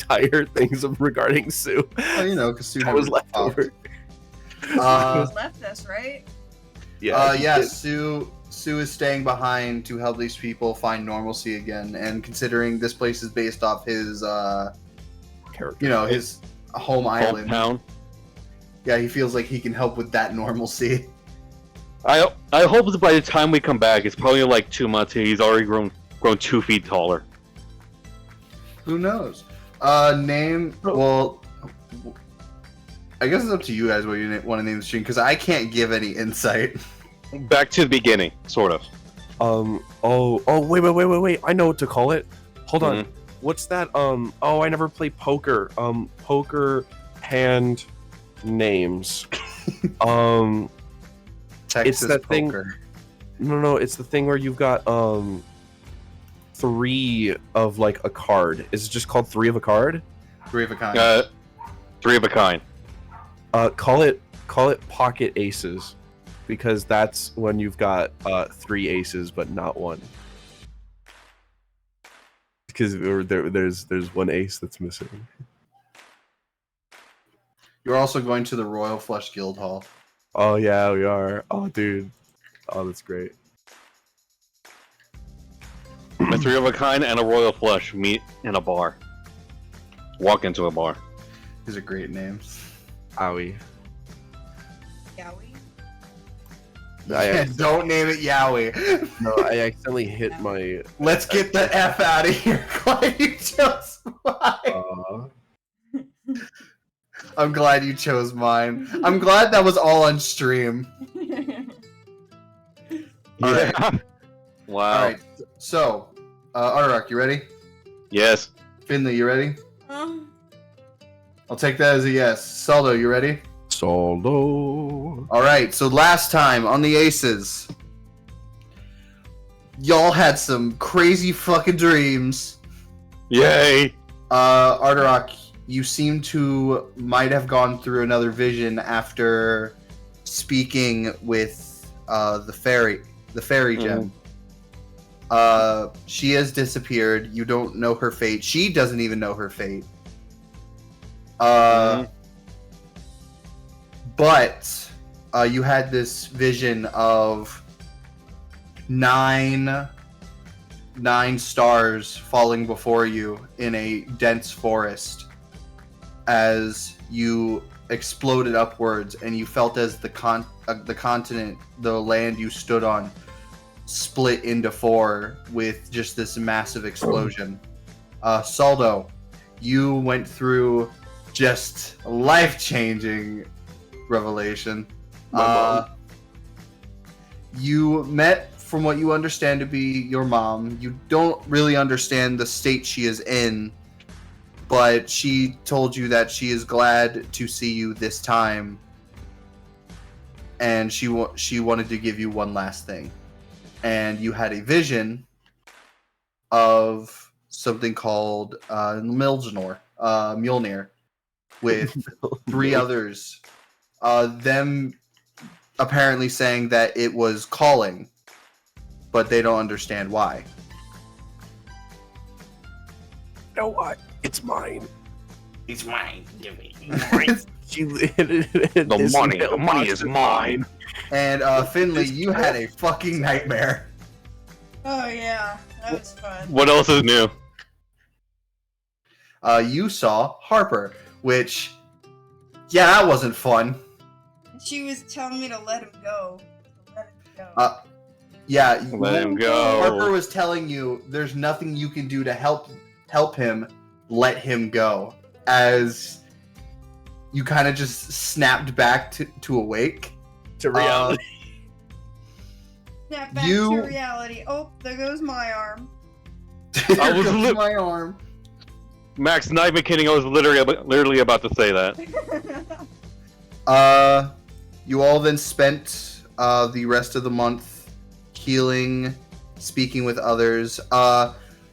entire things regarding Sue. Oh, you know, because Sue I was never left talked. over. Left us, right? Yeah, Sue is staying behind to help these people find normalcy again, and considering this place is based off his, character. His home island. Hometown. Yeah, he feels like he can help with that normalcy. I hope that by the time we come back, it's probably like 2 months. He's already grown 2 feet taller. Who knows? Name. Well, I guess it's up to you guys what you want to name the stream, because I can't give any insight. Back to the beginning, sort of. Wait. I know what to call it. Hold on. Mhm. What's that? I never play poker. Poker hand names. Texas that thing- poker. No, it's the thing where you've got 3 of like a card. Is it just called 3 of a card? 3 of a kind. 3 of a kind. Call it pocket aces, because that's when you've got 3 aces but not 1. Because there's 1 ace that's missing. You're also going to the Royal Flush Guild Hall. Oh yeah, we are. Oh dude. Oh, that's great. A 3 of a kind and a royal flush meet in a bar. Walk into a bar. These are great names. Owie. Yowie. Don't name it Yowie. No, I accidentally hit my. Let's get the F out of here. Glad you chose mine. I'm glad you chose mine. I'm glad that was all on stream. All right. Wow. All right. So, Ardorak, you ready? Yes. Finley, you ready? Oh, I'll take that as a yes. Saldo, you ready? Solo. All right. So last time on the Aces, y'all had some crazy fucking dreams. Yay. Ardorak, you seem to might have gone through another vision after speaking with the fairy gem. She has disappeared. You don't know her fate. She doesn't even know her fate. But you had this vision of nine stars falling before you in a dense forest as you exploded upwards, and you felt as the continent, the land you stood on, split into 4 with just this massive explosion. Saldo, you went through just a life-changing revelation. You met, from what you understand to be your mom. You don't really understand the state she is in, but she told you that she is glad to see you this time, and she wanted to give you one last thing. And you had a vision of something called Mjolnir, with 3 others. Them apparently saying that it was calling, but they don't understand why. You know what? It's mine. It's mine. Give me. The money is mine. And Finley, you had a fucking nightmare. oh yeah, that was fun. What else is new? You saw Harper, which, yeah, that wasn't fun. She was telling me to let him go. To let him go. Yeah, Let him go. Harper was telling you there's nothing you can do to help him. Let him go. As you kind of just snapped back to awake. To reality. Snap back you- to reality. Oh, there goes my arm. I was Goes my arm. Max, not even kidding. I was literally about to say that. You all then spent the rest of the month healing, speaking with others.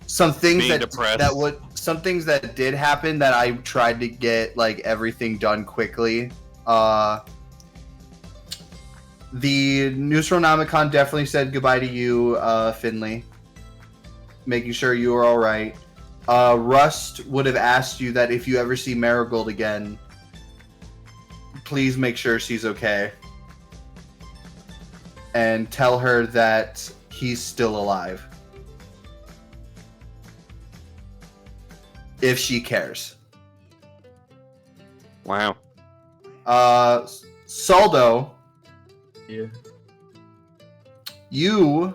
Some things Being depressed. some things that did happen that I tried to get like everything done quickly. The Neusronomicon definitely said goodbye to you, Finley, making sure you were all right. Rust would have asked you that if you ever see Marigold again, please make sure she's okay. And tell her that he's still alive. If she cares. Wow. Saldo, Yeah. you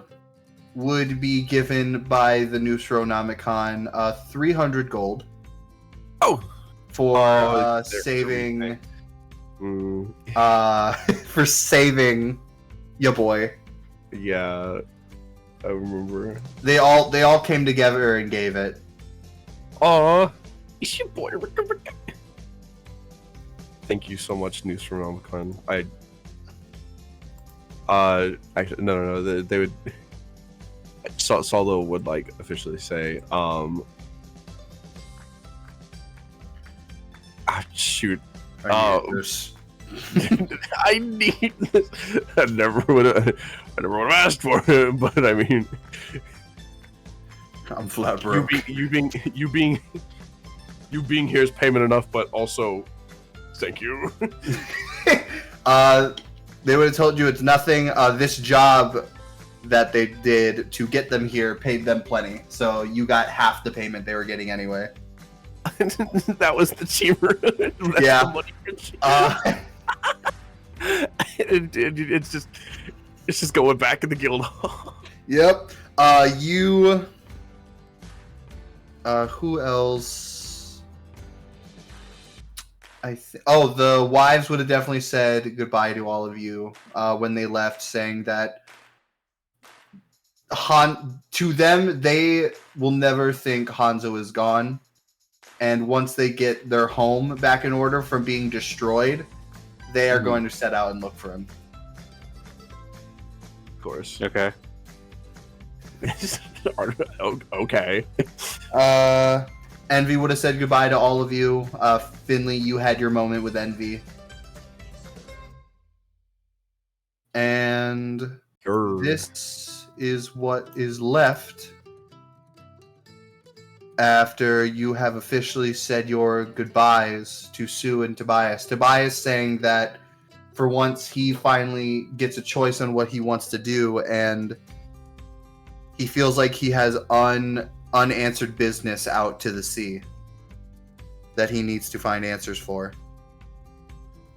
would be given by the Nostronomicon 300 gold Oh. for Oh, they're saving Mm, for saving your boy. yeah. I remember. They all came together and gave it. Aw. It's your boy. Thank you so much, News from Omicron. Actually, no. They would. Saldo would like officially say, shoot. I I need this. I never would have asked for it, but I mean, I'm flat broke. you being here is payment enough, but also, thank you. They would have told you it's nothing. This job that they did to get them here paid them plenty, so you got half the payment they were getting anyway. That was the cheaper. That's Yeah. the money for cheaper. It's just going back in the guild hall. Yep. Who else? The wives would have definitely said goodbye to all of you when they left, saying that to them, they will never think Hanzo is gone. And once they get their home back in order from being destroyed, they are going to set out and look for him. Of course. Okay. Okay. Envy would have said goodbye to all of you. Finley, you had your moment with Envy. And this is what is left after you have officially said your goodbyes to Sue and Tobias. Tobias saying that for once he finally gets a choice on what he wants to do, and he feels like he has unanswered business out to the sea that he needs to find answers for.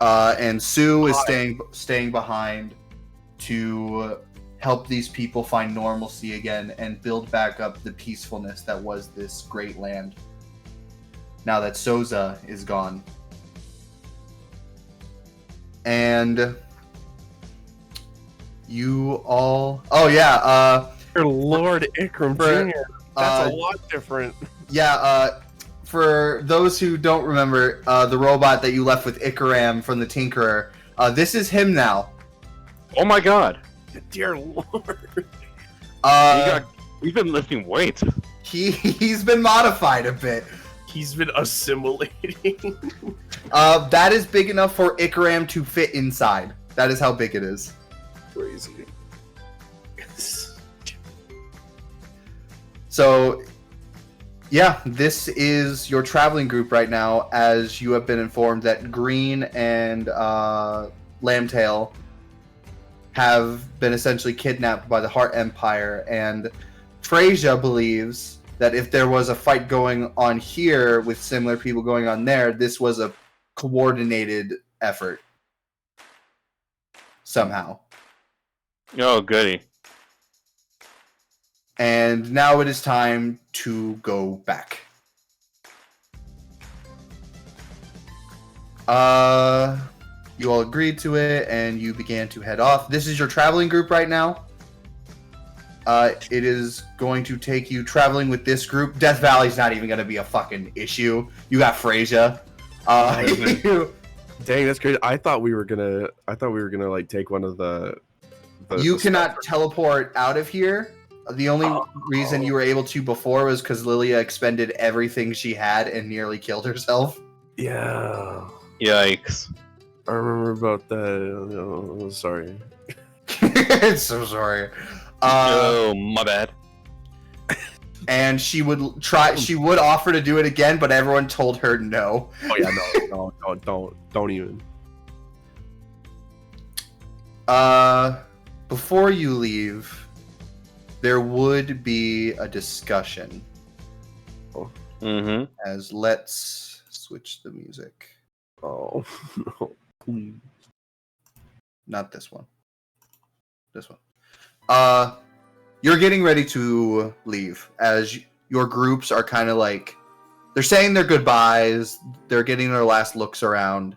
And Sue is staying behind to help these people find normalcy again and build back up the peacefulness that was this great land. Now that Souza is gone. And you all... Oh, yeah. Lord Ikram Jr. That's a lot different. Yeah, for those who don't remember, the robot that you left with Ikram from the Tinkerer, this is him now. Oh my god. Dear Lord. We've been lifting weights. He's been modified a bit. He's been assimilating. That is big enough for Ikram to fit inside. That is how big it is. Crazy. So, yeah, this is your traveling group right now, as you have been informed that Green and Lambtail have been essentially kidnapped by the Heart Empire, and Freyja believes that if there was a fight going on here with similar people going on there, this was a coordinated effort. Somehow. Oh, goody. And now it is time to go back. You all agreed to it, and you began to head off. This is your traveling group right now. It is going to take you traveling with this group. Death Valley's not even going to be a fucking issue. You got Freyja. Dang, that's crazy. I thought we were gonna like take one of the you cannot teleport out of here. The only reason you were able to before was because Lilia expended everything she had and nearly killed herself. Yeah. Yikes. I remember about that. Oh, sorry. So sorry. Oh, my bad. and she would try. She would offer to do it again, but everyone told her no. Oh yeah, no, don't even. Before you leave, there would be a discussion. Mm-hmm. As let's switch the music. Oh no, please. Not this one. This one. You're getting ready to leave as your groups are kind of like they're saying their goodbyes, they're getting their last looks around,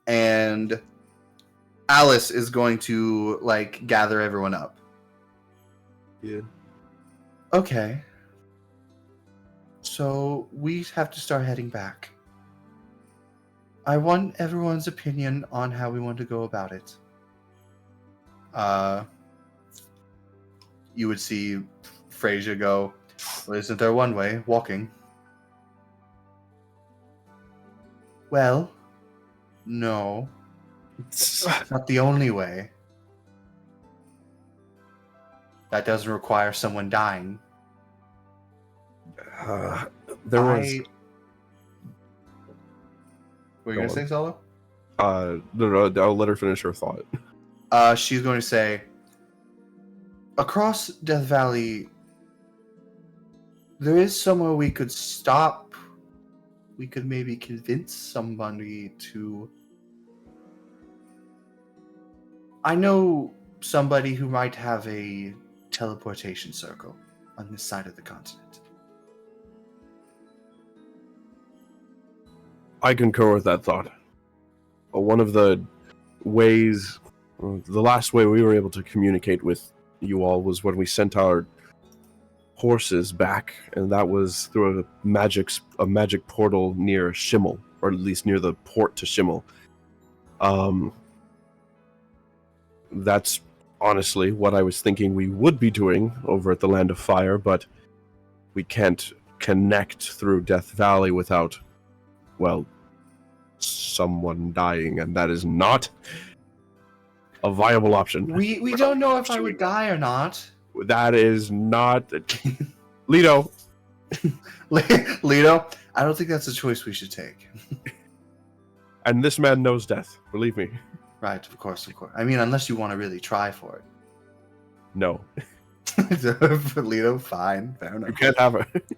and Alice is going to like gather everyone up. Yeah. Okay. So we have to start heading back. I want everyone's opinion on how we want to go about it. You would see Frasier go, well, isn't there one way? Walking. Well, no. It's not the only way. That doesn't require someone dying. There was. Were you going to say, Solo? No, I'll let her finish her thought. She's going to say, across Death Valley, there is somewhere we could stop. We could maybe convince somebody to... I know somebody who might have a teleportation circle on this side of the continent. I concur with that thought. One of the ways, the last way we were able to communicate with you all was when we sent our horses back, and that was through a magic portal near Shimmel, or at least near the port to Shimmel. That's honestly what I was thinking we would be doing over at the Land of Fire, but we can't connect through Death Valley without, well, someone dying, and that is not a viable option. We don't know if I would die or not. That is not... Leto! Leto, I don't think that's a choice we should take. And this man knows death, believe me. Right, of course. I mean, unless you want to really try for it. No. Leto, fine, fair enough. You can't have it.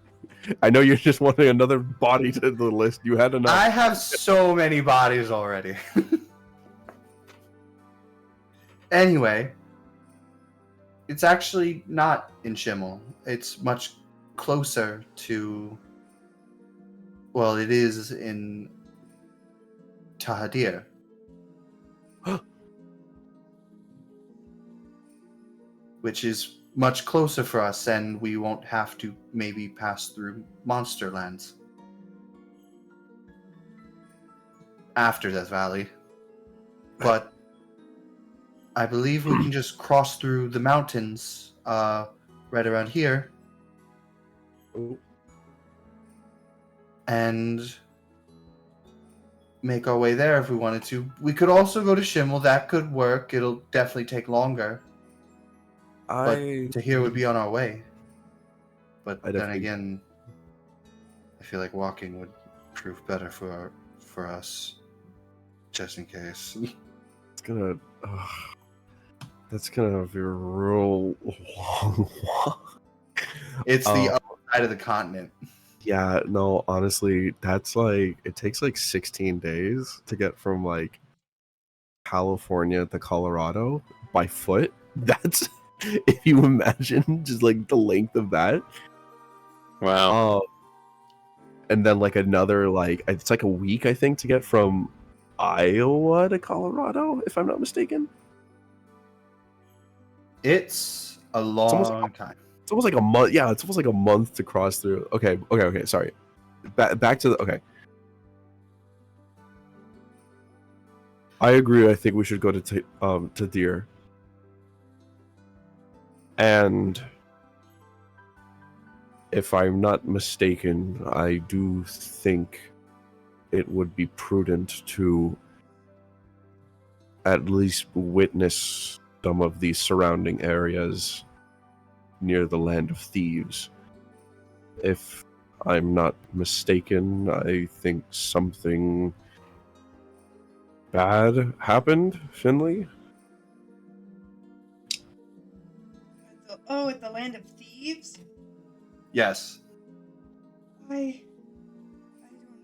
I know you're just wanting another body to the list. You had enough. I have so many bodies already. Anyway, it's actually not in Shimmel. It's much closer to... Well, it is in Tahadir. Which is much closer for us, and we won't have to maybe pass through Monsterlands after Death Valley. But I believe we can just cross through the mountains right around here and make our way there if we wanted to. We could also go to Shimmel. That could work. It'll definitely take longer. But to here would be on our way. But then again, I feel like walking would prove better for us, just in case. It's gonna... that's gonna be a real long walk. It's the other side of the continent. Yeah, no, honestly, that's like... It takes like 16 days to get from like California to Colorado by foot. That's... If you imagine just like the length of that. Wow. And then like another like it's like a week I think to get from Iowa to Colorado, if I'm not mistaken. It's a long time. It's almost like a month. Yeah, it's almost like a month to cross through. Okay. Sorry. Back to the okay. I agree. I think we should go to Deer. And if I'm not mistaken, I do think it would be prudent to at least witness some of these surrounding areas near the Land of Thieves. If I'm not mistaken, I think something bad happened, Finley? Oh, at the land of thieves? Yes. I don't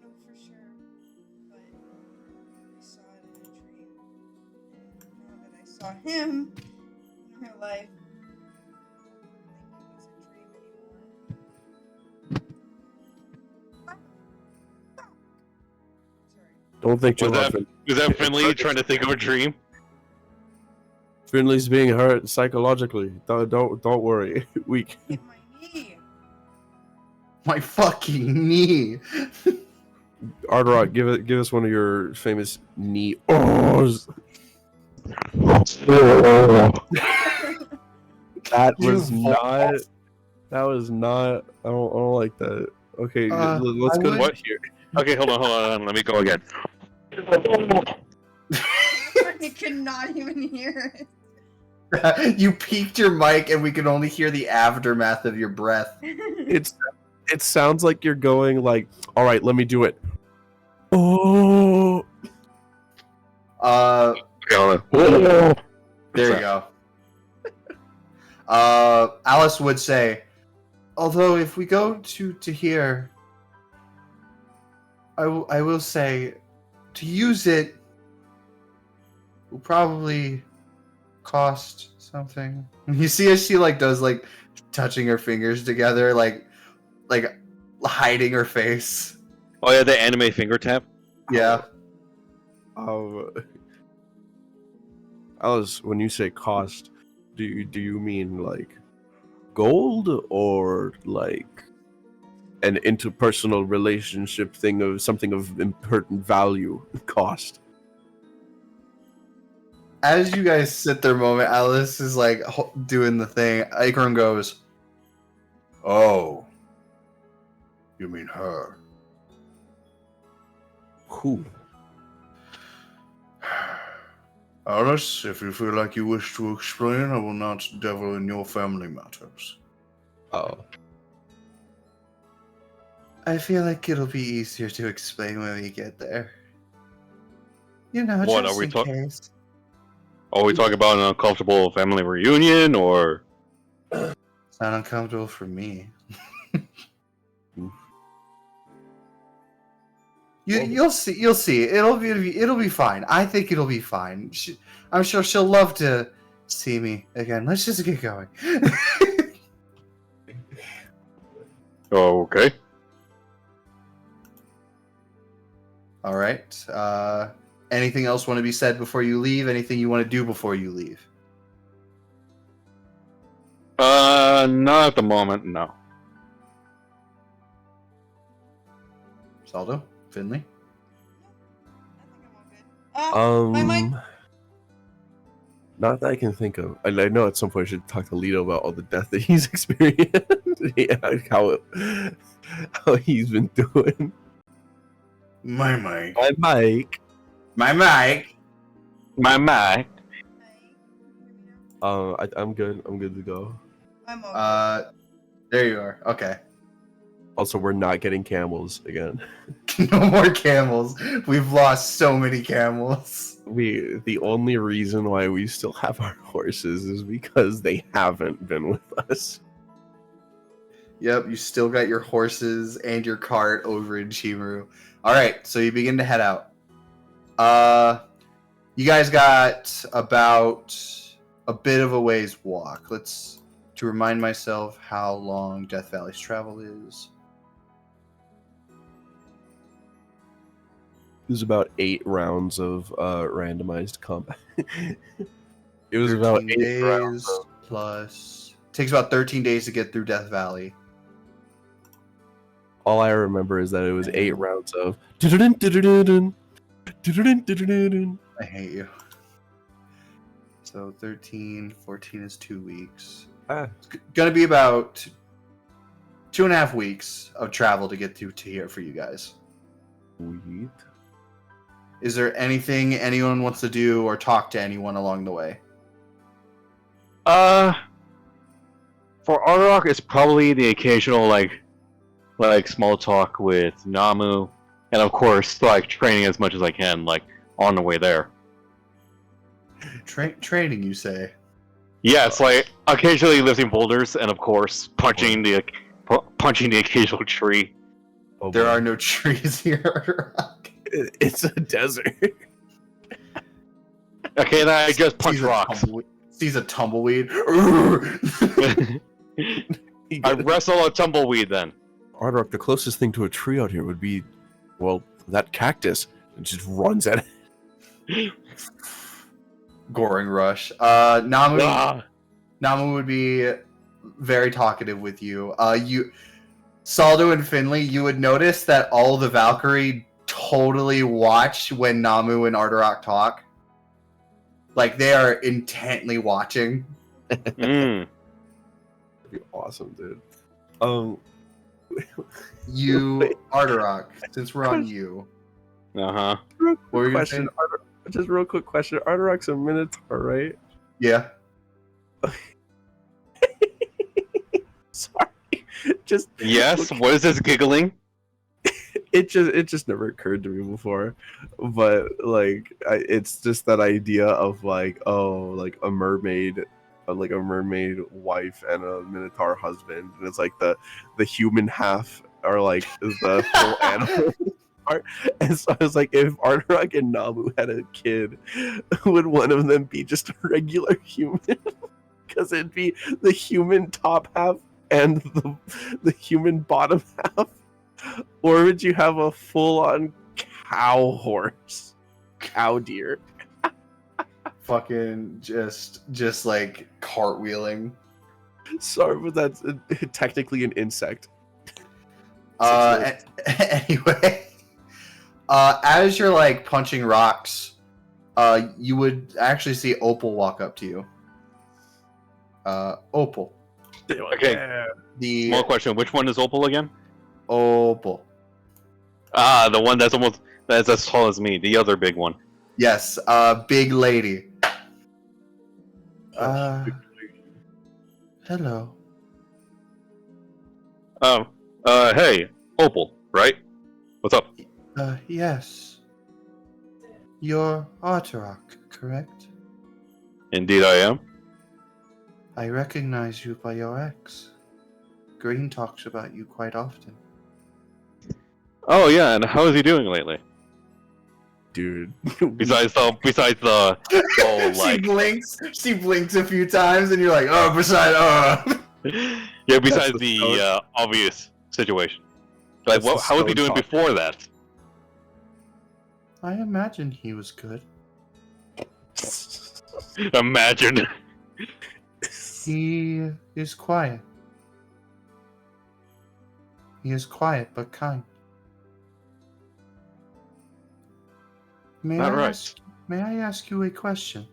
know for sure, but I saw it in a dream. And now that I saw him in real life, I don't think it was a dream anymore. Sorry. Don't think too Was hard, that, was that Finley trying to think of a dream? Finley's being hurt psychologically. Don't worry. We Hit my knee. My fucking knee. Ardrock, give us one of your famous knee ohs. That was You not. That was not. I don't like that. Okay, let's I go would- to here. Okay, hold on. Let me go again. I could not even hear it. You peaked your mic, and we can only hear the aftermath of your breath. It sounds like you're going like, all right, let me do it. Oh, Uh, Okay, hold on. there you go. Alice would say, although if we go to here, I will say, to use it will probably cost something. You see as she like does like touching her fingers together, like hiding her face. Oh yeah, the anime finger tap. Yeah. Alice, when you say cost, do you mean like gold or like an interpersonal relationship thing of something of important value cost? As you guys sit there a moment, Alice is like doing the thing. Akron goes, "Oh, you mean her?" Who? Alice, if you feel like you wish to explain, I will not devil in your family matters. Oh, I feel like it'll be easier to explain when we get there. You know, What, just are we in talk- case. Are we talking about an uncomfortable family reunion or? It's not uncomfortable for me. You'll see. You'll see. It'll be fine. I think it'll be fine. I'm sure she'll love to see me again. Let's just get going. Okay. All right. Anything else want to be said before you leave? Anything you want to do before you leave? Not at the moment, no. Saldo? Finley? I think I'm all good. My mic. Not that I can think of. I know at some point I should talk to Lito about all the death that he's experienced. Yeah, how he's been doing. My mic. My mic. My mic. My mic. I'm good. I'm good to go. I'm all good. There you are. Okay. Also, we're not getting camels again. No more camels. We've lost so many camels. The only reason why we still have our horses is because they haven't been with us. Yep, you still got your horses and your cart over in Chimaru. All right, so you begin to head out. You guys got about a bit of a ways walk. To remind myself how long Death Valley's travel is. It was about 8 rounds of randomized combat. It was about 8 days rounds. plus. Takes about 13 days to get through Death Valley. All I remember is that it was 8 rounds of. I hate you. So 13, 14 is 2 weeks. Ah. It's gonna be about 2.5 weeks of travel to get through to here for you guys. Sweet. Is there anything anyone wants to do or talk to anyone along the way? For Ardrock, it's probably the occasional, like, like small talk with Namu, and of course, like training as much as I can, like on the way there. Training, you say? Yeah, it's like occasionally lifting boulders, and of course, punching the occasional tree. Oh, There boy. are no trees here. It's a desert. Okay, then I just punch Sees a rocks. Sees a tumbleweed. I wrestle a tumbleweed then. Ardorak, the closest thing to a tree out here would be, well, that cactus. It just runs at it. Goring rush. Namu. Ah. Namu would be very talkative with you. Saldo and Finley, you would notice that all the Valkyrie totally watch when Namu and Ardorak talk. Like, they are intently watching. Mm. That'd be awesome, dude. You, Ardorak, since we're on you. Uh-huh. Real What were quick you question. Just real quick question. Ardorak's a Minotaur, right? Yeah. Sorry. Just Yes, what is this giggling? it just never occurred to me before, but like it's just that idea of like, oh, like a mermaid wife and a Minotaur husband, and it's like the human half are like the full animal part. And so I was like, if Ardorak and Namu had a kid, would one of them be just a regular human? Because it'd be the human top half and the human bottom half. Or would you have a full-on cow deer? Fucking just like cartwheeling. Sorry, but that's technically an insect. Anyway, as you're like punching rocks, you would actually see Opal walk up to you. Opal. Okay. The Small question, which one is Opal again? Opal. Ah, the one that's as tall as me, the other big one. Yes, big lady. Hello. Hey, Opal, right? What's up? Yes. You're Artarak, correct? Indeed I am. I recognize you by your ex. Green talks about you quite often. Oh yeah, and how is he doing lately? Dude. Besides the whole She blinks a few times, and you're like, oh, yeah, besides That's the the obvious situation. Like, That's the how was he stone doing talk. before that? I imagine he was good. Imagine. He is quiet. He is quiet but kind. May Not I right. ask you a question?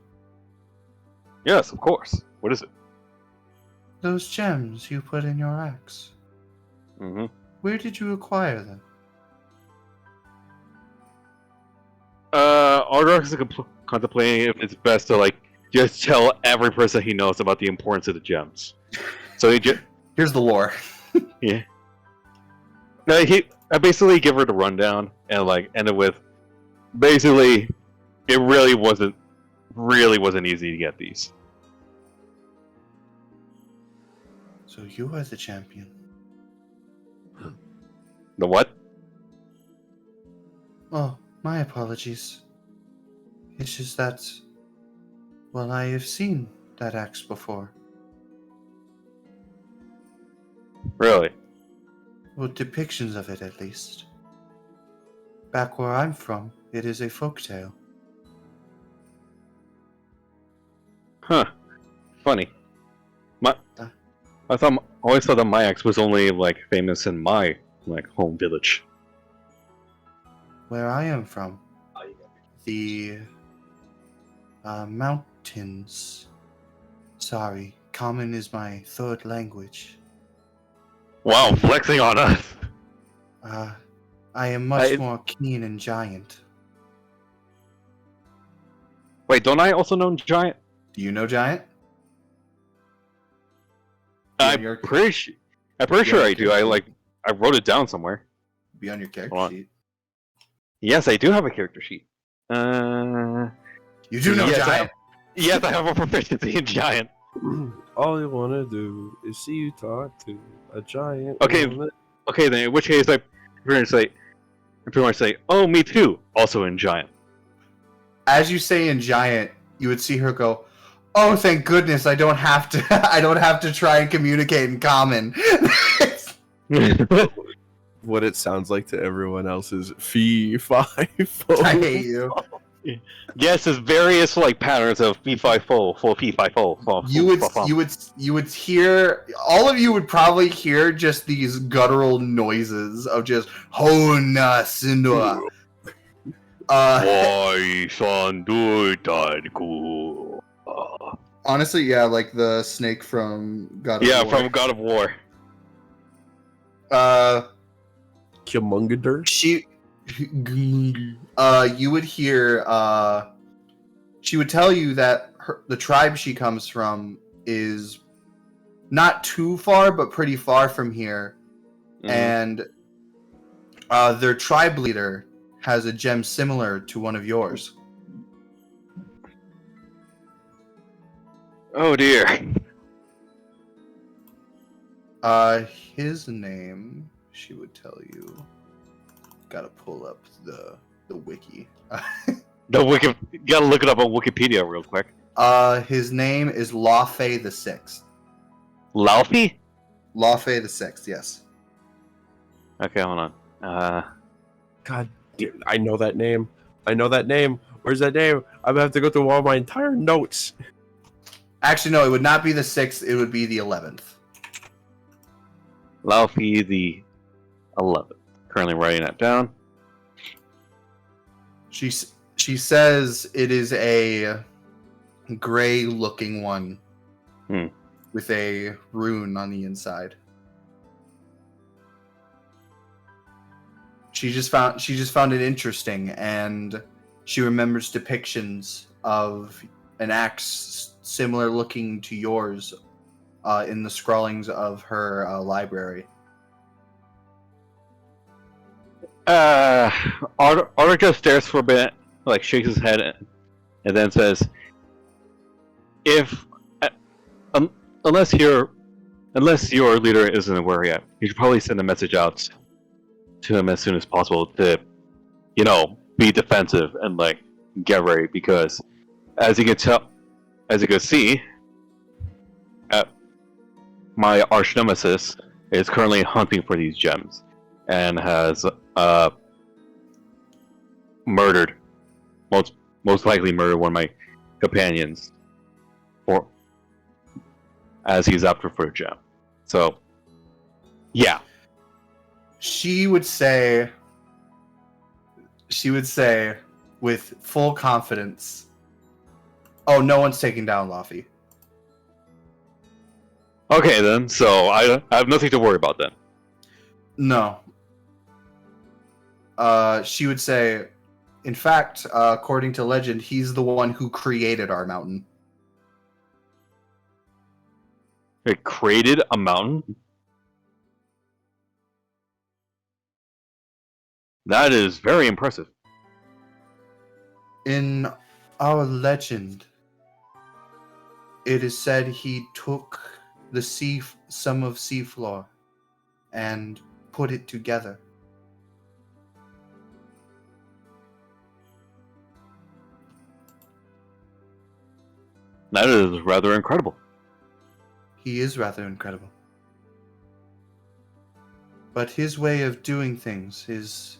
Yes, of course. What is it? Those gems you put in your axe, Mm-hmm. where did you acquire them? Ardorak is contemplating if it's best to like just tell every person he knows about the importance of the gems. So he just Here's the lore. I basically give her the rundown and like end it with basically it really wasn't easy to get these. So you are the champion. The what? Oh, my apologies. It's just that, well, I have seen that axe before. Really? Well, depictions of it at least. Back where I'm from, it is a folktale. Huh. Funny. I always thought that my axe was only like famous in my like home village. Where I am from, the mountains. Sorry, common is my third language. Wow, flexing on us. I am much more keen and giant. Wait, don't I also know giant? Do you know giant? I'm pretty sure I do. I like I wrote it down somewhere. Be on your character Hold on. sheet. Yes, I do have a character sheet. You do know Yes, giant. Yes, I have a proficiency in giant. All you want to do is see you talk to a giant. Okay. woman. Okay, then in which case I pretty much say, oh, me too, also in giant. As you say in giant, you would see her go, "Oh, thank goodness! I don't have to. I don't have to try and communicate in common." What it sounds like to everyone else is fee, fi, fo. I hate you. Yes, there's various like patterns of fee fi fo, fee fi fo. You would hear. All of you would probably hear just these guttural noises of just "Hona Sindua." Why son do that cool? Honestly, yeah, like the snake from God of Yeah, War. from God of War. Killmonger. You would hear. She would tell you that the tribe she comes from is not too far, but pretty far from here, and their tribe leader has a gem similar to one of yours. Oh dear. His name, she would tell you. Gotta pull up the wiki. Gotta look it up on Wikipedia real quick. His name is Lawfey the Sixth. Laufey? Lawfey the Sixth, yes. Okay, hold on. God, damn, I know that name. I know that name. Where's that name? I'm gonna have to go through all my entire notes. Actually, no, it would not be the 6th, it would be the 11th. Laufey the 11th. Currently writing that down. She says it is a gray-looking one with a rune on the inside. She just found it interesting, and she remembers depictions of an axe similar looking to yours in the scrawlings of her library. Arthur just stares for a bit, like shakes his head, and then says, "If unless your leader isn't aware yet, you should probably send a message out to him as soon as possible to, be defensive and like get ready, because as you can see, my arch nemesis is currently hunting for these gems and has murdered, most likely murdered one of my companions, or as he's after for a gem. So, yeah." She would say with full confidence, "Oh, no one's taking down Laufey." Okay then, so I have nothing to worry about then. No. She would say, in fact, according to legend, he's the one who created our mountain. It created a mountain? That is very impressive. In our legend, it is said he took some of seafloor and put it together. That is rather incredible. He is rather incredible. But his way of doing things is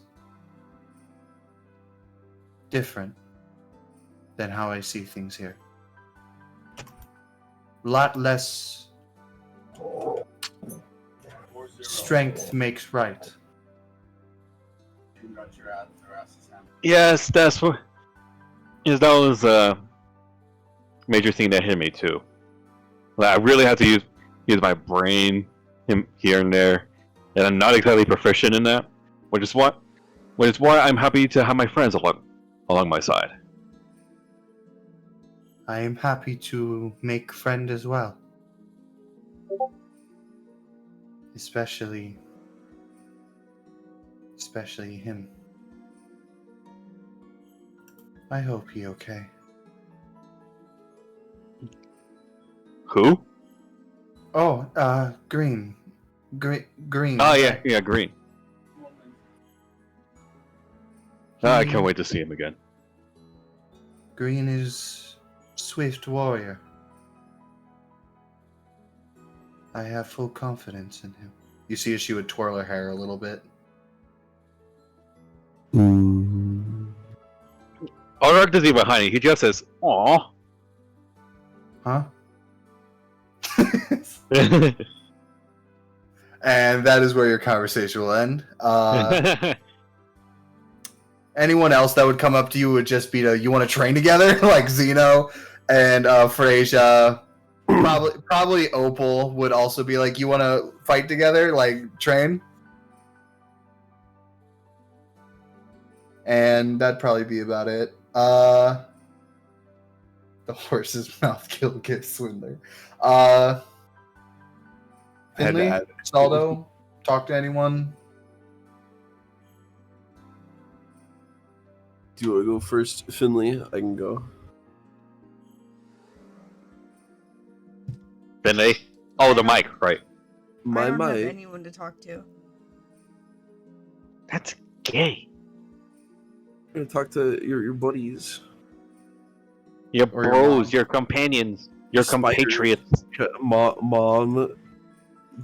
different than how I see things here. A lot less strength makes right. Yes, that was a major thing that hit me too. Like, I really had to use my brain here and there, and I'm not exactly proficient in that, which is why I'm happy to have my friends along my side. I am happy to make friend as well. Especially Especially him. I hope he okay. Who? Oh, Green. Green. Oh yeah, Green. I He- can't wait to see him again. Green is swift warrior. I have full confidence in him. You see as she would twirl her hair a little bit. Aurora doesn't even behind you. He just says, "Aw." Huh? And that is where your conversation will end. Anyone else that would come up to you would just be you want to train together? Like Zeno and Freyja. Probably Opal would also be like, you want to fight together? Like, train? And that'd probably be about it. The horse's mouth kill gets Swindler. Had to Finley? add- Saldo? Talk to anyone? Do you want to go first, Finley? I can go. Finley. Oh, the mic, right? My I don't have mic. anyone to talk to. That's gay. I'm gonna talk to your buddies. Your Or your bros, mom. your companions, your Spiders. compatriots. Mom,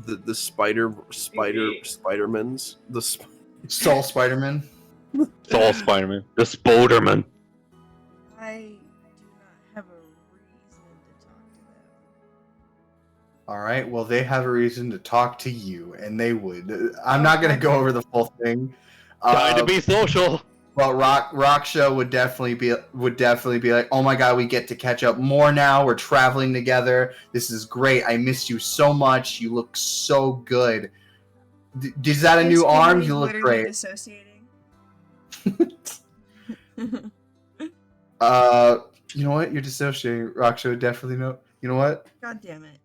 the Spidermans, Saul Spider-Man? Soul Spider-Man. The Spoderman. I do not have a reason to talk to them. Alright, well, they have a reason to talk to you, and they would. I'm not going to go over the full thing. Trying to be social. But Raksha would definitely be like, oh my god, we get to catch up more now. We're traveling together. This is great. I missed you so much. You look so good. Is that a new It's arm? literally- You look literally great. Dissociating. You know what? You're dissociating. Raksha would definitely know. You know what? God damn it.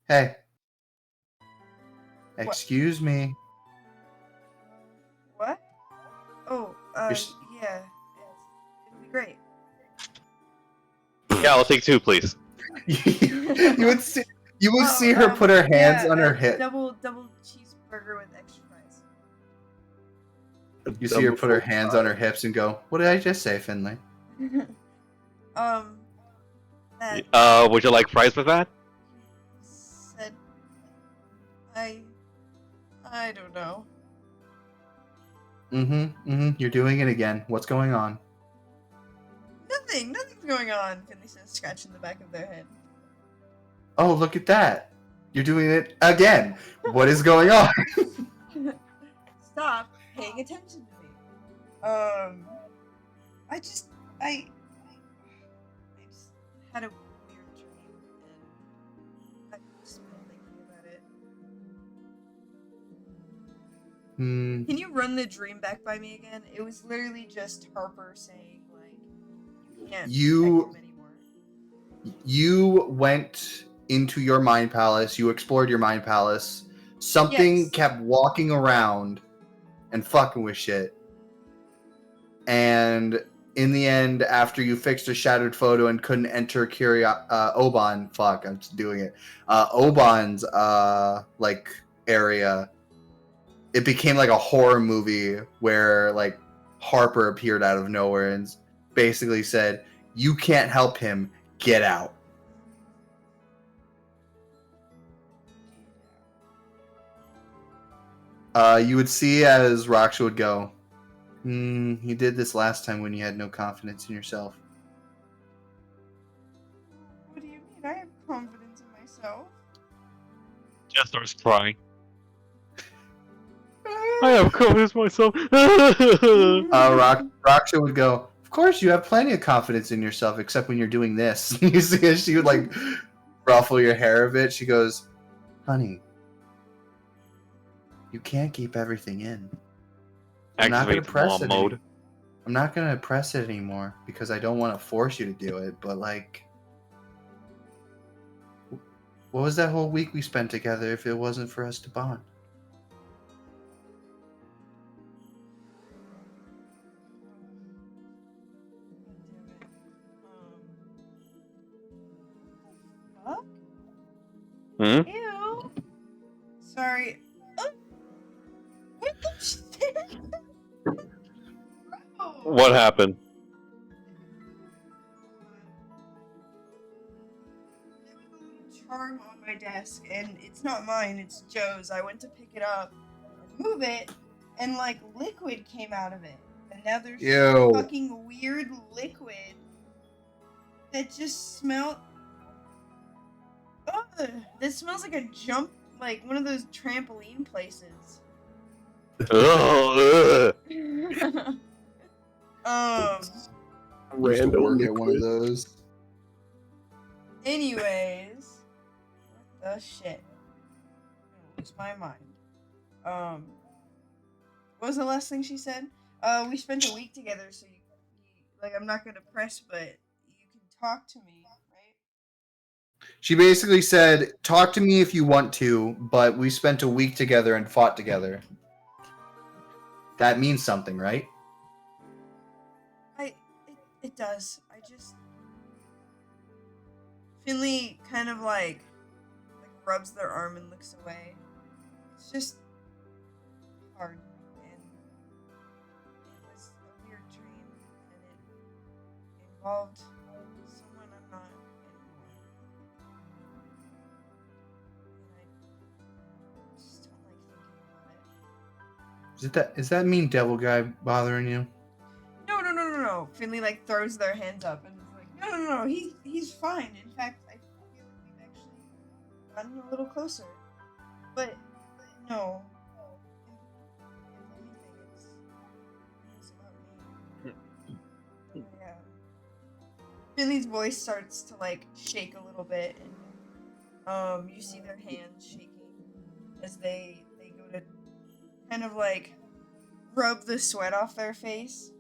Hey. Excuse me. What? Oh, You're s- yeah. It'd be great. Yeah, I'll take two, please. You would see. You would Oh, see her put her hands on her hip. Double cheeseburger with extra fries. You see her put her hands on her hips and go, "What did I just say, Finley?" That Would you like fries with that? said I don't know. You're doing it again. What's going on? Nothing's going on. Finley says, scratching the back of their head. Oh, look at that. You're doing it again. What is going on? Stop paying attention to me. I just had a weird dream, and I've just been thinking about it. Can you run the dream back by me again? It was literally just Harper saying, like, you can't You- protect him anymore. You went into your mind palace. You explored your mind palace. Something Yes. kept walking around and fucking with shit. And in the end, after you fixed a shattered photo and couldn't enter Oban, fuck, I'm just doing it. Oban's like area, it became like a horror movie where like Harper appeared out of nowhere and basically said, "You can't help him. Get out." You would see as Raksha would go, you did this last time when you had no confidence in yourself. What do you mean? I have confidence in myself. Jess starts crying. I have confidence in myself. Raksha would go, of course you have plenty of confidence in yourself, except when you're doing this. You see as she would like ruffle your hair a bit, she goes, honey, you can't keep everything in. I'm not gonna Activate press mom it mode. I'm not gonna press it anymore because I don't want to force you to do it, but like What was that whole week we spent together if it wasn't for us to bond? Fuck? Hmm? Ew. Sorry. Oh. What the shit? Bro. What happened? There was a little charm on my desk, and it's not mine, it's Joe's. I went to pick it up, move it, and like liquid came out of it. And now there's Ew. fucking weird liquid that just smelled. Ugh, this smells like a jump, like one of those trampoline places. Ugh. Random Get one of liquid. those. Anyways, what the shit? Lose my mind. What was the last thing she said? We spent a week together, so you like, I'm not gonna press, but you can talk to me, right? She basically said, "Talk to me if you want to, but we spent a week together and fought together." That means something, right? It does. I just Finley kind of like rubs their arm and looks away. It's just hard, and it was a weird dream, and it involved someone I'm not anymore. And I just don't like thinking about it. Is that mean devil guy bothering you? No. Finley like throws their hands up and is like, no. He's fine. In fact, I feel like we've actually gotten a little closer. But no. If anything, it's about me. Yeah. Finley's voice starts to like shake a little bit, and you see their hands shaking as they go to kind of like rub the sweat off their face.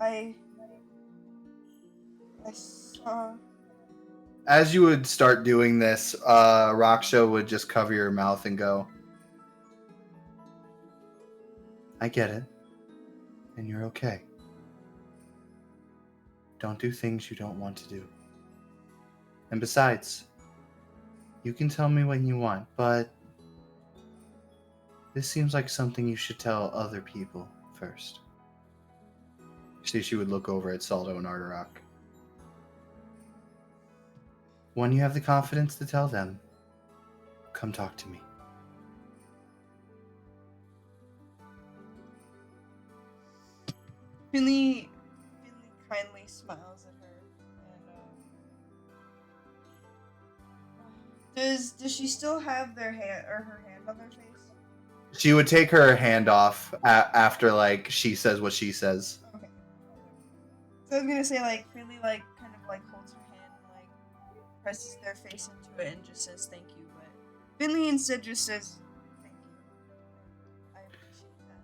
I saw. As you would start doing this, Raksha would just cover your mouth and go, "I get it, and you're okay. Don't do things you don't want to do. And besides, you can tell me when you want, but this seems like something you should tell other people first." See, she would look over at Saldo and Arterock. "When you have the confidence to tell them, come talk to me." Finley kindly smiles at her, and does she still have her hand on their face? She would take her hand off after like she says what she says. Okay. So I was gonna say like Finley like kind of like holds her hand and like presses their face into it and just says thank you, but Finley instead just says thank you. I appreciate that.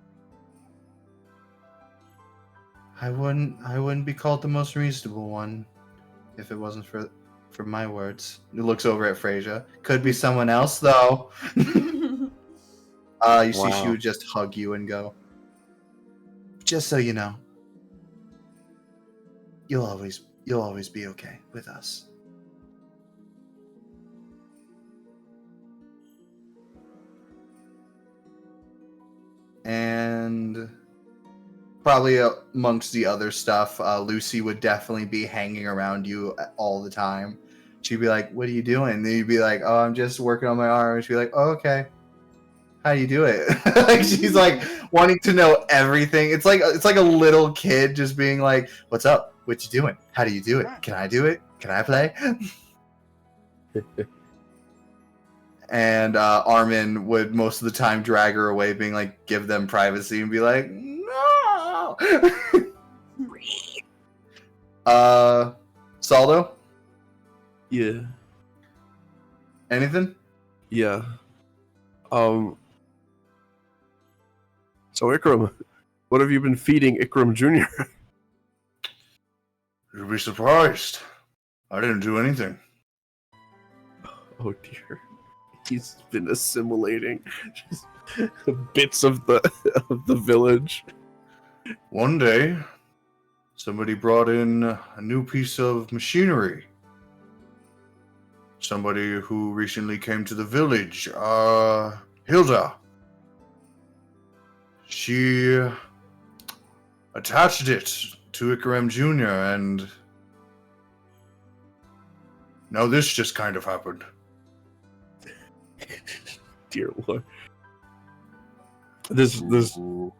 I wouldn't be called the most reasonable one if it wasn't for my words. He looks over at Frasier. Could be someone else though. You see, she Wow. would just hug you and go, "Just so you know, you'll always be okay with us." And probably amongst the other stuff, Lucy would definitely be hanging around you all the time. She'd be like, "What are you doing?" And you'd be like, "Oh, I'm just working on my arm." And she'd be like, "Oh, okay. How do you do it?" Like she's like wanting to know everything. It's like a little kid just being like, "What's up? What you doing? How do you do it? Can I do it? Can I play?" And Armin would most of the time drag her away, being like, give them privacy, and be like, "No." Saldo, Yeah. anything? Yeah. So Ikram, what have you been feeding Ikram Jr.? You'd be surprised. I didn't do anything. Oh dear. He's been assimilating just bits of the village. One day, somebody brought in a new piece of machinery. Somebody who recently came to the village, Hilda. She attached it to Ikaram Jr., and now this just kind of happened. Dear Lord. This Ooh.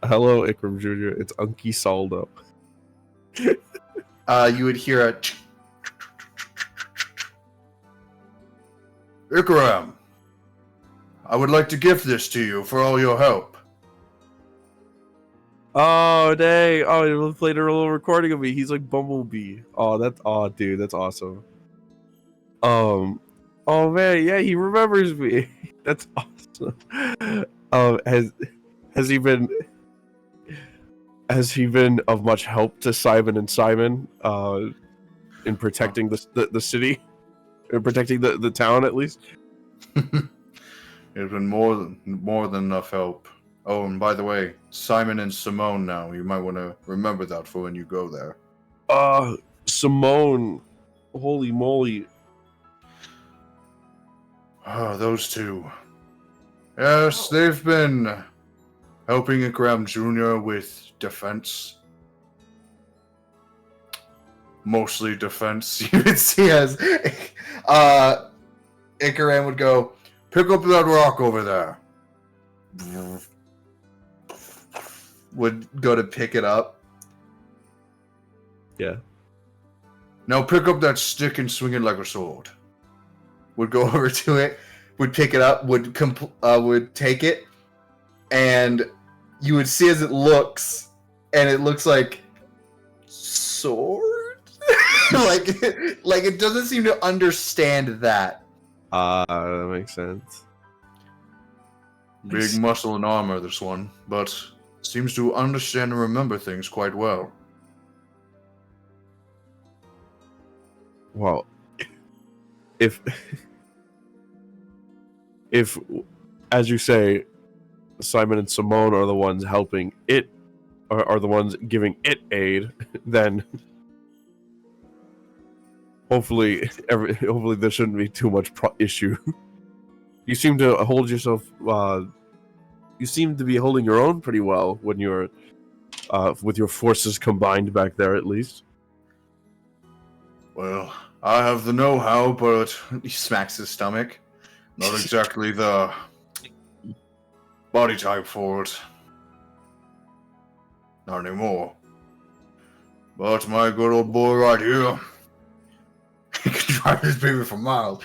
Hello, Ikram Jr. It's Unky Saldo. You would hear a Ikaram, I would like to gift this to you for all your help. Oh dang! Oh, he played a little recording of me. He's like Bumblebee. Dude, that's awesome. Oh man, yeah, he remembers me. That's awesome. Has he been of much help to Simon and Simon in protecting the city, in protecting the town at least? It's been more than enough help. Oh, and by the way, Simon and Simone now. You might want to remember that for when you go there. Simone, holy moly! Oh, those two. Yes, they've been helping Ikram Jr. with defense. Mostly defense. You would see as Ikaram would go, pick up that rock over there. Would go to pick it up. Yeah. Now pick up that stick and swing it like a sword. Would go over to it, would pick it up, would take it, and you would see as it looks like sword. like it doesn't seem to understand that. That makes sense. Big muscle and armor, this one, but seems to understand and remember things quite well. Well, if as you say, Simon and Simone are the ones helping it, are the ones giving it aid, then hopefully there shouldn't be too much issue. You seem to hold yourself. You seem to be holding your own pretty well when you're with your forces combined back there, at least. Well, I have the know-how, but he smacks his stomach. Not exactly the body type for it. Not anymore. But my good old boy right here, he can drive his baby for miles.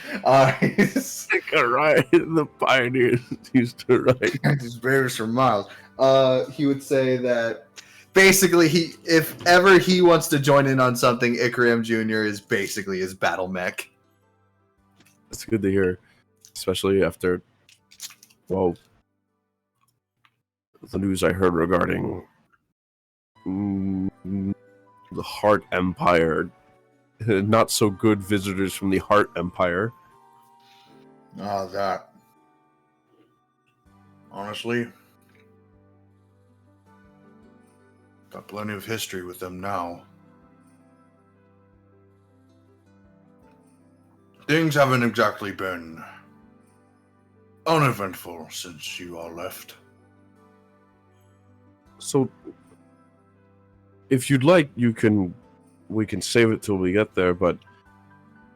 Right, the pioneers used to ride his babies for miles. He would say that basically if ever he wants to join in on something, Ikaram Jr. is basically his battle mech. That's good to hear, especially after, well, the news I heard regarding the Heart Empire. Not so good visitors from the Heart Empire. That. Honestly, got plenty of history with them now. Things haven't exactly been uneventful since you all left. So, if you'd like, we can save it till we get there. But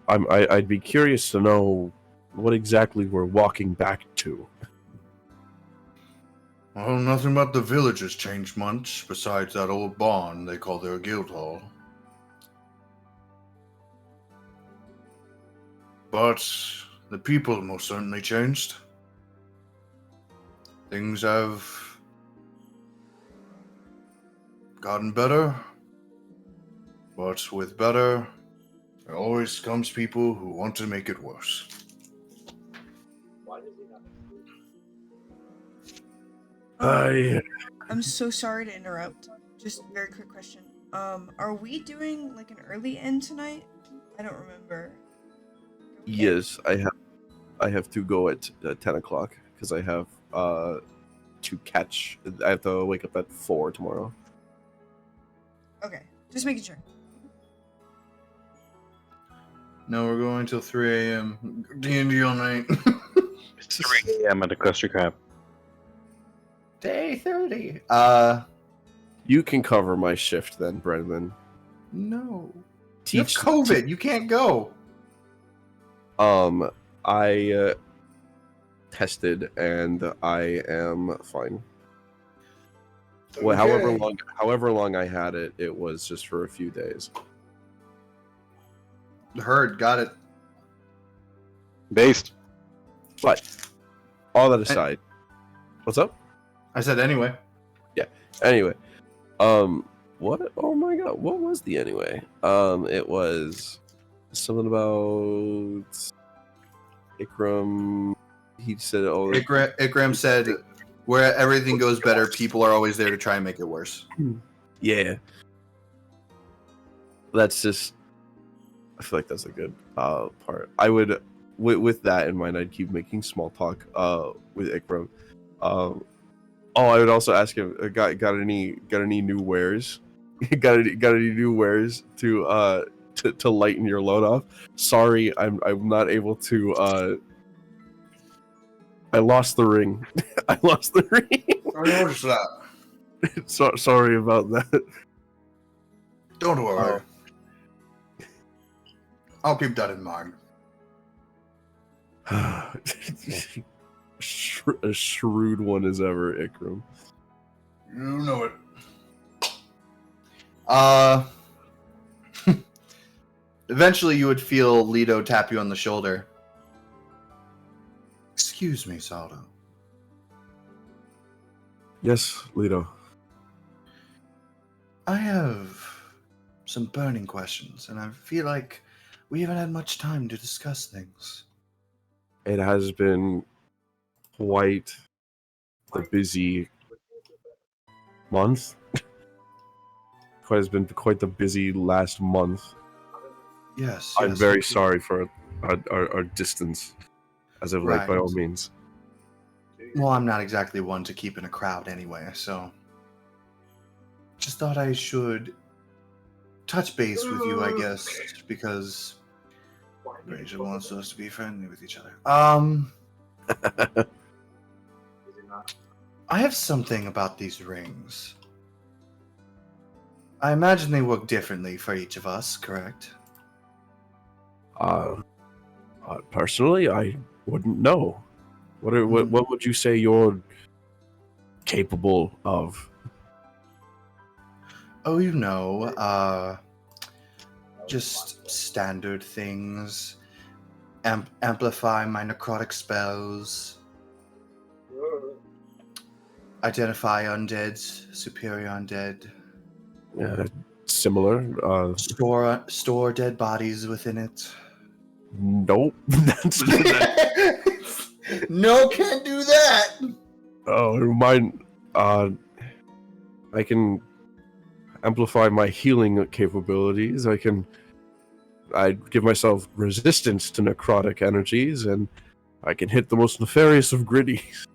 I'd be curious to know what exactly we're walking back to. Well, nothing about the village has changed much, besides that old barn they call their guild hall. But the people most certainly changed. Things have gotten better, but with better, there always comes people who want to make it worse. I I'm so sorry to interrupt. Just a very quick question. Are we doing like an early end tonight? I don't remember. Okay. Yes, I have to go at 10 o'clock because I have to catch. I have to wake up at 4 tomorrow. Okay, just making sure. No, we're going till 3 a.m. D&D all night. It's 3 a.m. at the Krusty Krab. Day 30. You can cover my shift then, Brendan. No. You have Teach COVID. You can't go. I tested and I am fine. Well, however long I had it, it was just for a few days. Heard. Got it. Based. But all that aside, what's up? I said anyway. Anyway, what? Oh my god, what was the anyway? It was something about Ikram. He said, "Oh, Ikram said, where everything goes better, people are always there to try and make it worse." yeah." That's just. I feel like that's a good part. I would, with that in mind, I'd keep making small talk with Ikram. I would also ask him, got any new wares? got any new wares to lighten your load off? Sorry, I'm not able to. I lost the ring. I lost the ring. I noticed that. Sorry about that. Don't worry. I'll keep that in mind. A shrewd one as ever, Ikram. You know it. Eventually you would feel Leto tap you on the shoulder. Excuse me, Saldo. Yes, Leto. I have some burning questions, and I feel like we haven't had much time to discuss things. It has been quite the busy month. Has been quite the busy last month. Yes. I'm very sorry for our distance, as of late, by all means. Well, I'm not exactly one to keep in a crowd anyway, so just thought I should touch base with you, I guess, because Rachel wants us to be friendly with each other. I have something about these rings. I imagine they work differently for each of us, correct? Personally, I wouldn't know. What would you say you're capable of? Oh, just standard things. Amplify my necrotic spells. Identify undead, superior undead. Similar. Store dead bodies within it. Nope. That's No, can't do that. Oh, mine. I can amplify my healing capabilities. I give myself resistance to necrotic energies, and I can hit the most nefarious of gritties.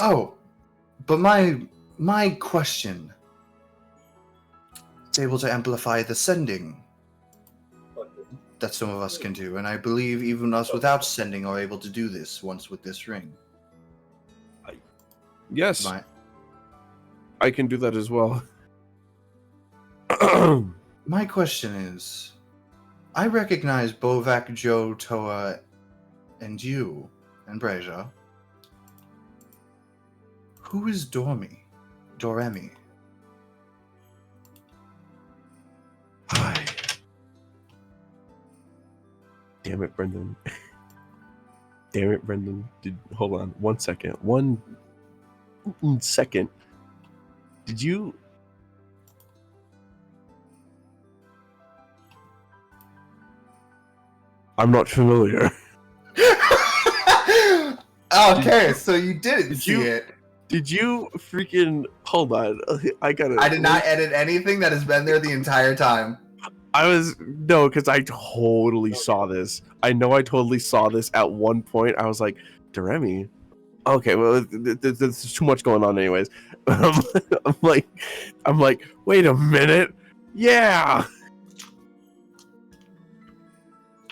Oh, but my question is able to amplify the sending that some of us can do, and I believe even us without sending are able to do this once with this ring. Yes, I can do that as well. My question is, I recognize Bovak, Joe, Toa, and you, and Breja. Who is Doremi? Hi. Damn it, Brendan. Hold on 1 second. 1 second. Did you... I'm not familiar. Okay, so you didn't see it. Did you freaking hold on? I gotta. I did not edit anything that has been there the entire time. No, because I totally saw this. I know I totally saw this at one point. I was like, Doremi. Okay, well, there's too much going on, anyways. I'm like, wait a minute. Yeah.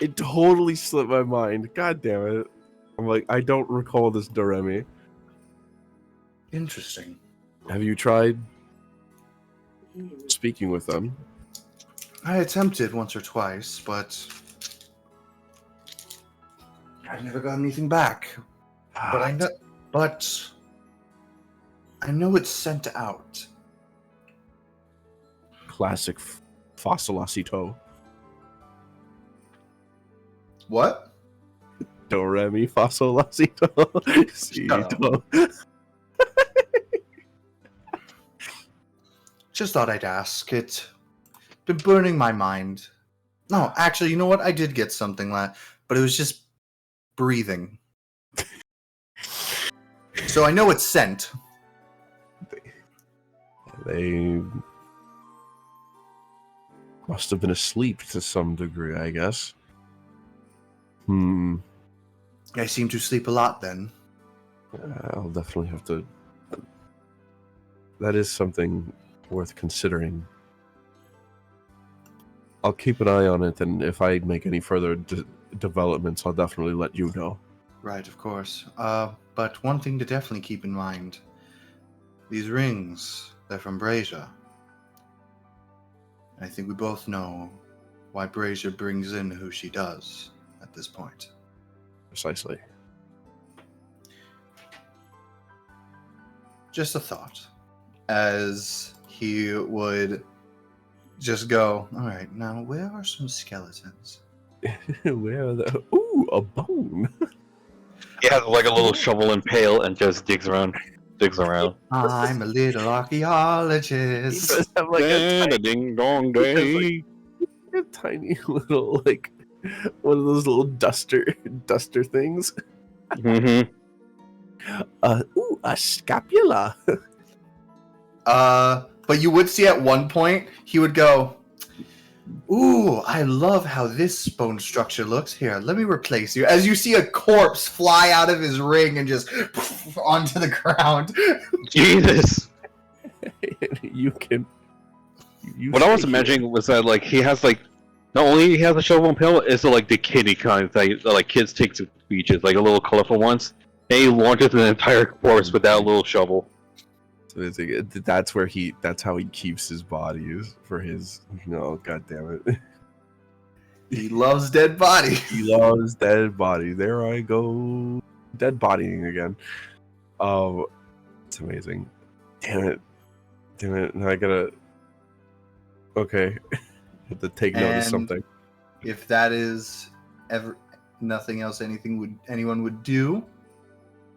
It totally slipped my mind. God damn it. I'm like, I don't recall this Doremi. Interesting. Have you tried speaking with them? I attempted once or twice, but I never got anything back. But I know it's sent out. Classic Fossilacito. What? Doremi Fossilacito. Cito. Just thought I'd ask. It's been burning my mind. No, actually, you know what? I did get something but it was just breathing. So I know it's sent. They must have been asleep to some degree, I guess. I seem to sleep a lot then. I'll definitely have to. That is something worth considering. I'll keep an eye on it, and if I make any further developments, I'll definitely let you know. Right, of course. But one thing to definitely keep in mind. These rings, they're from Brazier. I think we both know why Brazier brings in who she does at this point. Precisely. Just a thought. As he would just go, all right, now where are some skeletons? Where are the? Ooh, a bone. He has like a little shovel and pail and just digs around. I'm a little archaeologist. I'm like a Ding dong day. tiny little one of those little duster things. Mm-hmm. Ooh, a scapula. But you would see at one point he would go, ooh, I love how this bone structure looks. Here, let me replace you. As you see a corpse fly out of his ring and just onto the ground. Jesus. You can. What I was imagining was that like he has like not only he has a shovel and pail, it's like the kiddie kind that like kids take to beaches, like a little colorful ones. And he launches an entire corpse with that little shovel. So that's how he keeps his bodies for his. God damn it. He loves dead bodies. He loves dead bodies. There I go, dead bodying again. Oh, it's amazing. Damn it. Now I gotta. Okay, have to take note of And something. if that is ever nothing else, anyone would do.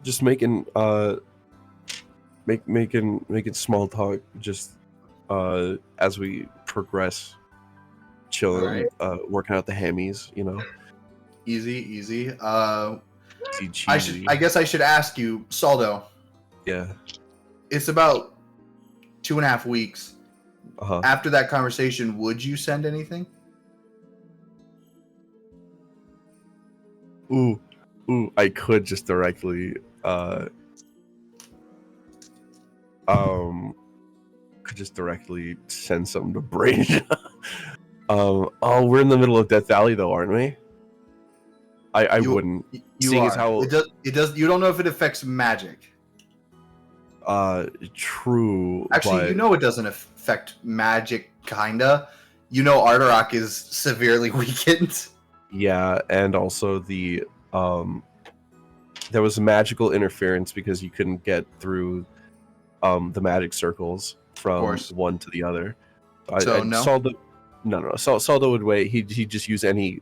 Just making making small talk. Just as we progress, chilling, working out the hammies. Easy. Cheesy. I guess I should ask you, Saldo. Yeah. It's about 2.5 weeks. Uh-huh. After that conversation, would you send anything? Ooh, I could just directly send something to Brazier. We're in the middle of Death Valley though, aren't we? I wouldn't. You Seeing are. as how It does. You don't know if it affects magic. True. Actually, but it doesn't affect magic. Kinda. Arterock is severely weakened. yeah, and also the there was magical interference because you couldn't get through the magic circles from one to the other. Saldo would wait. He'd just use any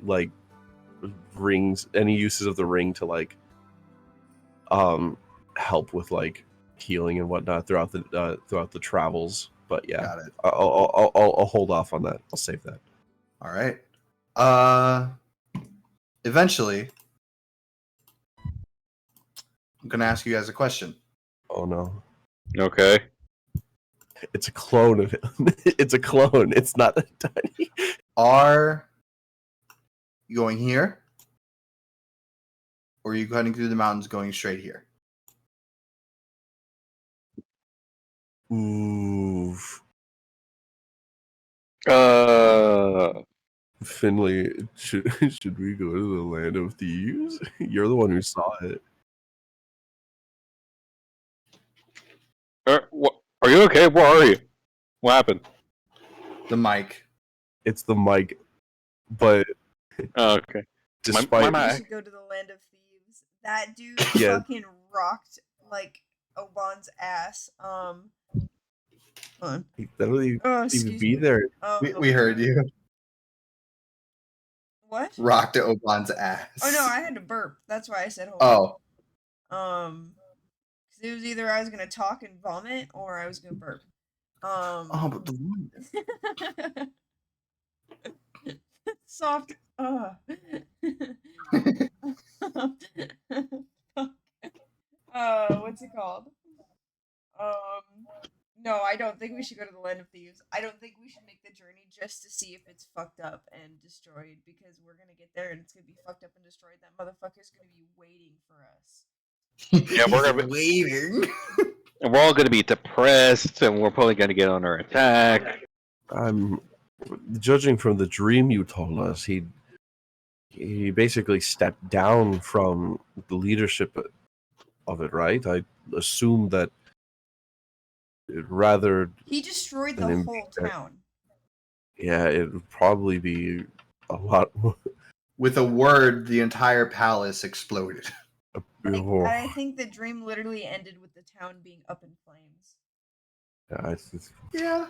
rings, any uses of the ring to help with healing and whatnot throughout the travels. But yeah, Got it. I'll hold off on that. I'll save that. All right. Eventually, I'm gonna ask you guys a question. Oh no. Okay. It's a clone of him. It's a clone. It's not a tiny. Are you going here? Or are you cutting through the mountains going straight here? Ooh, Finley, should we go to the land of thieves? You're the one who saw it. Are you okay? Where are you? What happened? The mic. It's the mic, but Oh, okay. despite my- We should go to the land of thieves. That dude Yeah. fucking rocked like Oban's ass. Hold on. he literally Oh, even excuse be me. there. We heard you. What? Rocked Oban's ass. Oh no, I had to burp. That's why I said hold on. Oh. 'Cause it was either I was gonna talk and vomit or I was gonna burp. Oh, but the one. Soft. What's it called? No, I don't think we should go to the land of thieves. I don't think we should make the journey just to see if it's fucked up and destroyed because we're gonna get there and it's gonna be fucked up and destroyed. That motherfucker's gonna be waiting for us. Yeah, we're gonna be waiting. and we're all gonna be depressed, and we're probably gonna get under attack. I'm judging from the dream you told us. He basically stepped down from the leadership of it, right? I assume that rather, He destroyed the An whole impact. town. yeah, it would probably be a lot more. With a word, the entire palace exploded. Like, I think the dream literally ended with the town being up in flames. Yeah.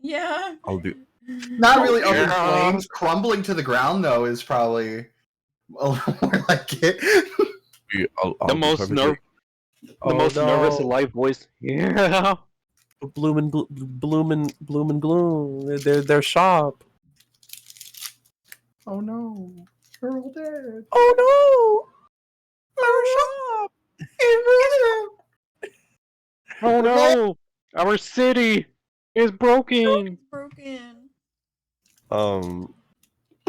Yeah. I'll do. Not really up in Yeah. flames. Crumbling to the ground, though, is probably a little more like it. I'll The do most perfectly- The most nervous no. alive voice. Yeah. Bloom and gloom. They're shop. Oh no. They're all dead. Oh no! Oh no! Our city is broken. It's broken.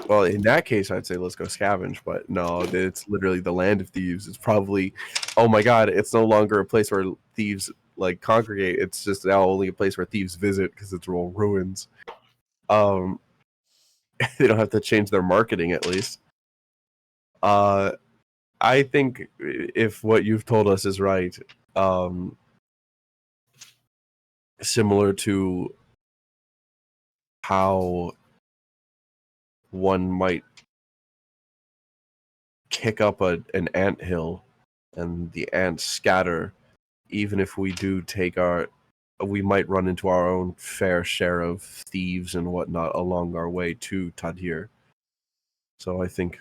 Well, in that case, I'd say let's go scavenge, but no, it's literally the land of thieves. It's probably, oh my god, it's no longer a place where thieves like congregate. It's just now only a place where thieves visit because it's all ruins. They don't have to change their marketing at least. I think if what you've told us is right, similar to how one might kick up an anthill and the ants scatter, even if we do take we might run into our own fair share of thieves and whatnot along our way to Tadir. So I think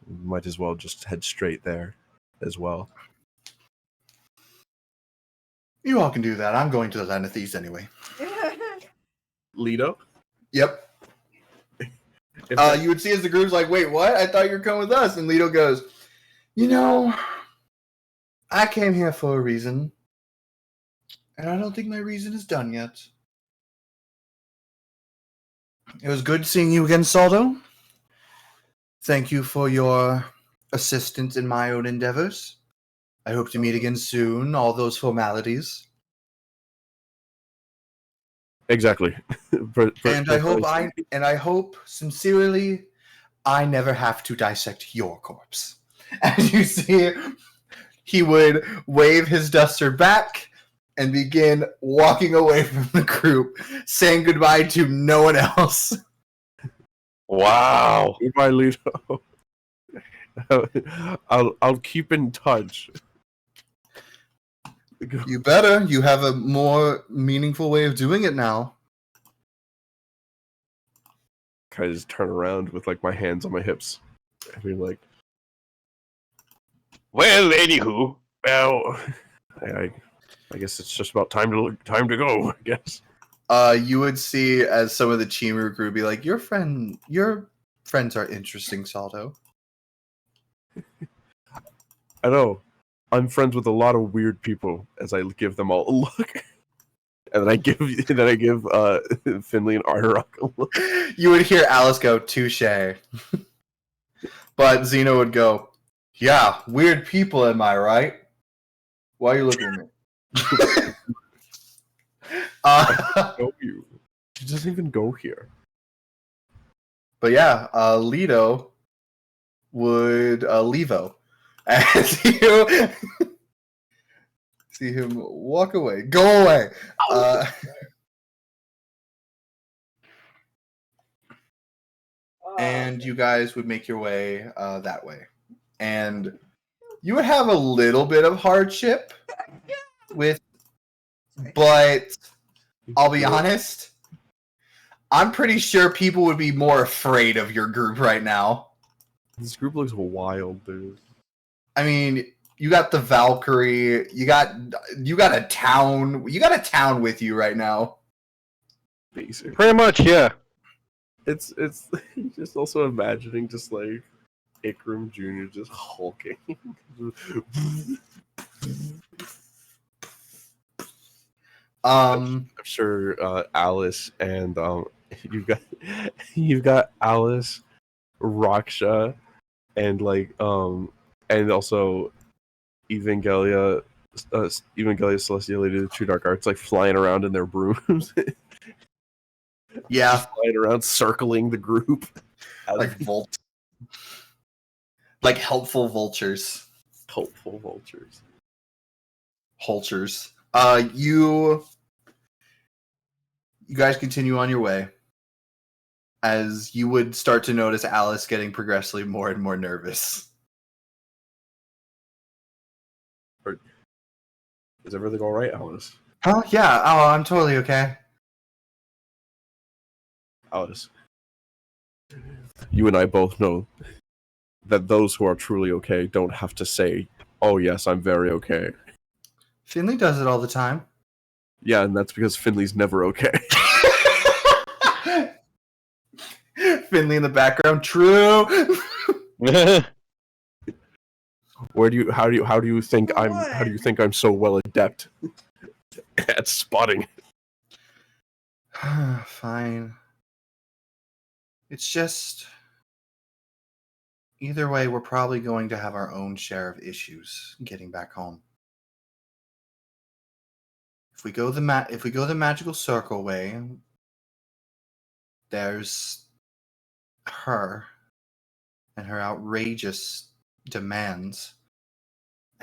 we might as well just head straight there as well. You all can do that. I'm going to the Land of Thieves anyway. Lido? Yep. You would see as the group's like, wait, what? I thought you were coming with us. And Lido goes, you know, I came here for a reason. And I don't think my reason is done yet. It was good seeing you again, Saldo. Thank you for your assistance in my own endeavors. I hope to meet again soon. All those formalities. Exactly. And I hope sincerely I never have to dissect your corpse. As you see, he would wave his duster back and begin walking away from the group, saying goodbye to no one else. Wow. Goodbye, Lido. I'll keep in touch. You better. You have a more meaningful way of doing it now. Kind of just turn around with like my hands on my hips. I mean, like, Well, anywho, well, I guess it's just about time to go. I guess. You would see as some of the Chimu group be like, your friends are interesting, Saldo. I know. I'm friends with a lot of weird people as I give them all a look. And then I give Finley and Arterock a look. You would hear Alice go, touche. But Xena would go, yeah, weird people, am I right? Why are you looking at me? Go you. She doesn't even go here. But yeah, Leto would Levo. As you see him walk away. Go away. And you guys would make your way that way. And you would have a little bit of hardship with, but I'll be honest, I'm pretty sure people would be more afraid of your group right now. This group looks wild, dude. I mean, you got the Valkyrie, you got a town with you right now. Basic. Pretty much, yeah. It's just also imagining just like Ikram Jr. just hulking. I'm sure Alice and you've got Alice, Raksha, and and also Evangelia Celestia, Lady of the True Dark Arts, like flying around in their brooms. Yeah, just flying around, circling the group, like like helpful vultures. Helpful vultures. Hulchers. You guys continue on your way as you would start to notice Alice getting progressively more and more nervous. Is everything all right, Alice? Oh, yeah. Oh, I'm totally okay. Alice, you and I both know that those who are truly okay don't have to say, "Oh yes, I'm very okay." Finley does it all the time. Yeah, and that's because Finley's never okay. Finley in the background. True. How do you think For I'm? what? How do you think I'm so well adept at spotting? Fine. It's just either way, we're probably going to have our own share of issues getting back home. If we go the magical circle way, there's her and her outrageous demands.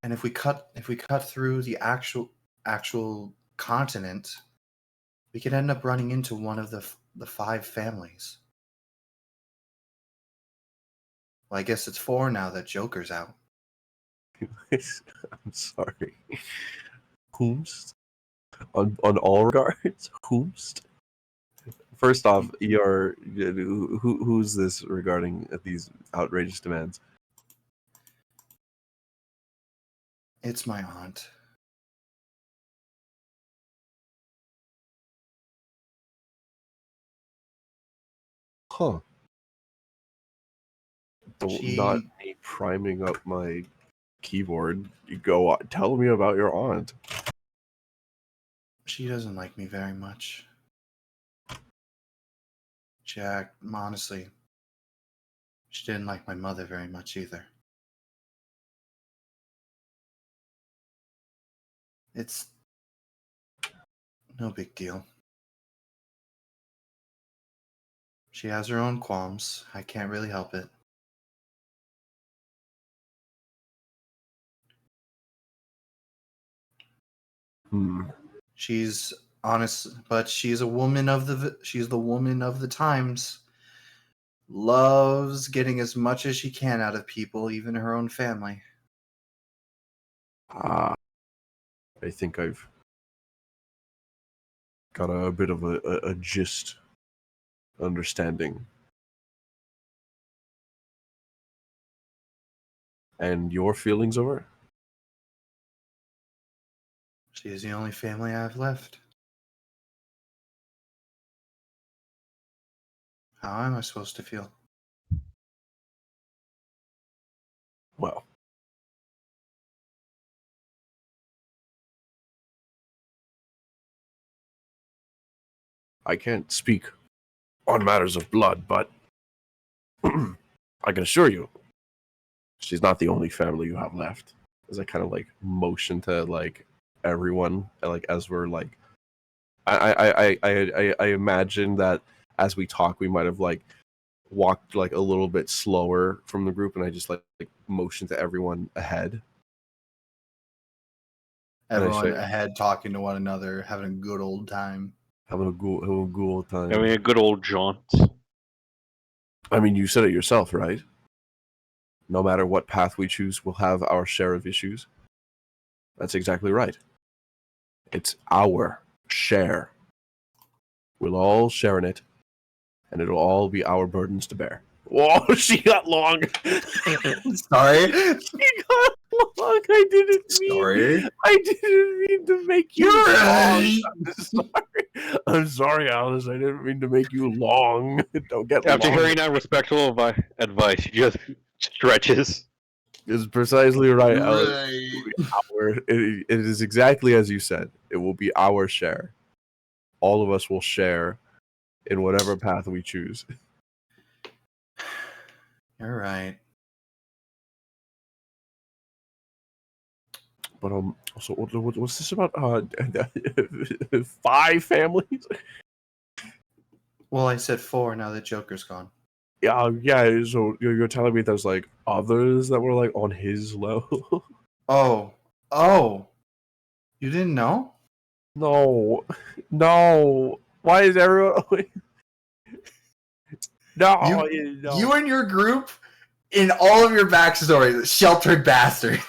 And if we cut through the actual continent, we could end up running into one of the 5 families. Well, I guess it's 4 now that Joker's out. I'm sorry. Whomst? On all regards, whomst? First off, who's this regarding these outrageous demands? It's my aunt. Huh. She- Not me priming up my keyboard. You go tell me about your aunt. She doesn't like me very much. Jack, honestly, she didn't like my mother very much either. It's no big deal. She has her own qualms. I can't really help it. She's honest, but she's the woman of the times. Loves getting as much as she can out of people, even her own family. I think I've got a bit of a gist understanding. And your feelings of her? She is the only family I have left. How am I supposed to feel? Well, I can't speak on matters of blood, but I can assure you, she's not the only family you have left. As I kind of like motion to like everyone, like as we're like, I imagine that as we talk, we might have like walked like a little bit slower from the group, and I just like motion to everyone ahead. Everyone say- ahead talking to one another, having a good old time. Having a ghoul time. Having a good old jaunt. I mean, you said it yourself, right? No matter what path we choose, we'll have our share of issues. That's exactly right. It's our share. We'll all share in it, and it'll all be our burdens to bear. Whoa, she got long. Sorry. She got long. I didn't mean to make you You're long. right. I'm sorry, Alice. I didn't mean to make you long. Don't get After long. hearing that respectful advice, she just stretches. Is precisely right, Alice. Right. It is exactly as you said. It will be our share. All of us will share in whatever path we choose. You're right. But so what's this about? 5 families? Well, I said 4 now that Joker's gone. Yeah. So you're telling me there's like others that were like on his level? Oh. You didn't know? No. Why is everyone? No, no. You and your group, in all of your backstories, sheltered bastard.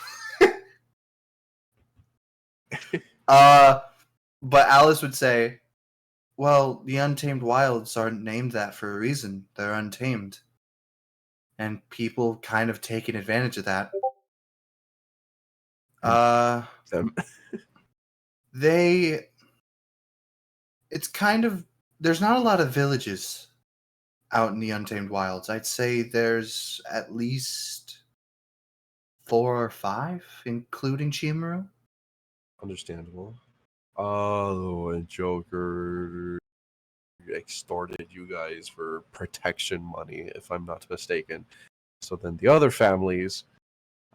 But Alice would say, well, the Untamed Wilds aren't named that for a reason. They're untamed. And people kind of taking advantage of that. Them. It's kind of, there's not a lot of villages out in the Untamed Wilds. I'd say there's at least 4 or 5, including Chimaru. Understandable. Oh, and Joker extorted you guys for protection money, if I'm not mistaken. So then the other families,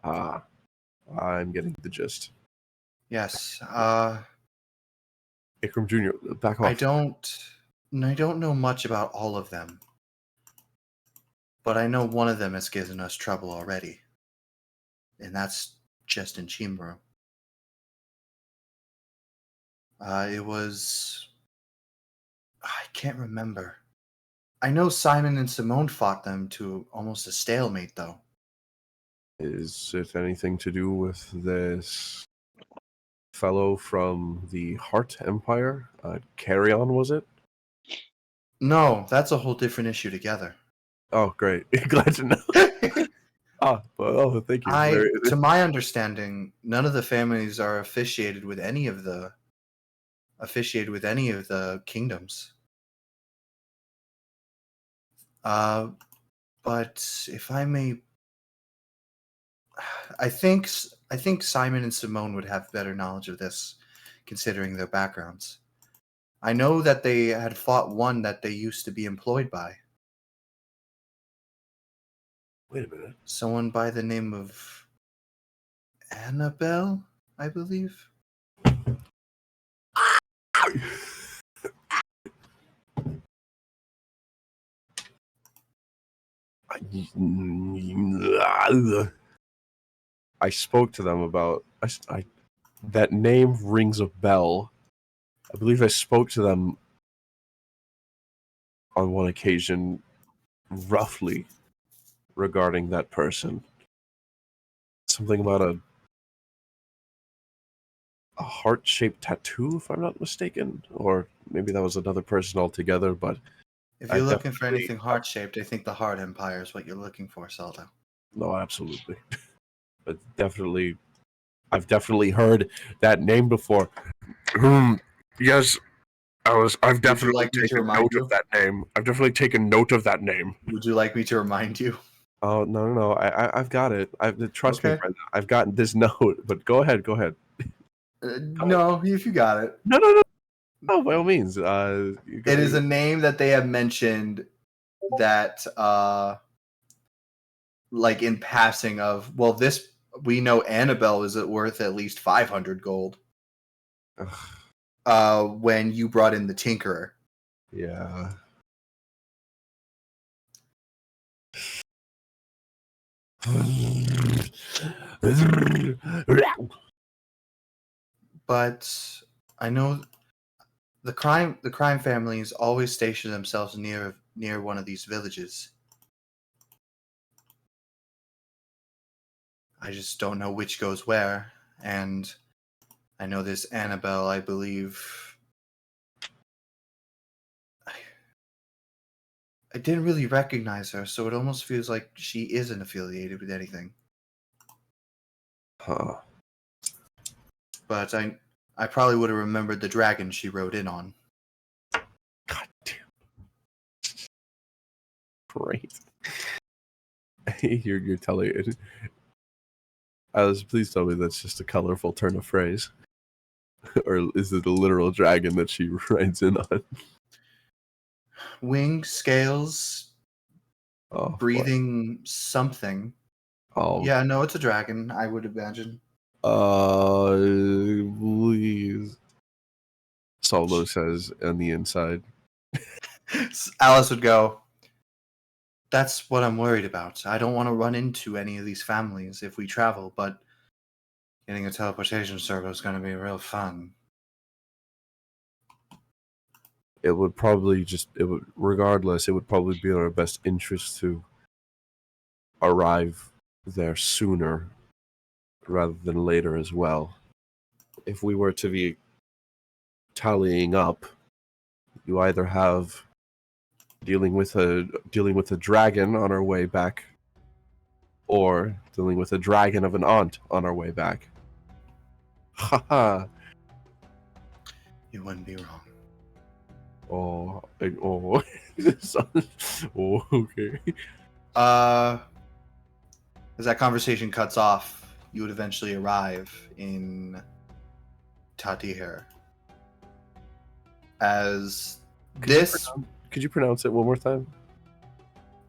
I'm getting the gist. Yes. Ikram Jr., back off. I don't know much about all of them. But I know one of them has given us trouble already. And that's just in Chimaru. It was... I can't remember. I know Simon and Simone fought them to almost a stalemate, though. Is it anything to do with this fellow from the Heart Empire? Carrion, was it? No, that's a whole different issue together. Oh, great. Glad to know. Thank you. To my understanding, none of the families are officiated with any of the kingdoms. But if I may, I think Simon and Simone would have better knowledge of this, considering their backgrounds. I know that they had fought one that they used to be employed by. Wait a minute. Someone by the name of Annabelle, I believe. I spoke to them about that name rings a bell. I believe I spoke to them on one occasion, roughly, regarding that person. Something about a heart-shaped tattoo, if I'm not mistaken, or maybe that was another person altogether. But If you're looking for anything heart-shaped, I think the Heart Empire is what you're looking for, Saldo. no, absolutely. But I've definitely heard that name before. Yes, I've definitely taken note of that name. I've definitely taken note of that name. Would you like me to remind you? Oh no! I've got it. Trust me, Okay. Brenda. I've gotten this note. But go ahead. No, if you got it. No. Oh, by all means. It is a name that they have mentioned that, like in passing of, well, this we know Annabelle is worth at least 500 gold. When you brought in the Tinkerer. Yeah. But I know the crime families always station themselves near one of these villages. I just don't know which goes where, and I know this Annabelle, I believe. I didn't really recognize her, so it almost feels like she isn't affiliated with anything. Huh. But I probably would have remembered the dragon she rode in on. God damn. Great. You're telling it. Please tell me that's just a colorful turn of phrase. Or is it a literal dragon that she rides in on? Wings, scales, Oh, boy. breathing something. Oh, Yeah, no, it's a dragon, I would imagine. please. Solo says on the inside. Alice would go, that's what I'm worried about. I don't want to run into any of these families if we travel, but getting a teleportation circle is going to be real fun. It would probably regardless, it would probably be in our best interest to arrive there sooner rather than later as well. If we were to be tallying up, you either have dealing with a dragon on our way back, or dealing with a dragon of an aunt on our way back. Haha. You wouldn't be wrong. Oh, oh, okay. As that conversation cuts off, you would eventually arrive in Tatir. As Could you pronounce it one more time?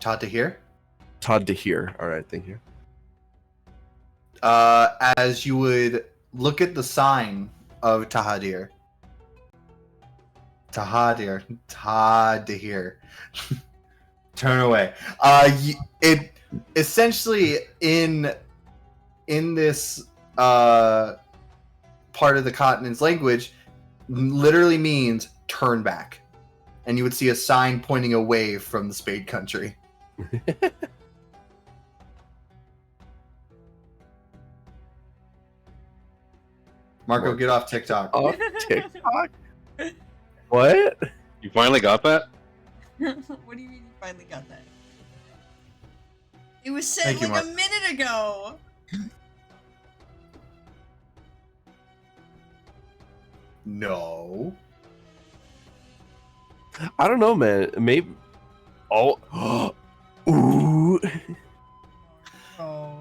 Tatir, Todd to hear. All right, thank you. as you would look at the sign of Tahadir. Tahadir. Turn away. It essentially in this part of the continent's language literally means turn back, and you would see a sign pointing away from the Spade Country. Marco, get off TikTok. Off TikTok? What? You finally got that? What do you mean you finally got that? It was said Thank you, like a Mark. minute ago. No. I don't know, man. Maybe. Oh. Ooh. Oh.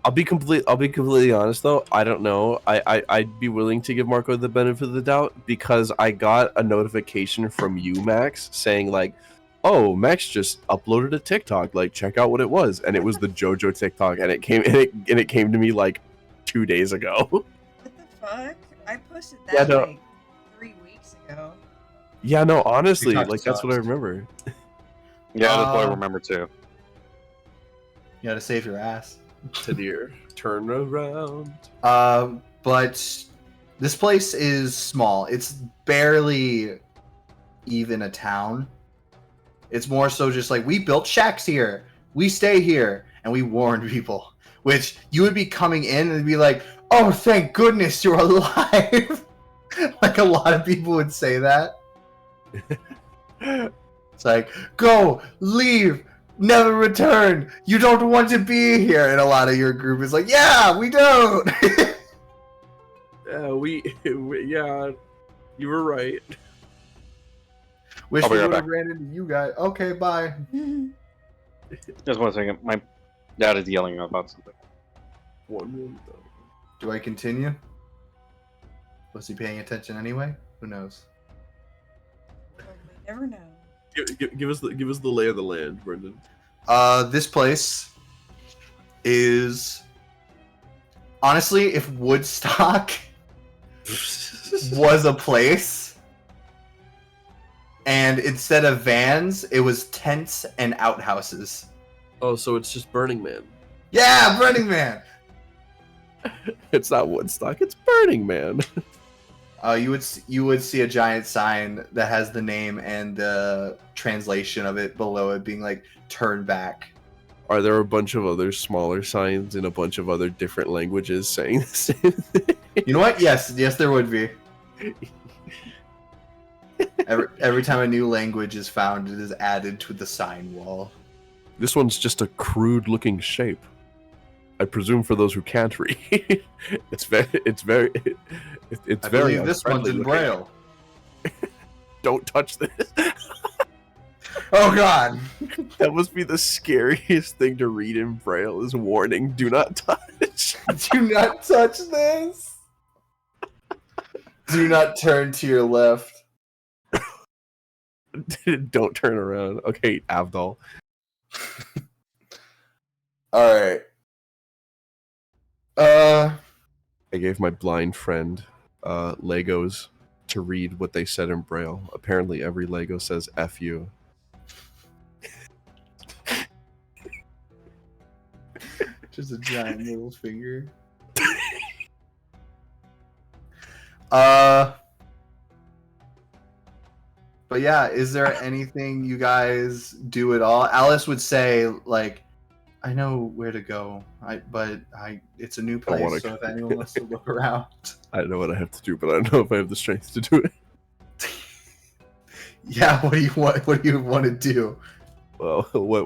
I'll be completely honest though. I don't know. I'd be willing to give Marco the benefit of the doubt because I got a notification from you, Max, saying like, "Oh, Max just uploaded a TikTok. Like, check out what it was." And it was the JoJo TikTok, and it came to me like 2 days ago. What the fuck? I posted that Yeah, no. like 3 weeks ago. Yeah, no, honestly, TikTok like that's what I sucks. remember. Yeah, that's what I Uh, remember too. You gotta save your ass. Tadir, turn around. But this place is small. It's barely even a town. It's more so just like, we built shacks here, we stay here, and we warn people. Which you would be coming in and be like, oh, thank goodness you're alive. Like a lot of people would say that. It's like, go, leave, never return. You don't want to be here. And a lot of your group is like, yeah, we don't. Yeah, you were right. Wish I'll be we right would have back. ran into you guys. Okay, bye. Just 1 second. My dad is yelling about something. 1 minute though. Do I continue? Was he paying attention anyway? Who knows? never know. Give us the lay of the land, Brendan. This place is honestly, if Woodstock was a place, and instead of vans, it was tents and outhouses. Oh, so it's just Burning Man. Yeah, Burning Man. It's not Woodstock. It's Burning Man. You would see a giant sign that has the name and the translation of it below it being like "Turn back." Are there a bunch of other smaller signs in a bunch of other different languages saying the same thing? You know what? Yes, there would be. Every time a new language is found, it is added to the sign wall. This one's just a crude-looking shape. I presume for those who can't read, it's very I believe this one's in looking. Braille. Don't touch this. Oh God! That must be the scariest thing to read in Braille. Is warning: do not touch. Do not touch this. Do not turn to your left. Don't turn around. Okay, Avdol. All right. I gave my blind friend Legos to read what they said in Braille. Apparently, every Lego says "F you." Just a giant middle finger. But yeah, is there anything you guys do at all? Alice would say, like, I know where to go, but it's a new I wanna place, so if anyone wants to look around. I don't know what I have to do, but I don't know if I have the strength to do it. Yeah, what do you want to do? Well, what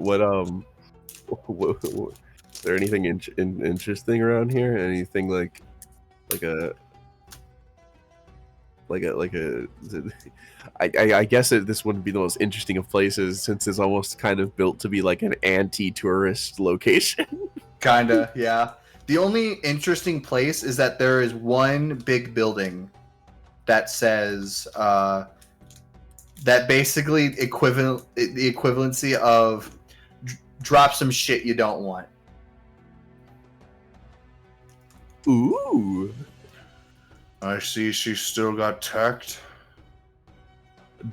is there anything interesting around here? Anything like a I guess this wouldn't be the most interesting of places since it's almost kind of built to be like an anti-tourist location. Kinda, yeah. The only interesting place is that there is one big building that says that basically the equivalency of drop some shit you don't want. Ooh. I see she still got tacked.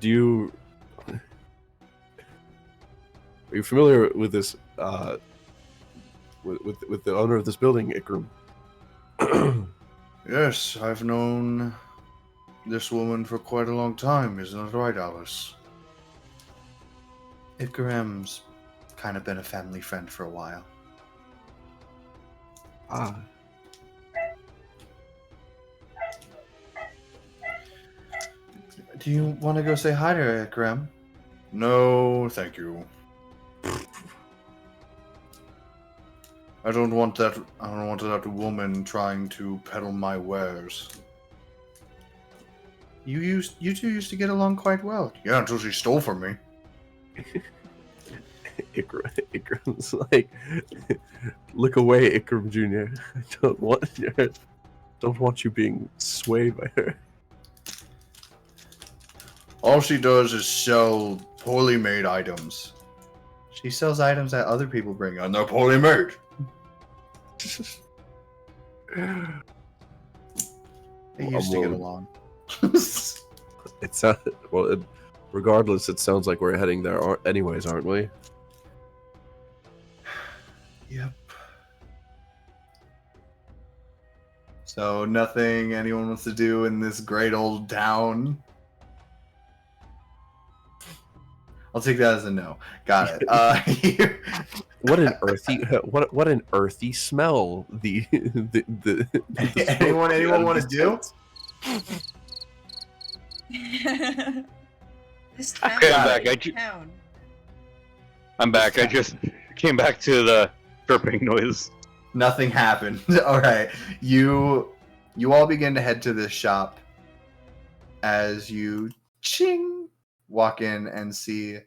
Do you are you familiar with this with the owner of this building, Ikram? Yes, I've known this woman for quite a long time, isn't that right, Alice? Ikram's kind of been a family friend for a while. Ah. Do you want to go say hi to her, Ikram? No, thank you. I don't want that woman trying to peddle my wares. You two used to get along quite well. Yeah, until she stole from me. Ikram's like, look away, Ikram Jr. I don't want you being swayed by her. All she does is sell poorly made items. She sells items that other people bring, and they're poorly made. They used to get along. It's regardless, it sounds like we're heading there anyways, aren't we? Yep. So nothing anyone wants to do in this great old town. I'll take that as a no. Got it. What an earthy an earthy smell. Anyone want to do? This town Okay, I'm is back. a town. I'm back. I just came back to the chirping noise. Nothing happened. All right, you all begin to head to this shop as you walk in and see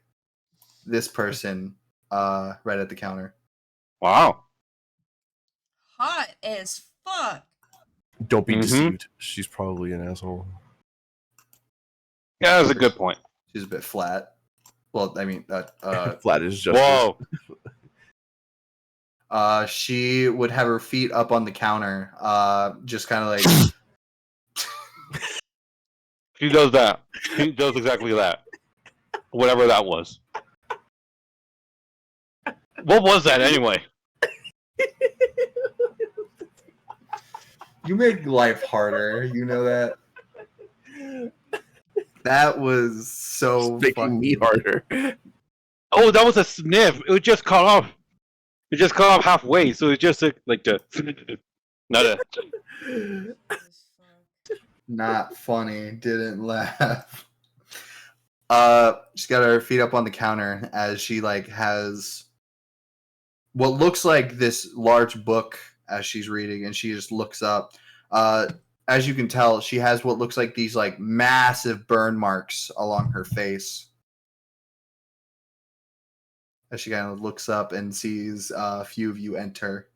this person right at the counter. Wow. Hot as fuck. Don't be deceived. She's probably an asshole. Yeah, that's a good point. She's a bit flat. Well, I mean, Flat is justice. Whoa! she would have her feet up on the counter, just kind of like. She does that. She does exactly that. Whatever that was. What was that anyway? You make life harder. You know that. That was so It's making me harder. Oh, that was a sniff. It was just cut off. It just cut off halfway, so it's just like the. Not a. As fuck. not funny. Didn't laugh. She's got her feet up on the counter as she like has what looks like this large book as she's reading, and she just looks up. As you can tell, she has what looks like these like massive burn marks along her face. As she kind of looks up and sees a few of you enter.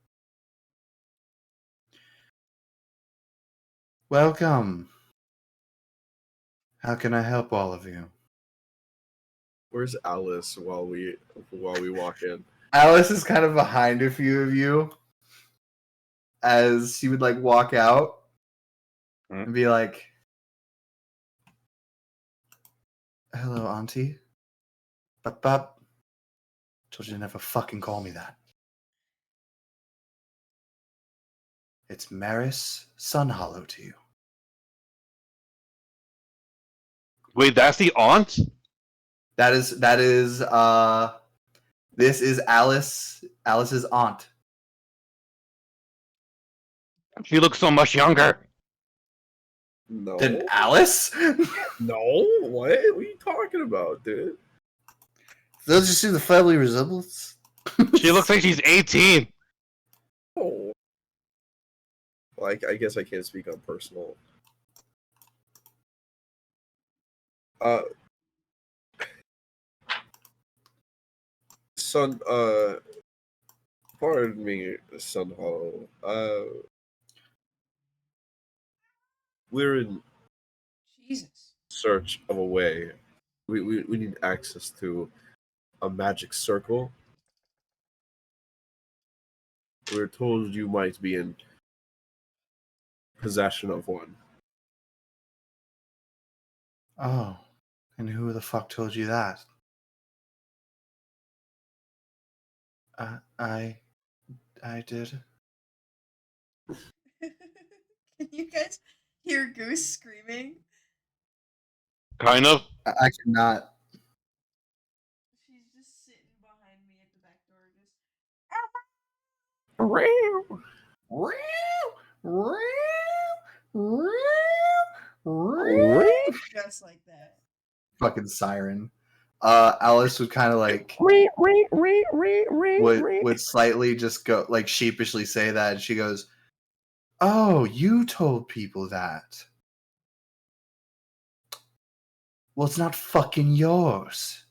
Welcome. How can I help all of you? Where's Alice while we walk in? Alice is kind of behind a few of you as she would like walk out and be like, "Hello, Auntie. Bop. Told you to never fucking call me that. It's Maris Sunhollow to you." Wait, that's the aunt? That is this is Alice's aunt. She looks so much younger. No. Then Alice? No. What? What are you talking about, dude? Don't you see the family resemblance? She looks like she's 18. Oh. Well, I guess I can't speak on personal. Son, pardon me, Son Hollow. We're in Jesus. search of a way. We need access to a magic circle. We were told you might be in possession of one. Oh, and who the fuck told you that? I did. Can you guys hear Goose screaming? Kind of. I cannot. She's just sitting behind me at the back door, just like that. Fucking siren. Alice would kind of like would slightly just go like sheepishly say that, and she goes, "Oh, you told people that. Well, it's not fucking yours.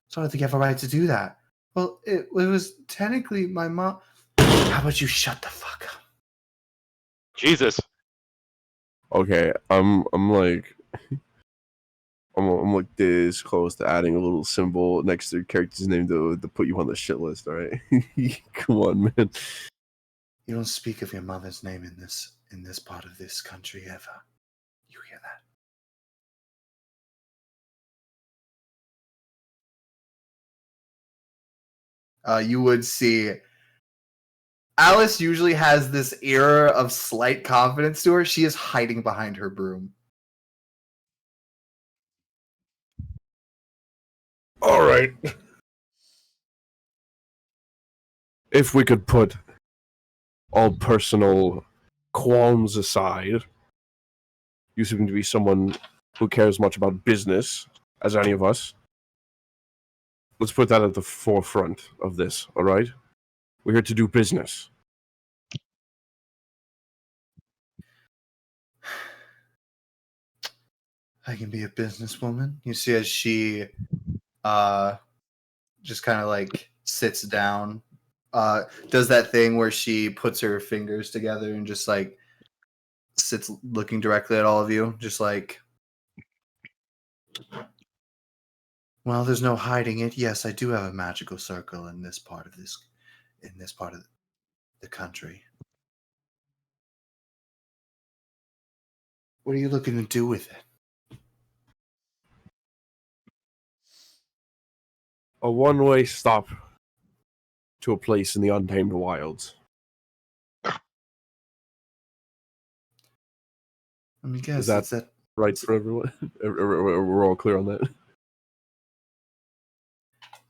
So I don't think you have a right to do that. Well, it was technically my mom. How about you shut the fuck up?" Jesus. Okay, I'm like I'm like this close to adding a little symbol next to the character's name to put you on the shit list, alright? Come on, man. You don't speak of your mother's name in this part of this country ever. You hear that? You would see Alice usually has this air of slight confidence to her. She is hiding behind her broom. Alright. If we could put all personal qualms aside, you seem to be someone who cares much about business, as any of us. Let's put that at the forefront of this, alright? We're here to do business. I can be a businesswoman. You see as she just kind of like sits down, does that thing where she puts her fingers together and just like sits looking directly at all of you, just like, Well, there's no hiding it. Yes, I do have a magical circle in this part of the country. What are you looking to do with it? A one-way stop to a place in the untamed wilds. Let me guess. that- It's that. Right for everyone? We're all clear on that?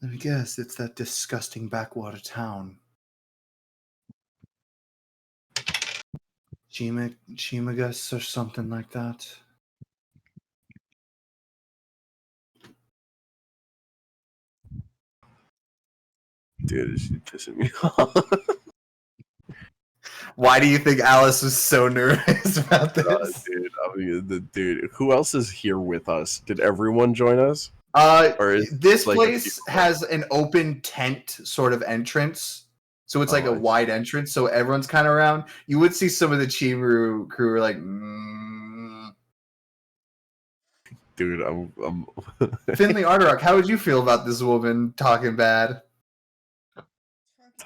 Let me guess. It's that disgusting backwater town. Chimagus or something like that. Dude, she's pissing me off. Why do you think Alice was so nervous about this? Dude, who else is here with us? Did everyone join us? Or is This like a place few- has an open tent sort of entrance. So it's like Oh, a I see. wide entrance, so everyone's kind of around. You would see some of the Chimaru crew were like, mm. Dude, I'm Finley Arterock, how would you feel about this woman talking bad?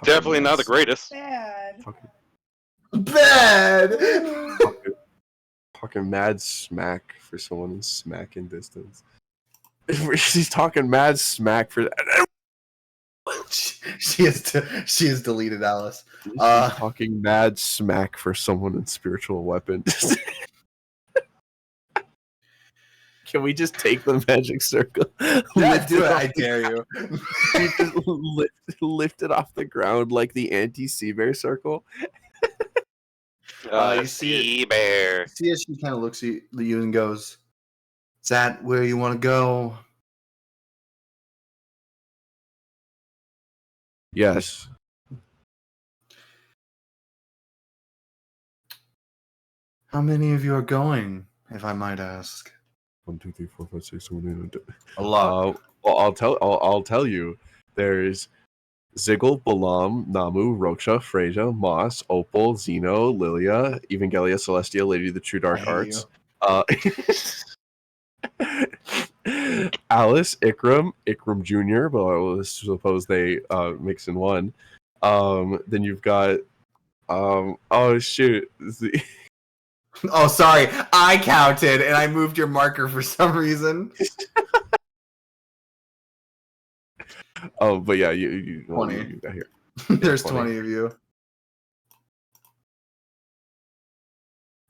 Definitely not the greatest. Bad. Bad! talking mad smack for someone in smacking distance. She's talking mad smack for she has deleted Alice. She's talking mad smack for someone in spiritual weapons. Can we just take the magic circle? Yeah, lift do it. off I the- dare you. we just lift it off the ground like the anti-sea bear circle. You see it- Sea bear. See as she kind of looks at you and goes, "Is that where you want to go?" Yes. How many of you are going, if I might ask? 1, 2, 3, 4, 5, 6, 7, 8, 9, 10. A lot. Well, I'll tell you. There's Ziggle, Balam, Namu, Roksha, Freja, Moss, Opal, Zeno, Lilia, Evangelia, Celestia, Lady of the True Dark I hate Arts. Alice, Ikram Jr., but I will suppose they mix in one. Then you've got oh shoot. Oh, sorry. I counted and I moved your marker for some reason. Oh, but yeah, you 20. you got here. There's 20. 20 of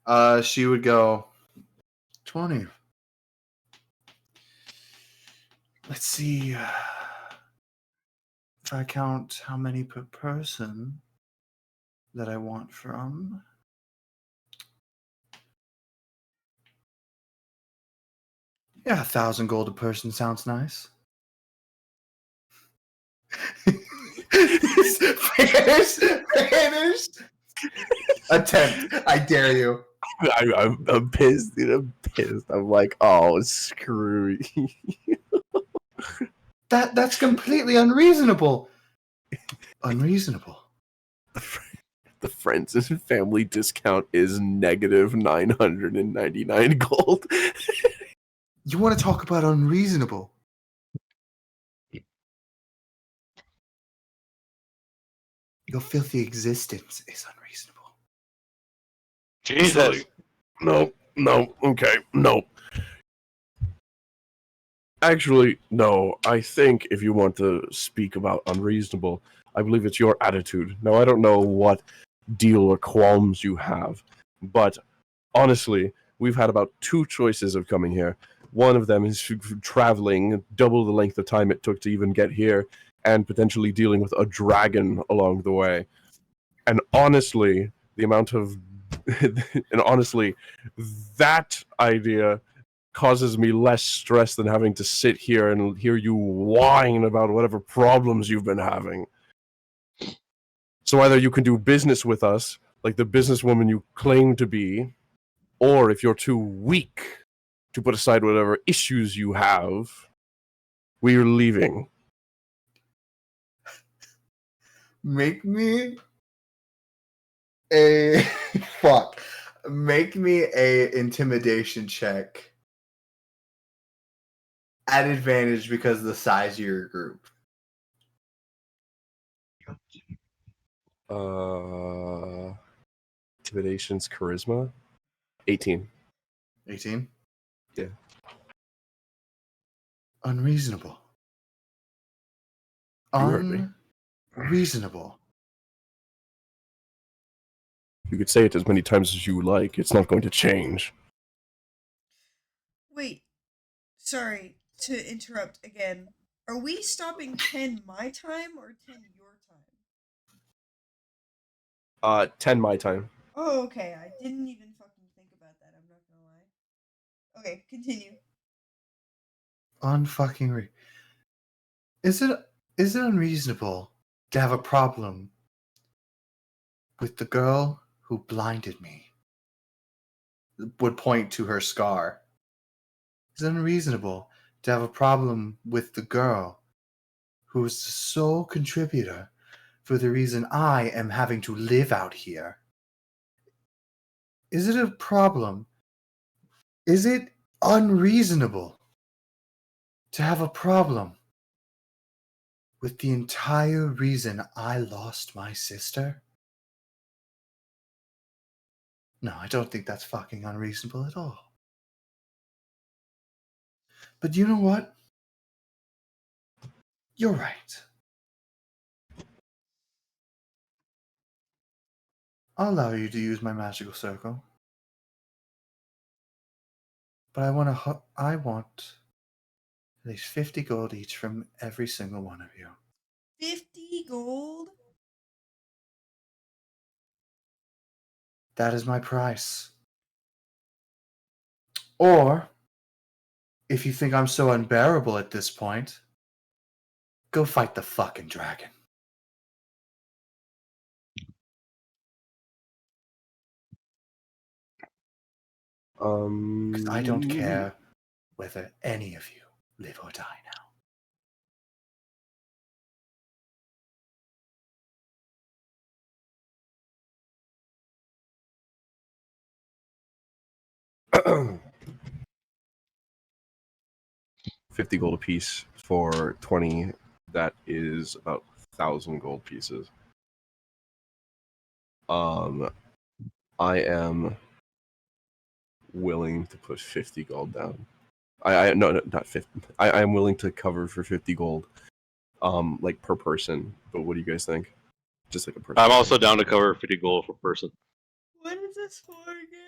you. She would go 20. Let's see. If I count how many per person that I want from. Yeah, 1,000 gold a person sounds nice. Finish. Attempt. I dare you. I'm pissed, dude. I'm pissed. I'm like, oh, screw you. That's completely unreasonable. Unreasonable. The friends and family discount is negative 999 gold. You want to talk about unreasonable? Your filthy existence is unreasonable. Jesus. No, okay, no. Actually, no. I think if you want to speak about unreasonable, I believe it's your attitude. Now, I don't know what deal or qualms you have, but honestly, we've had about 2 choices of coming here. One of them is traveling double the length of time it took to even get here, and potentially dealing with a dragon along the way. And honestly, that idea causes me less stress than having to sit here and hear you whine about whatever problems you've been having. So either you can do business with us, like the businesswoman you claim to be, or if you're too weak to put aside whatever issues you have, we're leaving. Make me a fuck. Make me a intimidation check. at advantage because of the size of your group. Intimidation's charisma. 18. 18? Yeah. Unreasonable. You heard me. Unreasonable. You could say it as many times as you like. It's not going to change. Wait, sorry to interrupt again. Are we stopping 10 my time or 10 your time? 10 my time. Oh, okay. I didn't even fucking think about that. I'm not gonna lie. Okay, continue. Unfucking Is it unreasonable to have a problem with the girl who blinded me? Would point to her scar. Is it unreasonable to have a problem with the girl who is the sole contributor for the reason I am having to live out here? Is it a problem? Is it unreasonable to have a problem with the entire reason I lost my sister? No, I don't think that's fucking unreasonable at all. But you know what? You're right. I'll allow you to use my magical circle. But I want at least 50 gold each from every single one of you. 50 gold? That is my price. Or, if you think I'm so unbearable at this point, go fight the fucking dragon. Because I don't care whether any of you live or die now. 50 gold apiece for 20. That is about 1,000 gold pieces. I am willing to put 50 gold down. No, not 50. I am willing to cover for 50 gold, like per person. But what do you guys think? Just like a person. I'm also down to cover 50 gold per person. What is this for again?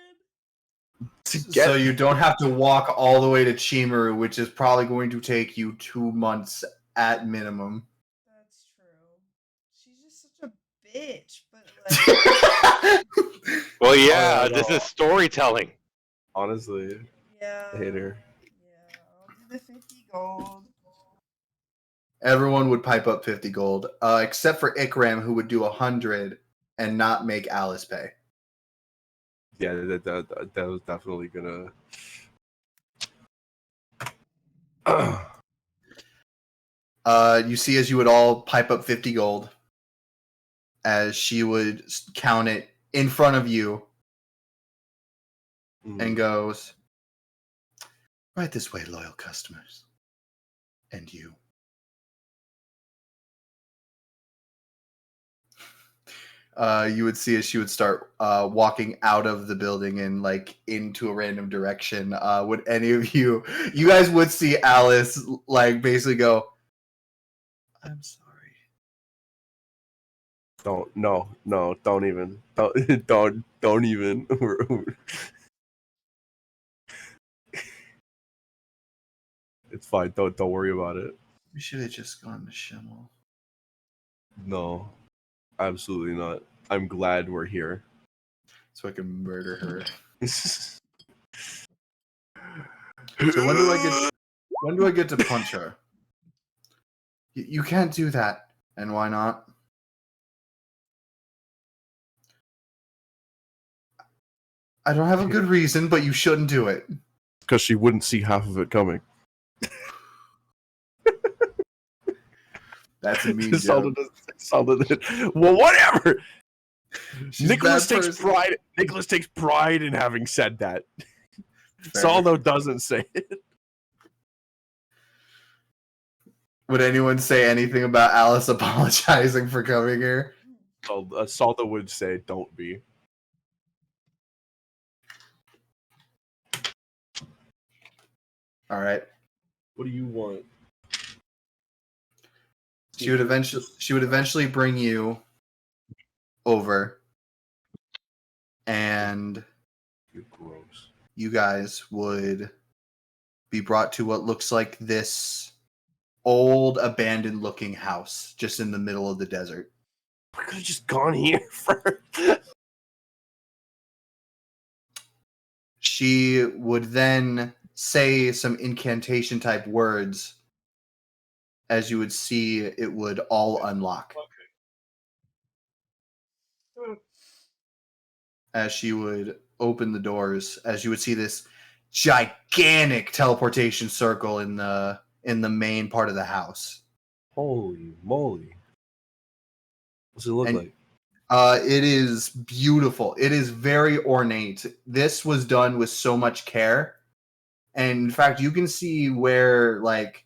So you don't have to walk all the way to Chimaru, which is probably going to take you 2 months at minimum. That's true. She's just such a bitch, but like, Well, yeah, Oh, no. this is storytelling. Honestly, yeah. I hate her. Yeah, I'll do the 50 gold. Everyone would pipe up 50 gold, except for Ikram, who would do 100 and not make Alice pay. Yeah, that was definitely gonna. You see, as you would all pipe up 50 gold, as she would count it in front of you and goes, right this way, loyal customers. And you. You would see as she would start walking out of the building and like into a random direction. Would any of you guys would see Alice like basically go, I'm sorry. Don't even don't even. It's fine. Don't worry about it. We should have just gone to Schimmel. No, absolutely not. I'm glad we're here. So I can murder her. So So when do I get to punch her? You can't do that. And why not? I don't have a good reason, but you shouldn't do it. Because she wouldn't see half of it coming. That's a mean It joke. Well, whatever. She's a Nicholas bad takes person. pride. Nicholas takes pride in having said that. Fair. Saldo doesn't say it. Would anyone say anything about Alice apologizing for coming here? So, Salta would say, "Don't be." All right. What do you want? She would eventually bring you over, and You're gross. you guys would be brought to what looks like this old, abandoned-looking house just in the middle of the desert. We could have just gone here first. She would then say some incantation type words. As you would see, it would all unlock. As she would open the doors, as you would see this gigantic teleportation circle in the main part of the house. Holy moly! What's it look And- like? It is beautiful. It is very ornate. This was done with so much care. And in fact, you can see where like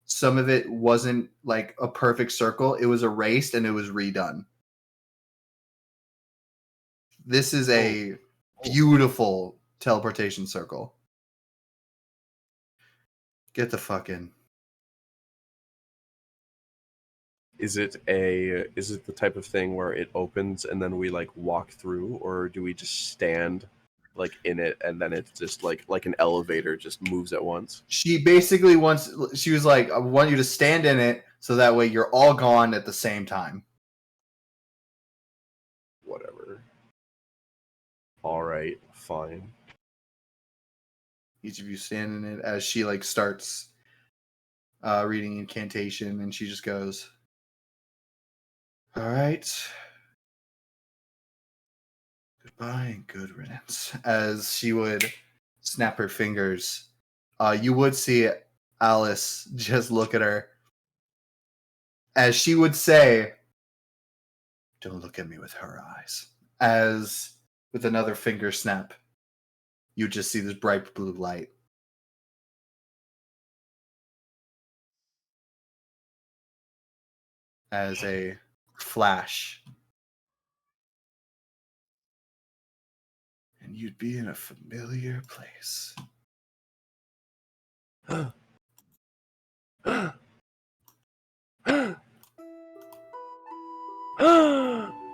some of it wasn't like a perfect circle. It was erased and it was redone. This is a beautiful teleportation circle. Get the fuck in. Is it the type of thing where it opens and then we like walk through, or do we just stand like in it and then it's just like an elevator just moves at once? She basically she was like, I want you to stand in it so that way you're all gone at the same time. Whatever. All right, fine. Each of you stand in it as she like starts reading incantation, and she just goes, all right, goodbye and good riddance. As she would snap her fingers, you would see Alice just look at her as she would say, don't look at me with her eyes. As with another finger snap, you just see this bright blue light. As a flash. And you'd be in a familiar place.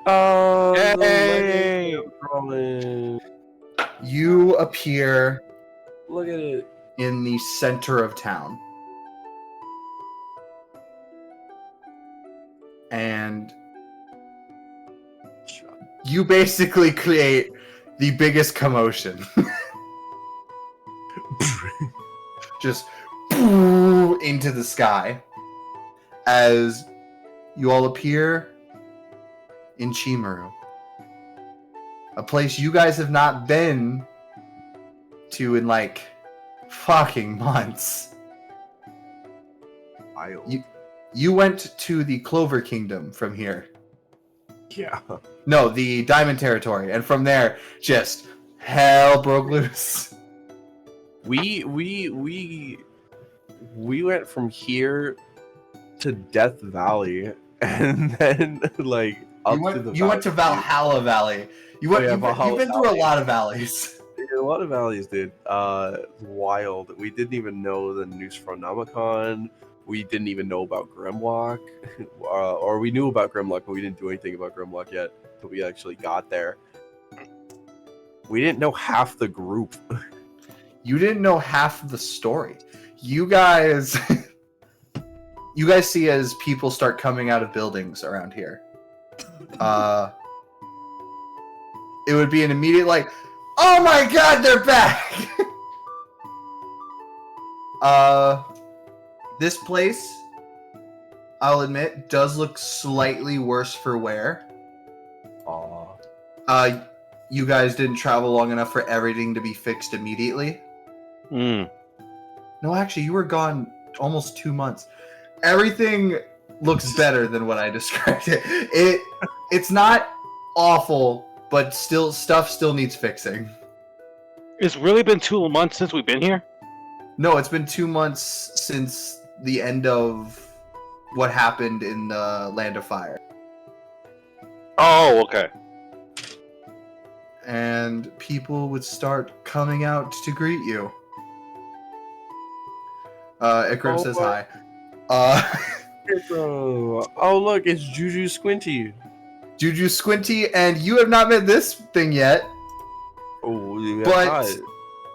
Oh, Yay! You appear Look at it. in the center of town. And you basically create the biggest commotion. Just into the sky as you all appear in Chimaru. A place you guys have not been to in like fucking months. You went to the Clover Kingdom from here. Yeah. No, the Diamond Territory, and from there, just hell broke loose. We went from here to Death Valley, and then like up to the. You went to Valhalla Valley. Valhalla You've been through a lot of valleys. A lot of valleys, dude. Wild. We didn't even know the Neusphronomicon. We didn't even know about Grimlock, or we knew about Grimlock, but we didn't do anything about Grimlock yet until we actually got there. We didn't know half the group. You didn't know half of the story. You guys see as people start coming out of buildings around here. It would be an immediate like, oh my god, they're back! This place, I'll admit, does look slightly worse for wear. You guys didn't travel long enough for everything to be fixed immediately. Mm. No, actually, you were gone almost 2 months. Everything looks better than what I described it. It's not awful, but stuff still needs fixing. It's really been 2 months since we've been here? No, it's been 2 months since the end of what happened in the Land of Fire. Oh, okay. And people would start coming out to greet you. Ikram Oh, says what? hi. Oh, look, it's Juju Squinty. Juju Squinty, and you have not met this thing yet. Oh, you But- got it.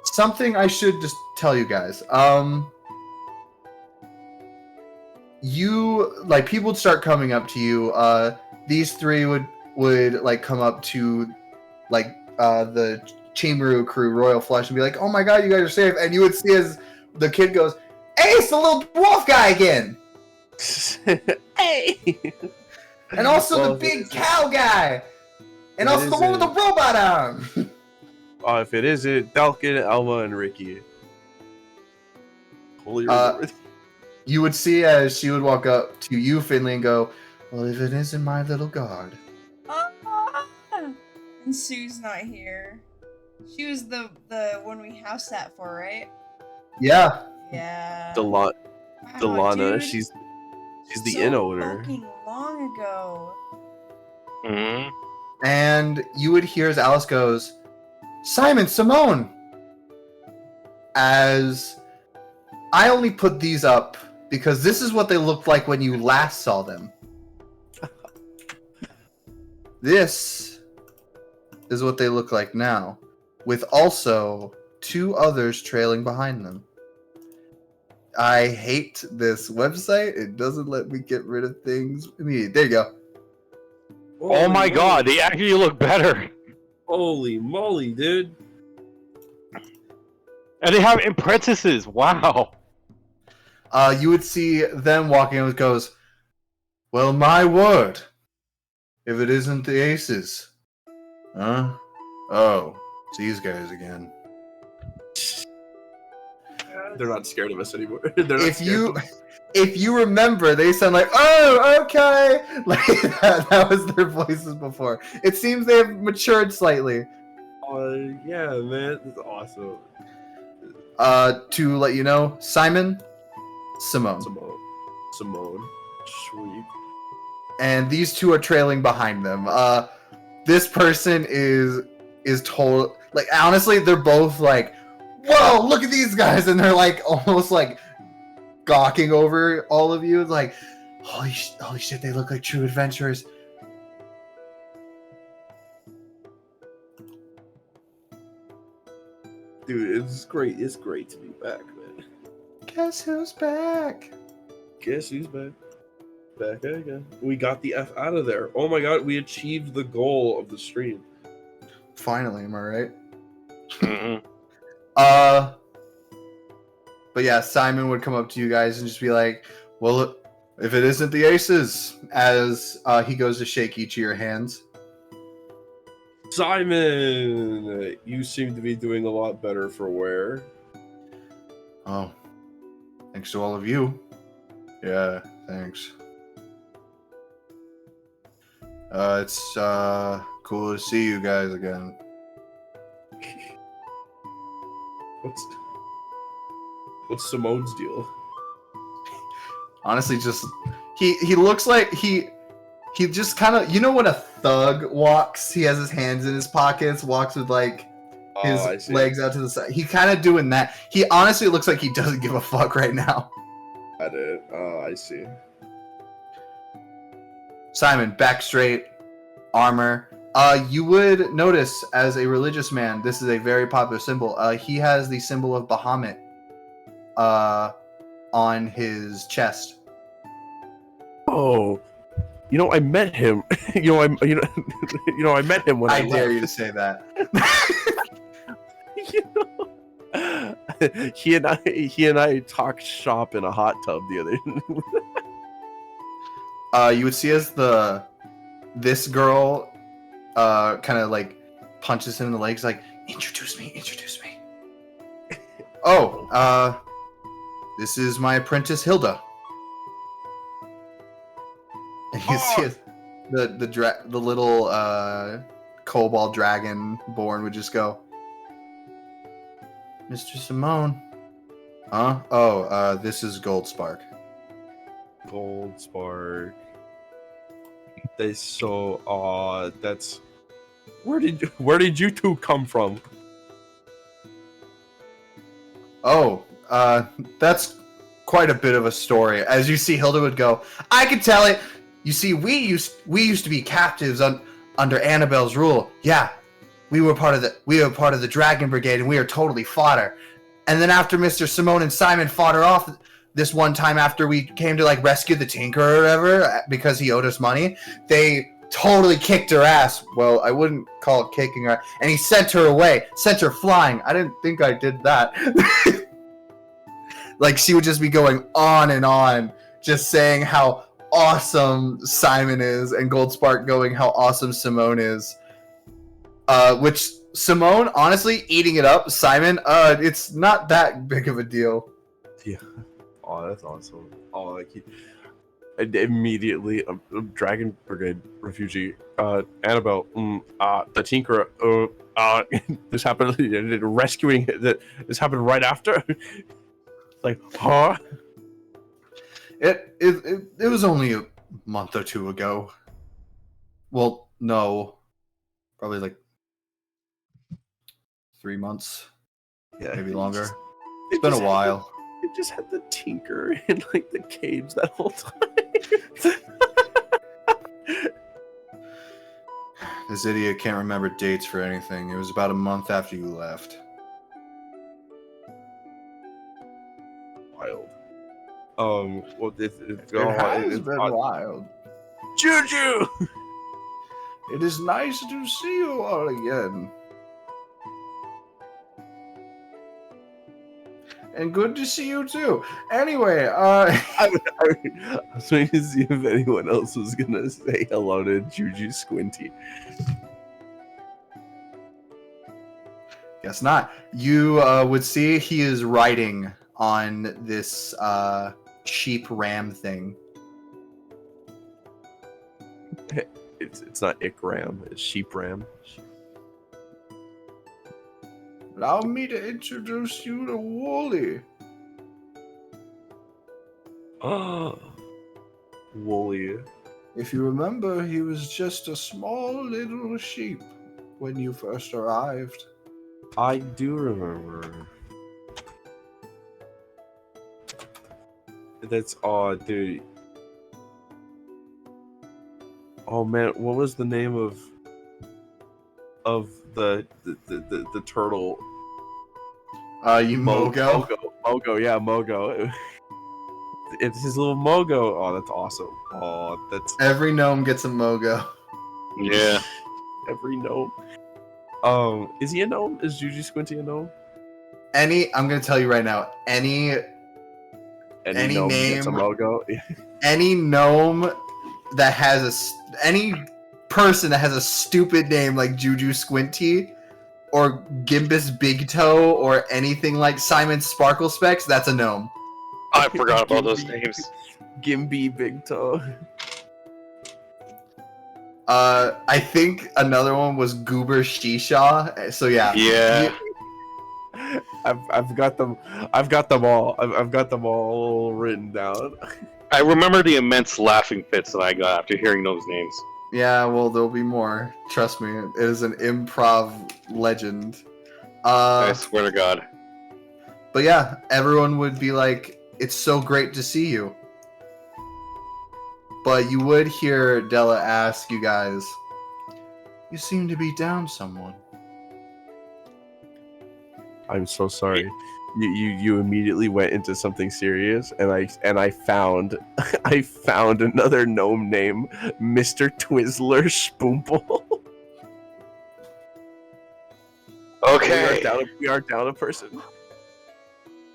Something I should just tell you guys. You like people would start coming up to you. These three would like come up to like the Chamberu crew, Royal Flush, and be like, "Oh my god, you guys are safe!" And you would see as the kid goes, "Hey, it's the little dwarf guy again!" Hey! And also Well, the big cow guy! And it also the is one with the a- robot arm! Oh, if it isn't Dalkin, Elma, and Ricky. Holy remember. You would see as she would walk up to you, Finley, and go, "Well, if it isn't my little guard." Ah! And Sue's not here. She was the one we house sat for, right? Yeah. Yeah. Delana, Wow, Delana, dude. she's the So inn owner. fucking long ago. Hmm. And you would hear as Alice goes, "Simon, Simone!" As I only put these up because this is what they looked like when you last saw them. This is what they look like now, with also two others trailing behind them. I hate this website. It doesn't let me get rid of things immediately. There you go. Oh my god, they actually look better. Holy moly, dude. And they have apprentices. Wow. You would see them walking and it goes, "Well, my word. If it isn't the aces." Huh? Oh, it's these guys again. They're not scared of us anymore. They're not If scared you of us. if you remember, they sound like, "Oh, okay." Like that was their voices before. It seems they have matured slightly. Yeah, man, this is awesome. To let you know, Simon, Simone. Simone. Sweet. And these two are trailing behind them. This person is total like honestly, they're both like, "Whoa, look at these guys!" And they're like almost like gawking over all of you, like, holy shit, they look like true adventurers." Dude, it's great. It's great to be back, man. Guess who's back? Guess who's back? Back again. We got the F out of there. Oh my god, we achieved the goal of the stream. Finally, am I right? Mhm. But yeah, Simon would come up to you guys and just be like, "Well, if it isn't the aces," as he goes to shake each of your hands. Simon, you seem to be doing a lot better for wear. "Oh, thanks to all of you." "Yeah, thanks. It's cool to see you guys again." What's Simone's deal? Honestly, just he looks like he just kind of, you know, when a thug walks, he has his hands in his pockets, walks with like Oh, I his see. legs out to the side. He kind of doing that. He honestly looks like he doesn't give a fuck right now. Got it. Oh, I see. Simon, back straight, armor. You would notice as a religious man, this is a very popular symbol. He has the symbol of Bahamut on his chest. Oh, I met him. I met him when I, I dare left. you to say that. He and I talked shop in a hot tub the other. You would see as this girl kind of like punches him in the legs, like, introduce me. "Oh, this is my apprentice Hilda." And you see as the little kobold dragon born would just go, "Mr. Simone." "Huh? Oh, this is Goldspark." Gold Spark. They so that's where did you two come from? Oh, that's quite a bit of a story. As you see Hildawood go, I can tell it. You see, we used to be captives under Annabelle's rule. Yeah, we were part of the Dragon Brigade, and we are totally fodder. And then after Mr. Simone and Simon fought her off this one time after we came to like rescue the Tinker or whatever because he owed us money, they totally kicked her ass. Well, I wouldn't call it kicking her. And he sent her away, sent her flying. I didn't think I did that. Like, she would just be going on and on, just saying how awesome Simon is, and Goldspark going how awesome Simone is. Which Simone, honestly, eating it up. Simon, it's not that big of a deal. Yeah. Oh, that's awesome. Oh, like immediately, Dragon Brigade refugee, Annabelle, the Tinker, this happened, rescuing this happened right after. Like, huh? It was only a month or two ago. Well, no, probably like 3 months, Yeah, maybe longer. It's been a while. It just had the Tinker in like the cage that whole time. This idiot can't remember dates for anything. It was about a month after you left. Wild. Well, it's been wild. Juju. It is nice to see you all again. And good to see you too. Anyway, I was waiting to see if anyone else was gonna say hello to Juju Squinty. guess not. You would see he is riding on this sheep ram thing. It's not Ikram, it's Sheep Ram. Allow me to introduce you to Wooly. Oh, Wooly. If you remember, he was just a small little sheep when you first arrived. I do remember. That's odd, dude. Oh man, what was the name of the turtle? Mogo. Mogo, yeah, Mogo. It's his little Mogo. Oh, that's awesome. Oh, that's Every gnome gets a Mogo. Yeah. every gnome. Is he a gnome? Is Juju Squinty a gnome? I'm gonna tell you right now, any gnome gets a name- Mogo. any gnome that has any person that has a stupid name like Juju Squinty or Gimbus Big Toe or anything like Simon Sparkle Specs, that's a gnome. I forgot about those names. Gimby Big Toe. I think another one was Goober Shisha. So yeah. Yeah. I've got them. I've got them all. I've got them all written down. I remember the immense laughing fits that I got after hearing those names. Yeah, well, there'll be more. Trust me, it is an improv legend. I swear to God. But yeah, everyone would be like, "It's so great to see you." But you would hear Della ask you guys, "You seem to be down someone." I'm so sorry. You immediately went into something serious, and I found I found another gnome named Mr. Twizzler Spoomple. Okay. we are down a person.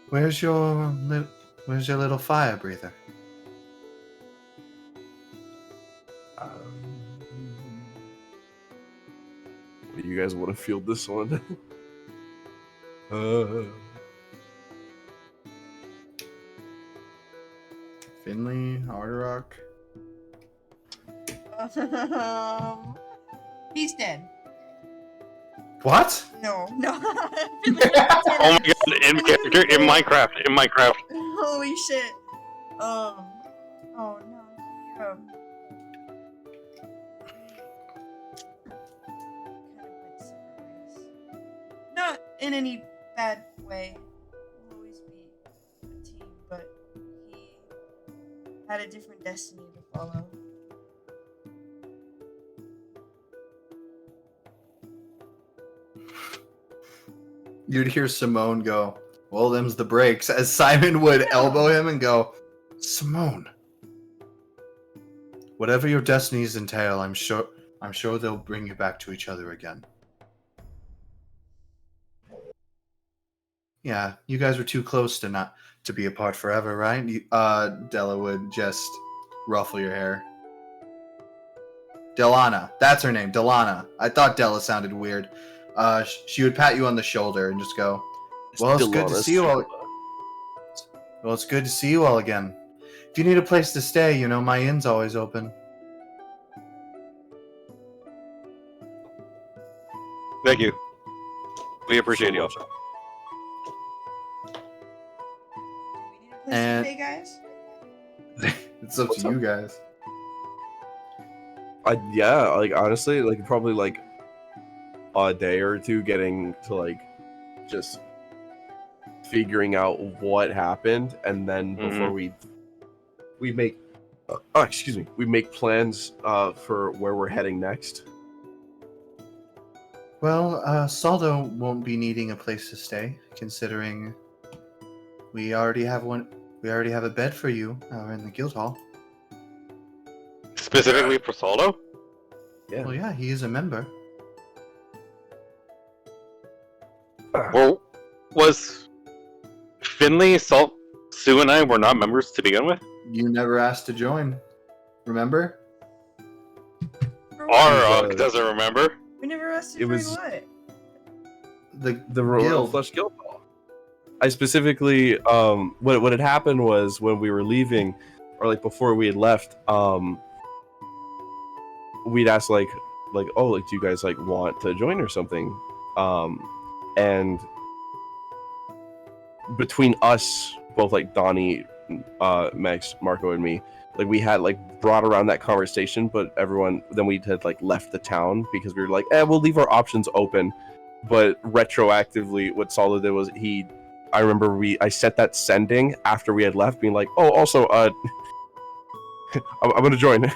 Where's your little fire breather? You guys want to field this one? Finley, Hard Rock. He's dead. What? No. Oh my God! In character, in Minecraft, Holy shit. Oh in any bad way. We'll always be a team, but he had a different destiny to follow. You'd hear Simone go, "Well, them's the breaks," as Simon would elbow him and go, "Simone, whatever your destinies entail, I'm sure they'll bring you back to each other again." Yeah, you guys were too close to not to be apart forever, right? Della would just ruffle your hair. Delana, that's her name, Delana. I thought Della sounded weird. She would pat you on the shoulder and just go, "Well, it's good to see you all. Well, it's good to see you all again. If you need a place to stay, you know my inn's always open." Thank you. We appreciate you. Do we need a place And- to stay, guys? It's up to you guys. Yeah, like honestly, like probably like a day or two getting to like just figuring out what happened, and then before we make we make plans for where we're heading next. Well, Saldo won't be needing a place to stay, considering we already have one. We already have a bed for you in the guild hall. Specifically for Saldo? Yeah. Well, yeah, he is a member. Well, was Finley, Salt, Sue, and I were not members to begin with? You never asked to join. Remember? For what? Arok doesn't remember. We never asked It you was- what? The Royal Guild. Flush Guild Hall. I specifically, what had happened was when we were leaving, or like before we had left, we'd asked like, oh, like, do you guys like want to join or something? And between us, both like Donnie, Max, Marco, and me, like we had like brought around that conversation, but then we had like left the town because we were like, we'll leave our options open. But retroactively, what Saldo did was I remember I sent that sending after we had left, being like, oh, also, I'm gonna join.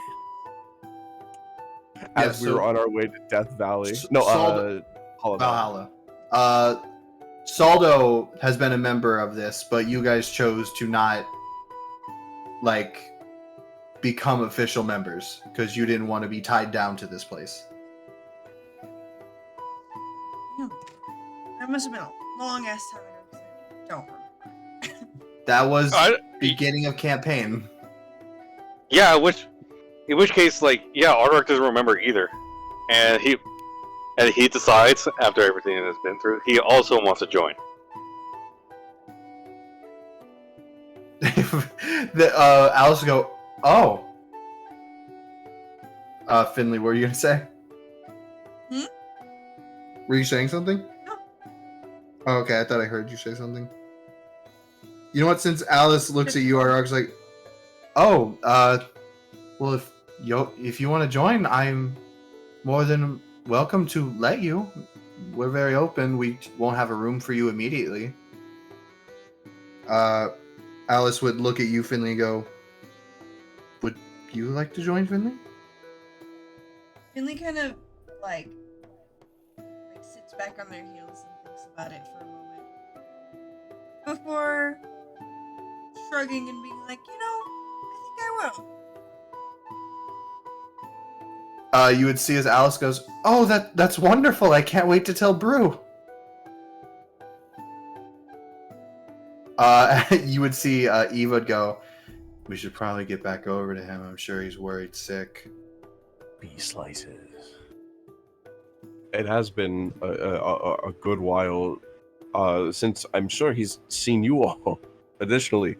As we so- were on our way to Death Valley. S- No, Saldo- Hollow Valley. Valhalla. Saldo has been a member of this, but you guys chose to not, like, become official members because you didn't want to be tied down to this place. That must have been a long ass time ago. 'Cause I don't remember. That was I, beginning of campaign. yeah, in which case, like, yeah, Arok doesn't remember either, and he decides after everything has been through, he also wants to join. Alice will go, "Oh." Finley, what were you gonna say? Hmm? Were you saying something? No. Oh, okay, I thought I heard you say something. You know what? Since Alice looks at you, Arok's like, "Oh, well, if you want to join, I'm more than welcome to let you. We're very open. We won't have a room for you immediately." Alice would look at you, Finley, and go, "Would you like to join, Finley?" Finley kind of like sits back on their heels and thinks about it for a moment before shrugging and being like, I think I will. You would see as Alice goes, "Oh, that's wonderful. I can't wait to tell Brew." You would see Eva would go, "We should probably get back over to him. I'm sure he's worried sick." Bee slices. It has been a good while since I'm sure he's seen you all. Additionally,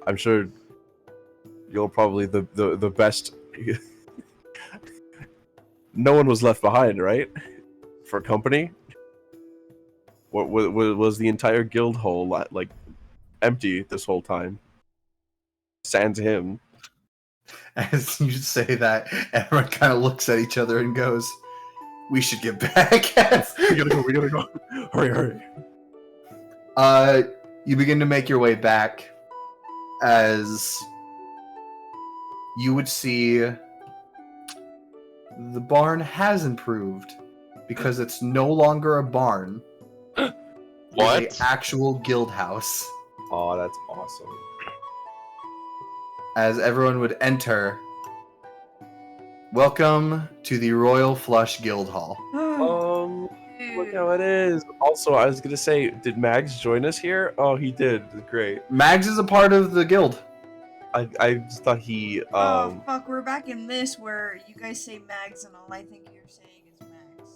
I'm sure you're probably the best. No one was left behind, right? For company. What was the entire guild hall like empty this whole time? Sans him. As you say that, everyone kind of looks at each other and goes, "We should get back." We gotta go. Hurry. You begin to make your way back as you would see the barn has improved because it's no longer a barn. What? It's an actual guild house. Oh, that's awesome. As everyone would enter, welcome to the Royal Flush Guild Hall. Look how it is. Also, I was gonna say, did Mags join us here? Oh, he did. Great. Mags is a part of the guild. I just thought he Oh fuck, we're back in this where you guys say Mags and all I think you're saying is Mags.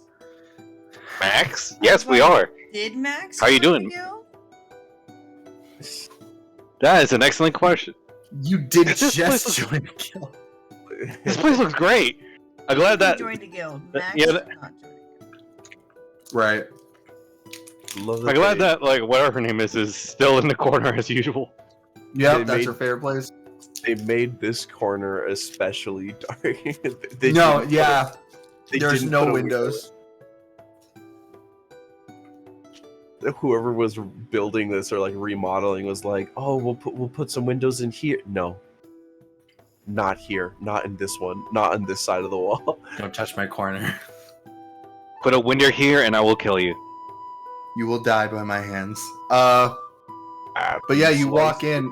Max? Yes, we are. Did Mags? How you join doing? the guild? That is an excellent question. You did This place just looks- join the guild. This place looks great. I'm glad He that. joined the guild. that- Mags yeah, did that- not join the guild. Right. love I'm glad they- that like whatever her name is still in the corner as usual. Yep, They that's made- your favorite place. they made this corner especially dark. They No, didn't yeah. put they There's didn't no put a windows. window. Whoever was building this or like remodeling was like, "Oh, we'll put some windows in here." No, not here. Not in this one. Not on this side of the wall. Don't touch my corner. Put a window here and I will kill you. You will die by my hands. But yeah, you walk in,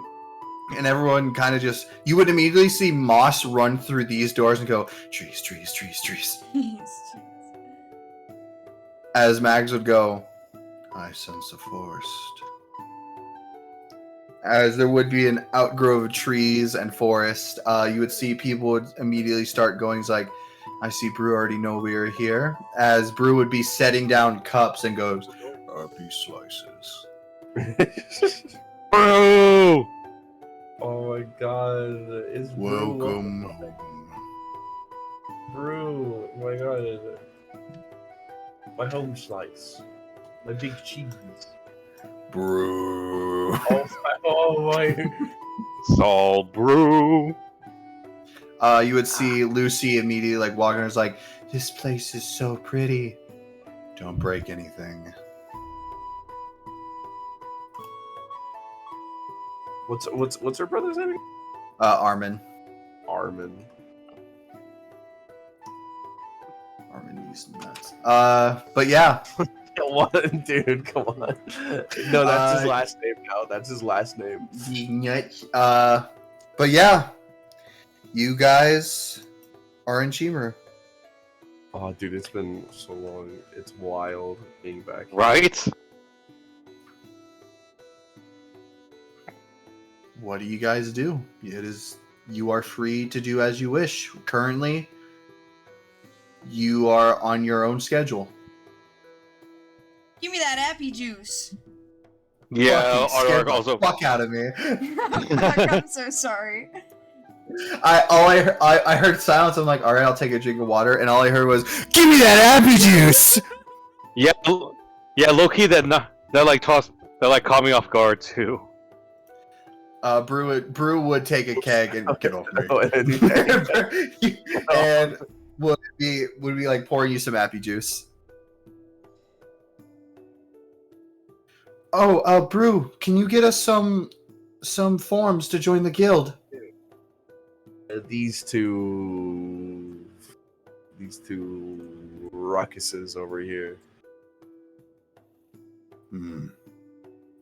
and everyone kind of just. You would immediately see Moss run through these doors and go, trees, trees, trees, trees. Jeez. As Mags would go, I sense a forest. As there would be an outgrowth of trees and forest, you would see people would immediately start going, it's like, I see Brew already know we are here. As Brew would be setting down cups and goes, happy slices. Bro! Oh my god, it's Welcome home. Brew. Oh my god, my home slice, my big cheese. Brew. Oh my. Saul Brew. You would see Lucy immediately like walking. Is like, this place is so pretty. Don't break anything. What's her brother's name? Armin. Armin. Armin these nuts. But yeah, Come on, dude. Come on. No, that's his Uh, last name now. That's his last name. but yeah, you guys are in Shimmer. Oh, dude, it's been so long. It's wild being back. Right? What do you guys do? You are free to do as you wish. Currently, you are on your own schedule. Give me that appy juice. Yeah, Fucking scared Arg the also. fuck out of me. Fuck, I'm so sorry. I heard silence. I'm like, all right, I'll take a drink of water, and all I heard was, "Give me that appy juice." Yeah, low key that like caught me off guard too. Brew would take a keg and get off me, Oh, and would be like pouring you some appy juice. Oh, Brew, can you get us some forms to join the guild? These two ruckuses over here. You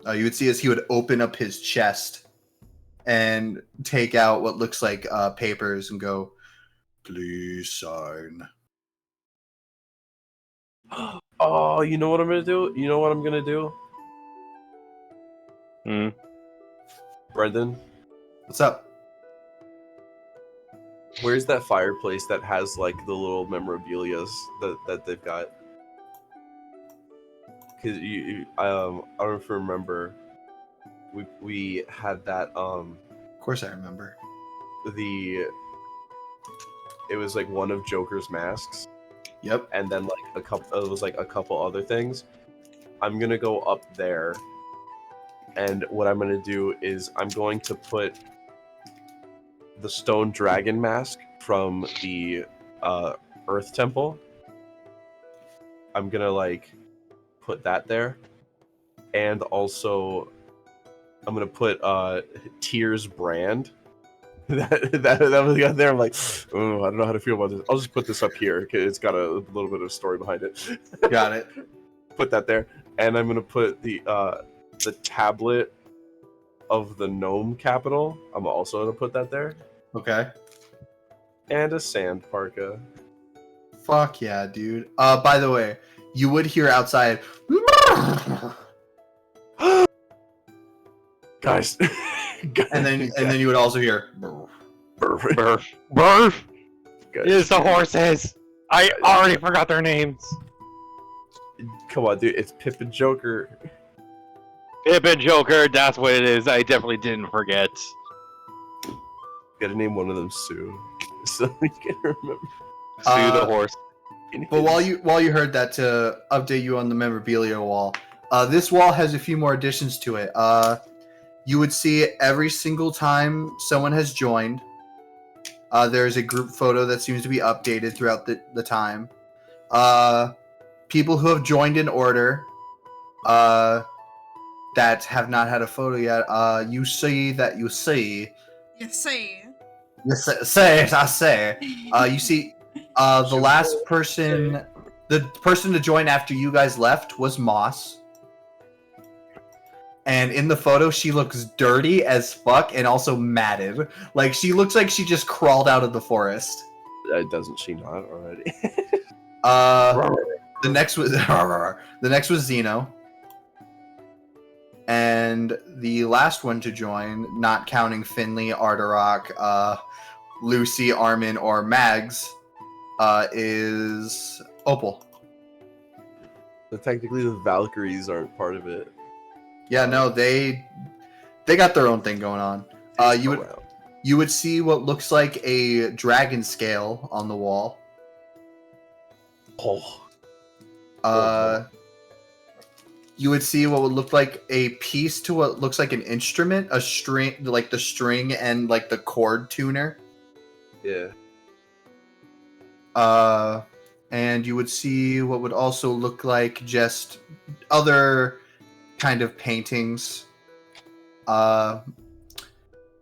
would see as he would open up his chest and take out what looks like papers and go, "Please sign." Oh, you know what I'm gonna do? You know what I'm gonna do? Brendan, What's up? where's that fireplace that has like the little memorabilia that they've got? Because I don't know if you remember, we had that Of course, I remember. it was like one of Joker's masks, Yep. and then like it was like a couple other things. I'm gonna go up there, and what I'm gonna do is I'm going to put the stone dragon mask from the Earth Temple. I'm gonna like put that there, and also I'm gonna put Tears brand. that was got there. I'm like, oh, I don't know how to feel about this. I'll just put this up here because it's got a little bit of story behind it. Got it. Put that there, and I'm gonna put the tablet of the gnome capital. I'm also gonna put that there, Okay. and a sand parka. Fuck yeah, dude. By the way, you would hear outside. Guys, And then you would also hear. perfect. Burf. Burf! Guys, It's the horses! I already forgot their names. come on, dude. It's Pip and Joker. Pip and Joker, that's what it is. I definitely didn't forget. Gotta name one of them Sue, so we can remember. Sue the horse. But while you heard that, to update you on the memorabilia wall, this wall has a few more additions to it. You would see every single time someone has joined. There's a group photo that seems to be updated throughout the time. People who have joined in order that have not had a photo yet, you see. You see. You say, I say. You see, the last person, the person to join after you guys left was Moss. And in the photo, she looks dirty as fuck and also matted. Like, she looks like she just crawled out of the forest. Doesn't she not already? The next was Zeno. And the last one to join, not counting Finley, Arterock, Lucy, Armin, or Mags, is Opal. So technically, the Valkyries aren't part of it. Yeah, no, they got their own thing going on. You would see what looks like a dragon scale on the wall. Oh. You would see what would look like a piece to what looks like an instrument, a string, like the string and like the chord tuner. Yeah. And you would see what would also look like just other kind of paintings.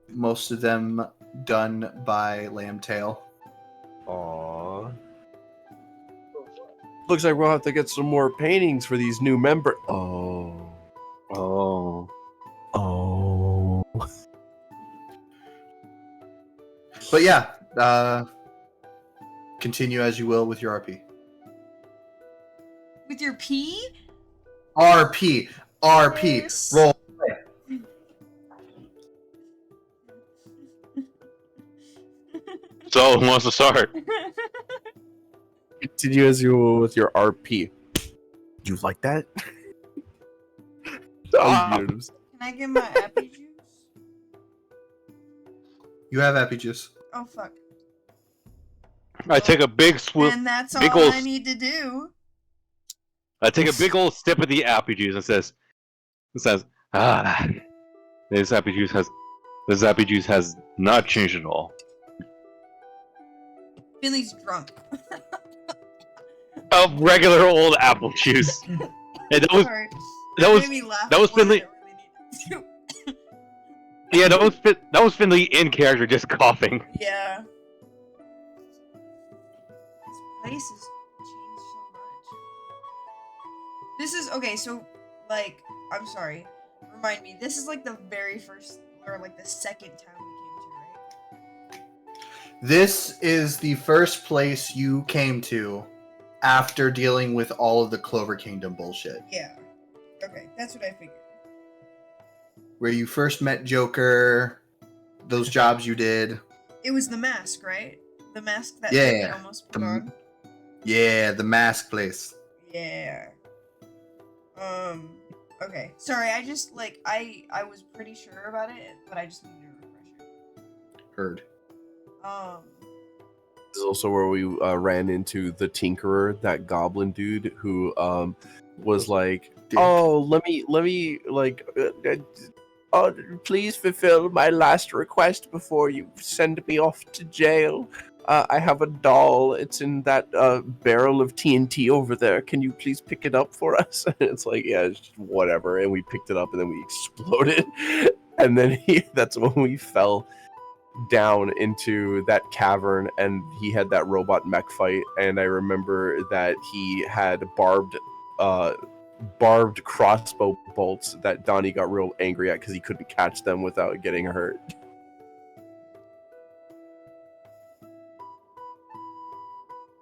Most of them done by Lambtail. Aww. Looks like we'll have to get some more paintings for these new members. Oh. But yeah, continue as you will with your RP. With your P? RP. Yes. Roll. So, who wants to start? Continue as you will with your RP. You like that? Can I get my Appy juice? You have Appy Juice. Oh fuck. I take a big swoop. And that's big all ol' I need to do. I take a big old sip of the apple juice and says, this apple juice has not changed at all. Billy's drunk. A regular old apple juice. And Sorry. that was made me laugh that was more than Finley. it really needed to. Yeah, that was Finley in character, just coughing. Yeah. This place has changed so much. This is okay. So, like, I'm sorry. Remind me. This is like the very first, or like the second town we came to, right? This is the first place you came to after dealing with all of the Clover Kingdom bullshit. Yeah. Okay, that's what I figured. Where you first met Joker, those jobs you did. It was the mask, right? The mask that Yeah. David almost put on. Yeah, the mask place. Yeah. Okay. Sorry, I just like I was pretty sure about it, but I just needed a refresher. Heard. This is also where we ran into the Tinkerer, that goblin dude who was like, "Oh, let me like, please fulfill my last request before you send me off to jail. I have a doll. It's in that barrel of TNT over there. Can you please pick it up for us?" And it's like, yeah, it's just whatever. And we picked it up, and then we exploded. And then that's when we fell down into that cavern, and he had that robot mech fight. And I remember that he had barbed crossbow bolts that Donnie got real angry at because he couldn't catch them without getting hurt.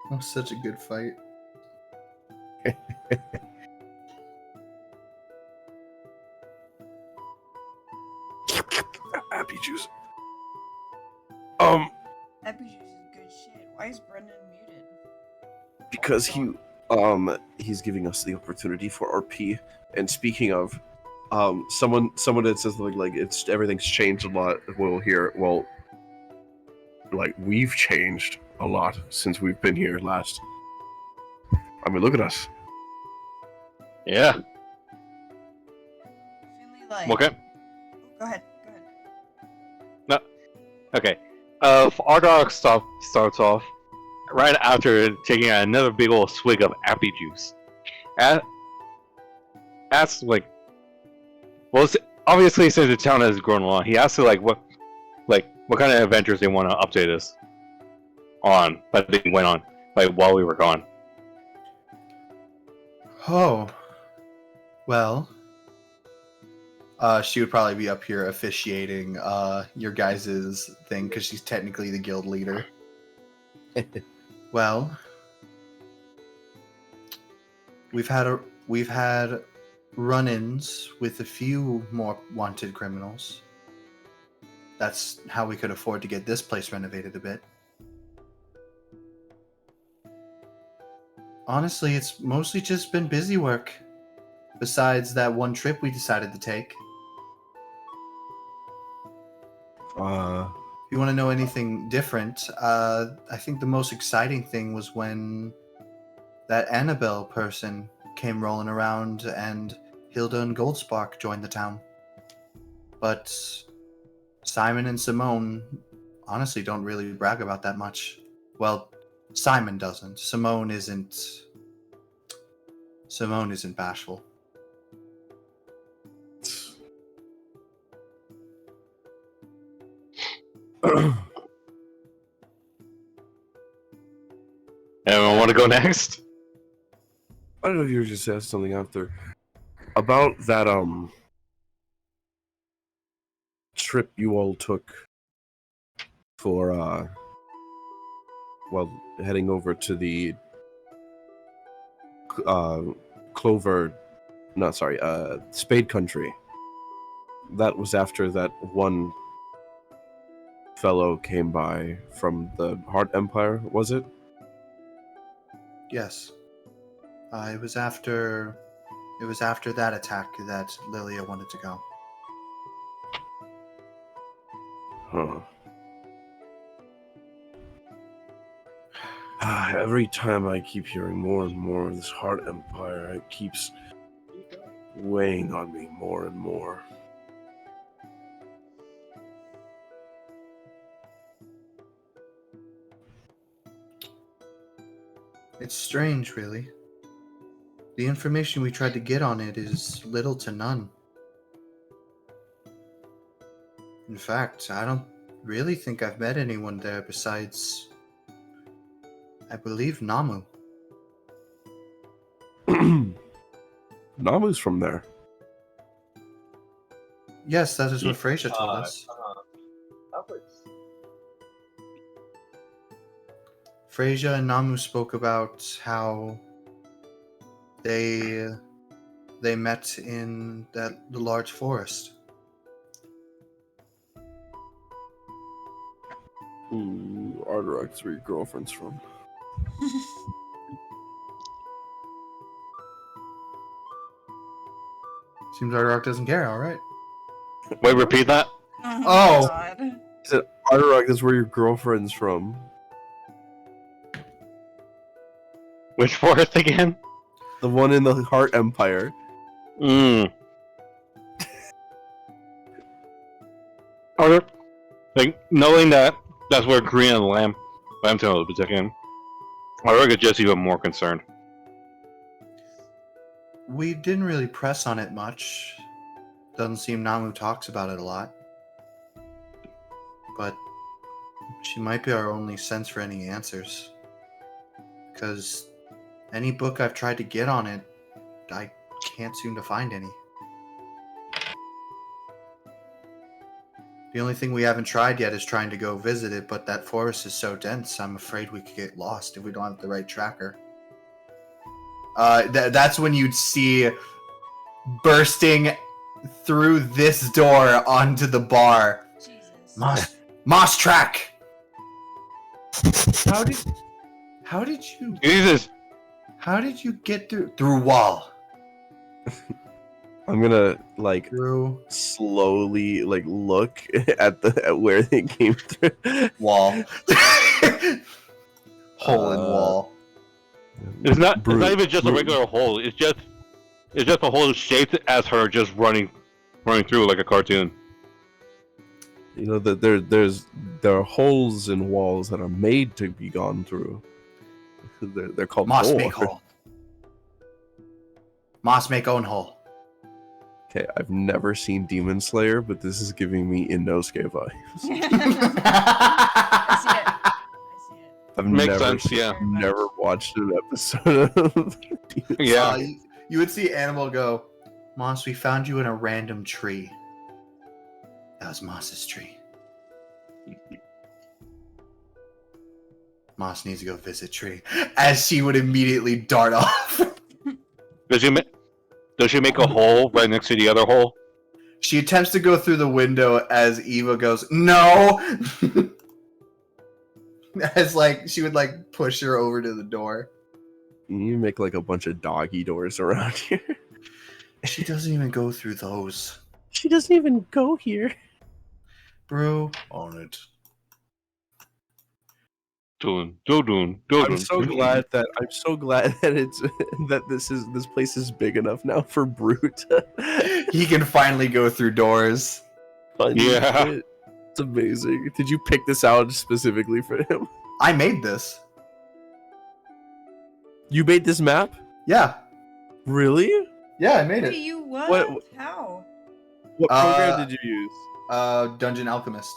That was such a good fight. Happy juice. Happy juice is good shit. Why is Brendan muted? Because he's giving us the opportunity for RP. And speaking of, someone that says like it's everything's changed a lot. We'll hear, well, like we've changed a lot since we've been here last. I mean, look at us. Yeah. Finley, like... Okay. Go ahead. Okay. Ardog starts off right after taking another big old swig of appy juice. Asks like, well, obviously since the town has grown along, he asks what kind of adventures they want to update us on that they went on while we were gone. Oh. Well. She would probably be up here officiating your guys' thing because she's technically the guild leader. Well, we've had run-ins with a few more wanted criminals. That's how we could afford to get this place renovated a bit. Honestly, it's mostly just been busy work. Besides that one trip we decided to take. If you want to know anything different, I think the most exciting thing was when that Annabelle person came rolling around and Hilda and Goldspark joined the town. But Simon and Simone honestly don't really brag about that much. Well, Simon doesn't. Simone isn't bashful. Anyone want to go next? I don't know if you were just asked something after about that trip you all took for heading over to the Spade Country. That was after that one fellow came by from the Heart Empire, was it? Yes. It was after that attack that Lilia wanted to go. Huh. Every time I keep hearing more and more of this Heart Empire, it keeps weighing on me more and more. It's strange, really. The information we tried to get on it is little to none. In fact, I don't really think I've met anyone there besides, I believe, Namu. Namu's from there. Yes, that is what Frasier told us. Frasier and Namu spoke about how they met in the large forest. Ooh, Arterak's where your girlfriend's from. Seems Arterak doesn't care, alright. Wait, repeat that? Oh. God. He said, Arterak, that's where your girlfriend's from. Which forest again? The one in the Heart Empire. Knowing that that's where Korean Lamb I'm telling you, again. Auriga just even more concerned. We didn't really press on it much. Doesn't seem Namu talks about it a lot. But she might be our only sense for any answers. Because any book I've tried to get on it, I can't seem to find any. The only thing we haven't tried yet is trying to go visit it, but that forest is so dense, I'm afraid we could get lost if we don't have the right tracker. That's when you'd see bursting through this door onto the bar. Jesus. Moss track. How did you Jesus! get through wall? I'm gonna like Through slowly like look at where they came through. wall. Hole in wall. It's not even just a Brute. regular hole. It's just a hole shaped as her just running through like a cartoon. You know that there are holes in walls that are made to be gone through. They're called Moss hole. make hole. Moss make own hole. Okay, I've never seen Demon Slayer, but this is giving me Inosuke vibes. I see it. I see it. I've Makes sense, yeah. never watched an episode of Demon Yeah. You would see Animal go, Moss, we found you in a random tree. That was Moss's tree. Moss needs to go visit tree. As she would immediately dart off. Does she make a hole right next to the other hole? She attempts to go through the window as Eva goes, no! As like, she would like push her over to the door. You make like a bunch of doggy doors around here. She doesn't even go through those. She doesn't even go here. Brew on it. Doing. I'm so glad that it's that this place is big enough now for Brute. He can finally go through doors. Yeah. It's amazing. Did you pick this out specifically for him? I made this. You made this map? Yeah. Really? Yeah, I made Wait, it. you what? What- How? What program did you use? Dungeon Alchemist.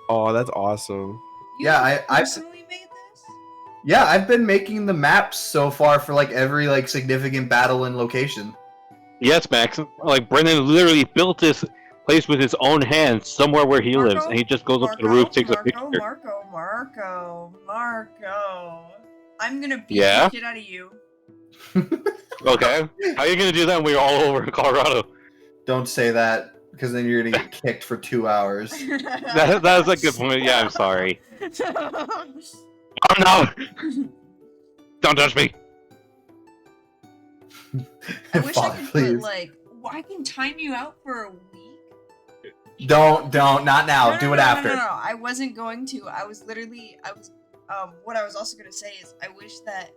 Oh, that's awesome. You Yeah, I personally made this? Yeah, I've been making the maps so far for like every like significant battle and location. Yes, Max. Like Brendan literally built this place with his own hands somewhere where he lives, and he just goes up to the roof, takes a picture. Marco. I'm gonna beat Yeah? the shit out of you. Okay. How are you gonna do that when we're all over Colorado? Don't say that because then you're gonna get kicked for 2 hours. That's a good point. Yeah, I'm sorry. Oh no! Don't touch me. I wish I Father, could please. put like, I can time you out for a week. Don't, not now. No, Do no, it no, after. No, I wasn't going to. What I was also gonna say is, I wish that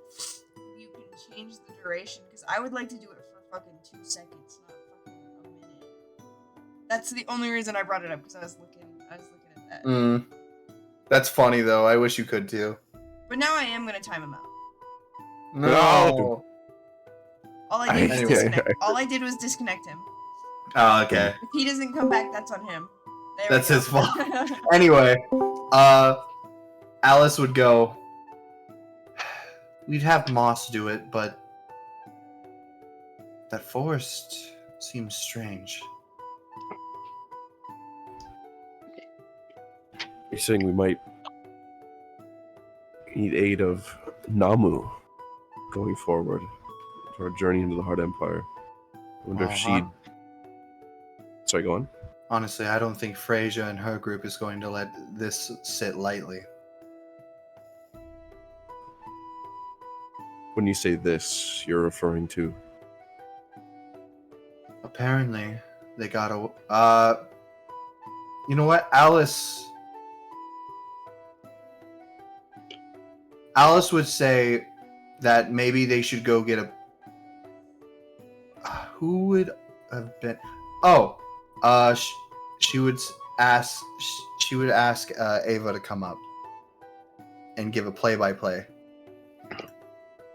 you can change the duration because I would like to do it for fucking 2 seconds, not fucking a minute. That's the only reason I brought it up because I was looking at that. That's funny though. I wish you could too. But now I am gonna time him out. No. All I did was Anyway. disconnect. All I did was disconnect him. Oh, okay. If he doesn't come back, that's on him. There we That's go. his fault. Anyway, Alice would go. We'd have Moss do it, but that forest seems strange. You're saying we might need aid of Namu going forward to our journey into the Hard Empire. I wonder if she'd. Sorry, go on. Honestly, I don't think Freyja and her group is going to let this sit lightly. When you say this, you're referring to. Apparently, they got a. You know what, Alice would say that maybe they should go get a. Who would have been? Oh, she would ask. She would ask Ava to come up. and give a play-by-play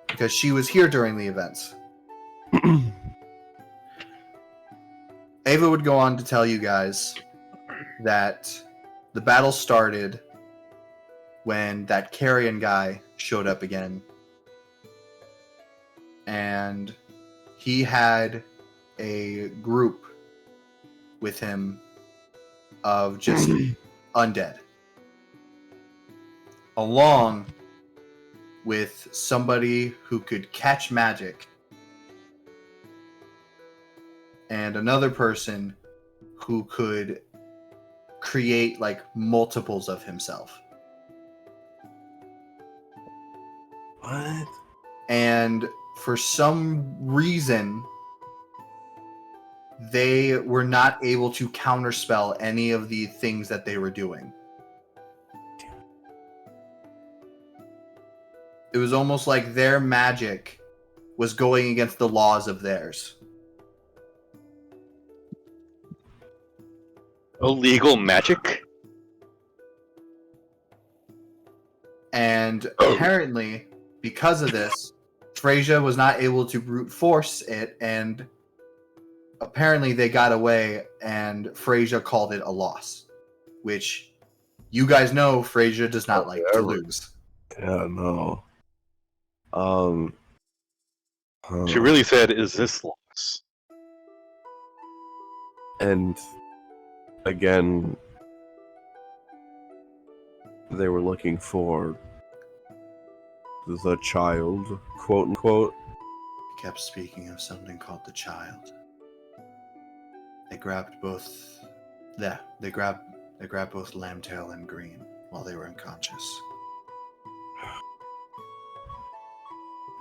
because she was here during the events. Ava would go on to tell you guys that the battle started when that carrion guy showed up again. And he had a group with him of just undead. Along with somebody who could catch magic. And another person who could create like multiples of himself. What? And for some reason, they were not able to counterspell any of the things that they were doing. It was almost like their magic was going against the laws of theirs. Illegal magic? And apparently, because of this, Freyja was not able to brute force it, and apparently they got away, and Freyja called it a loss. Which, you guys know Freyja does not like to lose. Yeah, no. She really said, "Is this loss?" And again, they were looking for the child, quote unquote. He kept speaking of something called the child. They grabbed both. Yeah, they grabbed both Lambtail and Green while they were unconscious.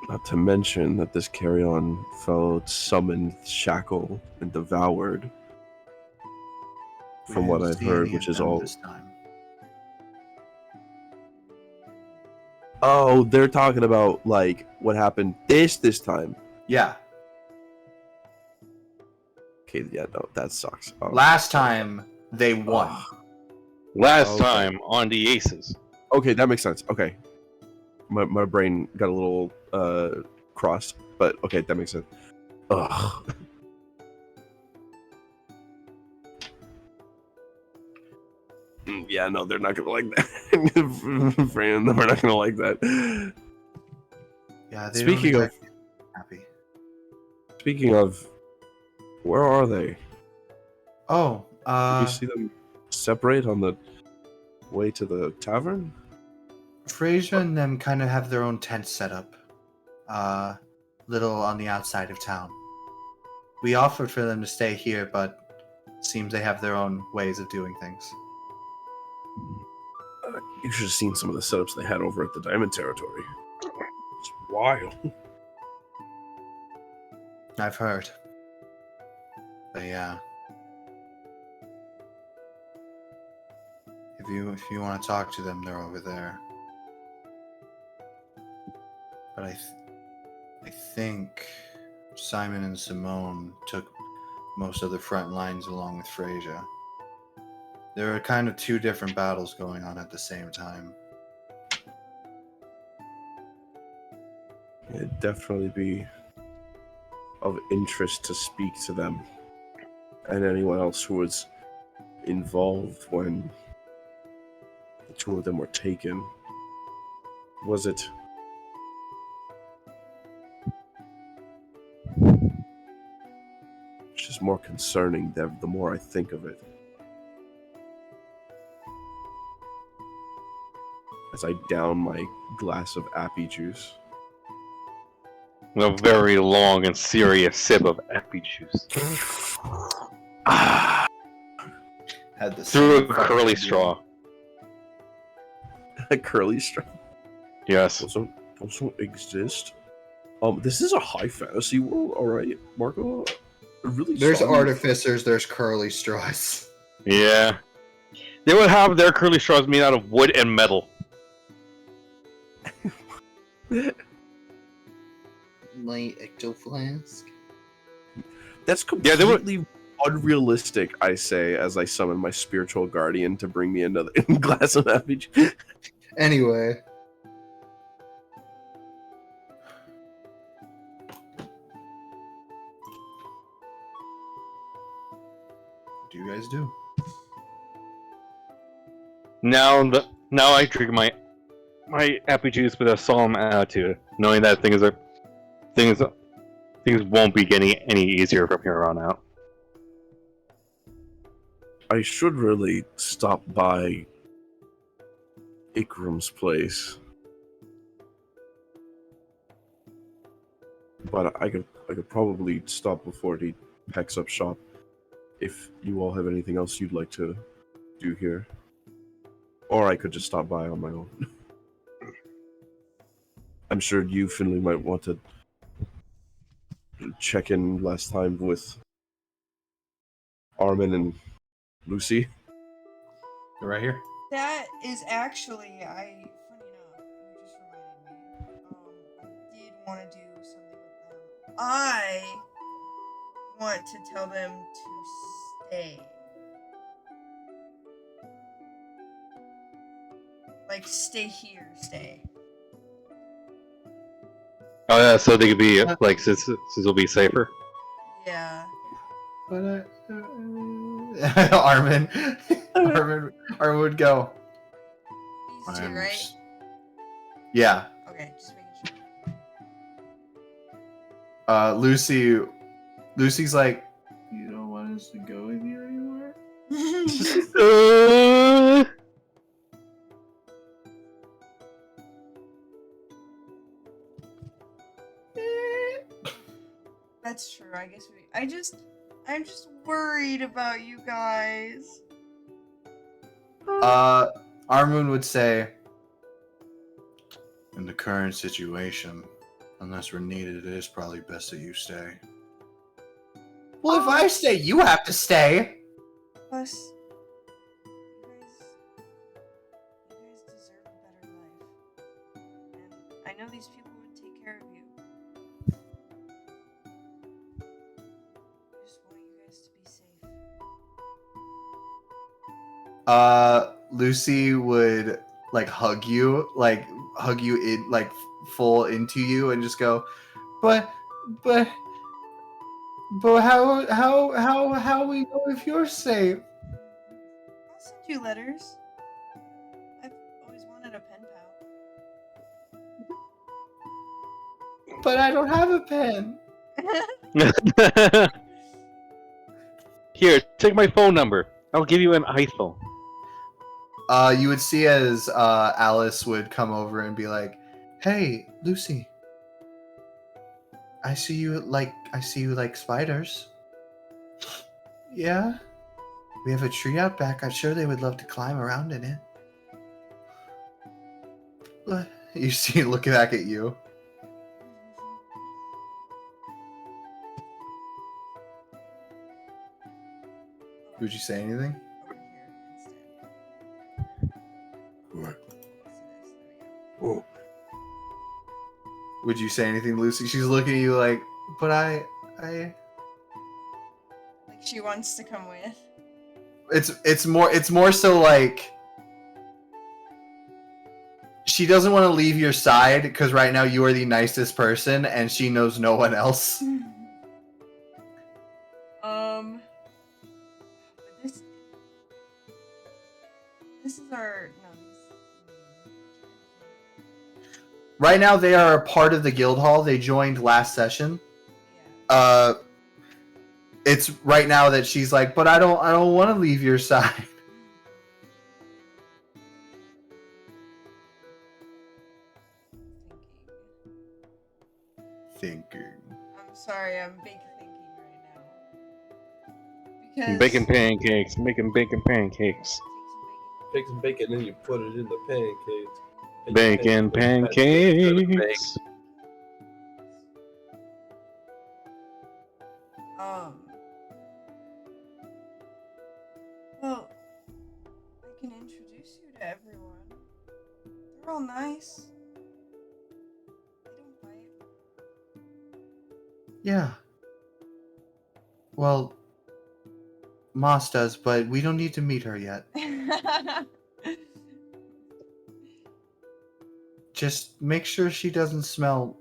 Not to mention that this carrion foe summoned Shackle and devoured. From what I've heard, which is all. This time. Oh, they're talking about like what happened this time. Yeah. Okay, yeah, no, that sucks. Oh. Last time they won. Last Okay. time on the Aces. Okay, that makes sense. Okay, my brain got a little crossed, but okay, that makes sense. Ugh. Yeah, no, they're not gonna like that. Brandon, they're not gonna like that. Yeah, they Speaking don't of- exactly happy. Speaking of, where are they? Oh, Did you see them separate on the way to the tavern? Freyja and them kind of have their own tent set up. Little on the outside of town. We offered for them to stay here, but it seems they have their own ways of doing things. You should have seen some of the setups they had over at the Diamond Territory. It's wild. I've heard. But yeah. If you want to talk to them, they're over there. But I think Simon and Simone took most of the front lines along with Freyja. There are kind of two different battles going on at the same time. It'd definitely be of interest to speak to them and anyone else who was involved when the two of them were taken. Was it? It's just more concerning the more I think of it. As I down my glass of appy juice. A very long and serious sip of appy juice. Ah, Had the Through a same fucking curly idea. straw. a curly straw. Yes. Also exist. This is a high fantasy world, all right, Marco. Really. There's solid. artificers, there's curly straws. Yeah. They would have their curly straws made out of wood and metal. My ectoflask. That's Yeah, they were- completely unrealistic. I say as I summon my spiritual guardian to bring me another glass of appy juice. Anyway, do you guys do? Now I drink my apple juice with a solemn attitude, knowing that things won't be getting any easier from here on out. I should really stop by Ikram's place. But I could probably stop before he packs up shop if you all have anything else you'd like to do here. Or I could just stop by on my own. I'm sure you, Finley, might want to check in last time with Armin and Lucy. They're right here. That is actually, funny enough, you just reminded me. I did want to do something with them. I want to tell them to stay. Like, stay here, stay. Oh yeah, so they could be like since will be safer. Yeah. But Armin would go. These two, right? Yeah. Okay, just making sure. Lucy's like, you don't want us to go with you anymore? That's true. I guess I'm just worried about you guys. Armin would say, in the current situation, unless we're needed, it is probably best that you stay. Well, if I stay, you have to stay. Plus, you guys deserve a better life. And I know these people would take care of you. I just want you guys to be safe. Lucy would like hug you in like full into you and just go, but how we know if you're safe? I'll send you letters. I've always wanted a pen pal. But I don't have a pen. Here, take my phone number. I'll give you an iPhone. You would see as Alice would come over and be like, "Hey, Lucy, I see you like spiders. Yeah, we have a tree out back. I'm sure they would love to climb around in it." You see it looking back at you. Would you say anything? Over here instead. What? So this, there we go. Oh, Would you say anything, Lucy? She's looking at you like, but I. Like she wants to come with. It's more so like she doesn't want to leave your side because right now you are the nicest person and she knows no one else. But this is our Right now they are a part of the guild hall. They joined last session. yeah. It's right now that she's like, but I don't want to leave your side. Thinking. I'm sorry, I'm big thinking right now. Because Baking pancakes, making bacon pancakes. Take Take some bacon and you put it in the pancakes. And you Bacon make pancakes. pancakes. Well, I can introduce you to everyone. They're all nice. They don't bite. Yeah. Well, Moss does, but we don't need to meet her yet. Just make sure she doesn't smell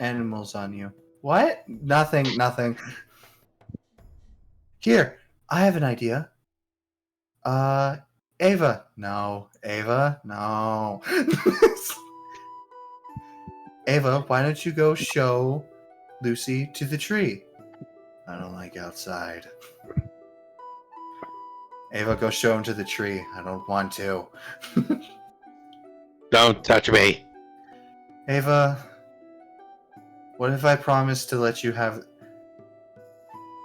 animals on you. What? Nothing. Here, I have an idea. Ava. No. Ava. No. Ava, why don't you go show Lucy to the tree? I don't like outside. Ava, go show him to the tree. I don't want to. Don't touch me. Ava, what if I promise to let you have...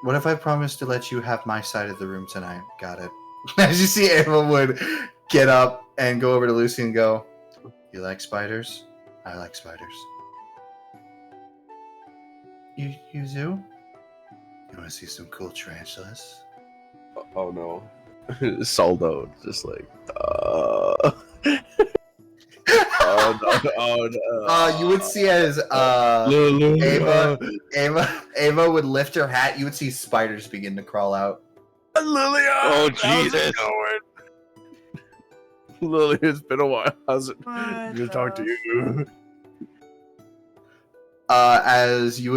What if I promise to let you have my side of the room tonight? Got it. As you see, Ava would get up and go over to Lucy and go, you like spiders? I like spiders. You do? You want to see some cool tarantulas? Oh no. Saldo, just like, oh no, oh no. You would see as Lulu, Ava would lift her hat. You would see spiders begin to crawl out. Lilia! Oh, How's it Jesus. going? Lily, it's been a while. How's it? What Good to talk to the- you. As you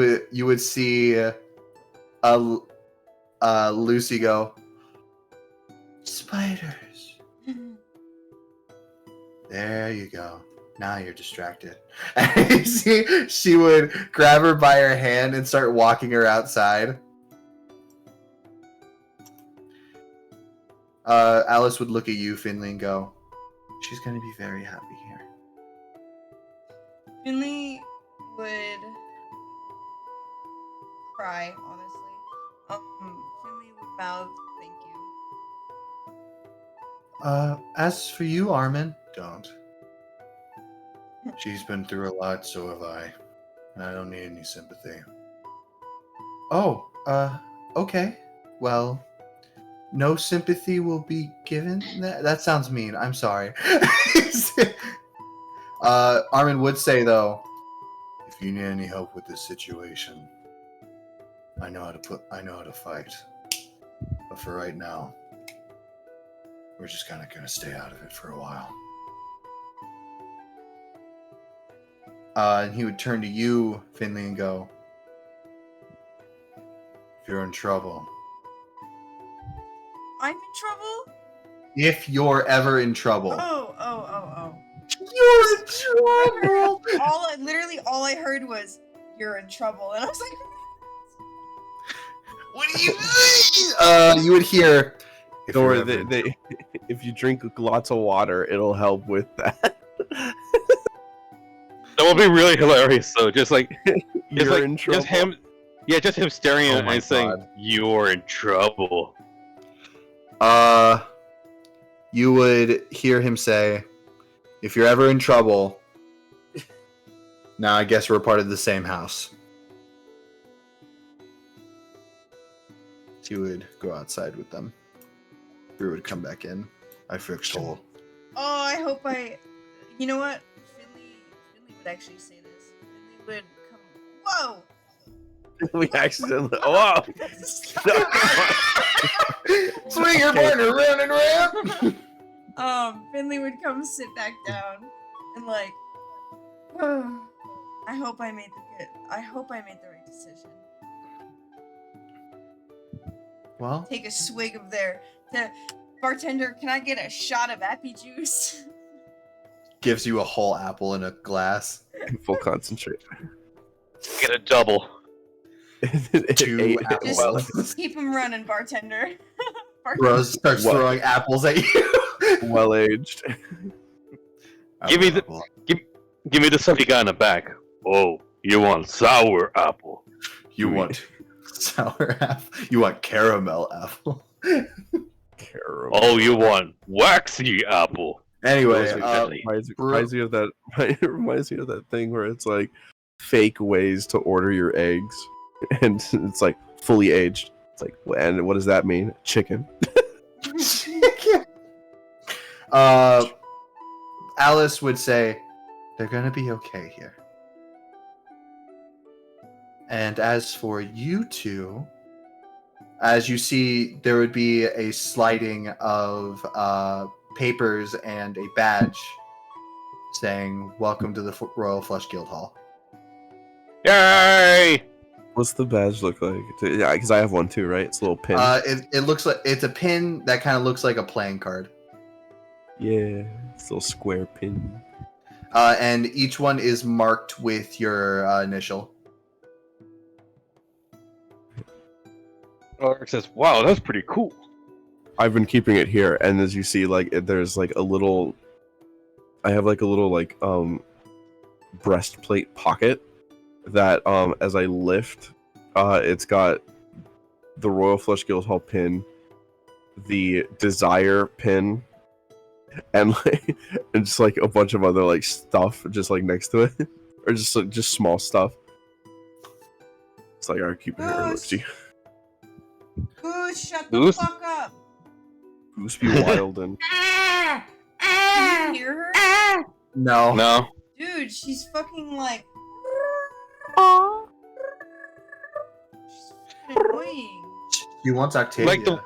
would see Lucy go, spiders. There you go. Now you're distracted. And you see, she would grab her by her hand and start walking her outside. Alice would look at you, Finley, and go, she's going to be very happy here. Finley would cry, honestly. Finley would mouth, thank you. As for you, Armin, don't. She's been through a lot, so have I. And I don't need any sympathy. Oh, okay. Well, no sympathy will be given? That sounds mean. I'm sorry. Armin would say, though, if you need any help with this situation, I know how to fight. But for right now, we're just kind of going to stay out of it for a while. And he would turn to you, Finley, and go, if you're in trouble, I'm in trouble? if you're ever in trouble, Oh. you're in trouble. Literally all I heard was, you're in trouble. And I was like, What do you mean? You would hear, if Or you're ever in if you drink lots of water, it'll help with that. That would be really hilarious, though. Just like, You're in trouble. just him, just him staring Oh at my and saying, God. "You're in trouble." You would hear him say, if you're ever in trouble, now I guess we're part of the same house. He would go outside with them. Drew would come back in. I fixed hole. oh, I hope you know what? Finley would actually say this. Finley would come, whoa! We accidentally. Oh, Swing your partner round and round. Finley would come sit back down and like, I hope I made the right decision. Well, Take a swig of bartender, can I get a shot of appy juice? gives you a whole apple in a glass. full concentrate. Get a double. 2 Just apples. keep him running, bartender. Rose starts What? throwing apples at you. Well aged. Give me the- Give me the stuff you got in the back. Oh, you want sour apple? You want sour apple. You want caramel apple. Caramel. Oh, you want waxy apple? Anyway, Those are deadly. Reminds me of that. It reminds me of that thing where it's like fake ways to order your eggs, and it's like fully aged. It's like, and what does that mean? Chicken. Alice would say, they're gonna be okay here. And as for you two, as you see, there would be a sliding of papers and a badge saying, welcome to the Royal Flush Guild Hall. Yay! What's the badge look like? Yeah, because I have one too, right? It's a little pin. It looks like it's a pin that kind of looks like a playing card. Yeah, it's a little square pin. And each one is marked with your initial. Ulrich says, "Wow, that's pretty cool." I've been keeping it here, and as you see, like there's like a little. I have like a little like breastplate pocket that as I lift, it's got the Royal Flush Guildhall pin, the Desire pin, and like and just like a bunch of other like stuff just like next to it, or just like, just small stuff. It's like I keep it here. Goose. Look, Goose, shut Goose? the fuck up. Goose be wild and Can you hear her? No. No. Dude, she's fucking like. She's fucking annoying. He wants Octavia.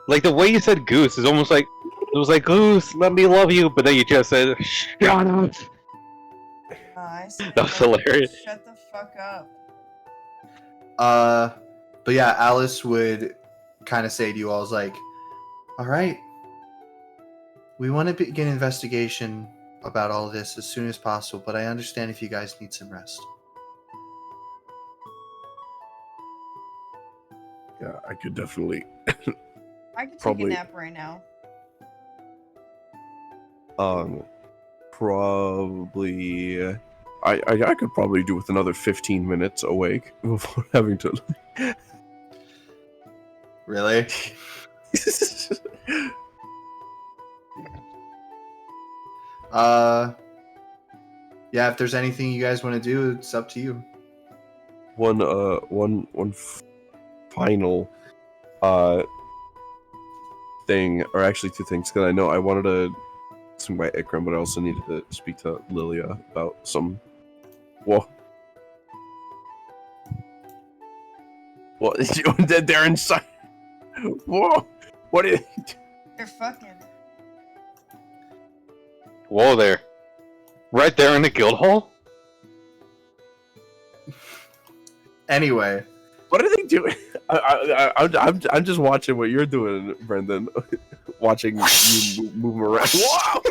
Like the way you said goose is almost like it was like goose, let me love you, but then you just said shut up. I said, That was hilarious. Shut the fuck up. But yeah, Alice would kind of say to you all, "Is like, all right, we want to begin investigation about all this as soon as possible, but I understand if you guys need some rest." yeah, I could definitely I could take Probably- a nap right now. probably I could probably do with another 15 minutes awake before having to Really? Yeah, if there's anything you guys want to do, it's up to you. one final thing, or actually two things, because I know I wanted to swing by Ikram, but I also needed to speak to Lilia about some. Whoa. What? They're inside. Whoa! What is? They're fucking. Whoa there. Right there in the guild hall? Anyway, What are they doing? I'm just watching what you're doing, Brendan. Watching you move around. Wow!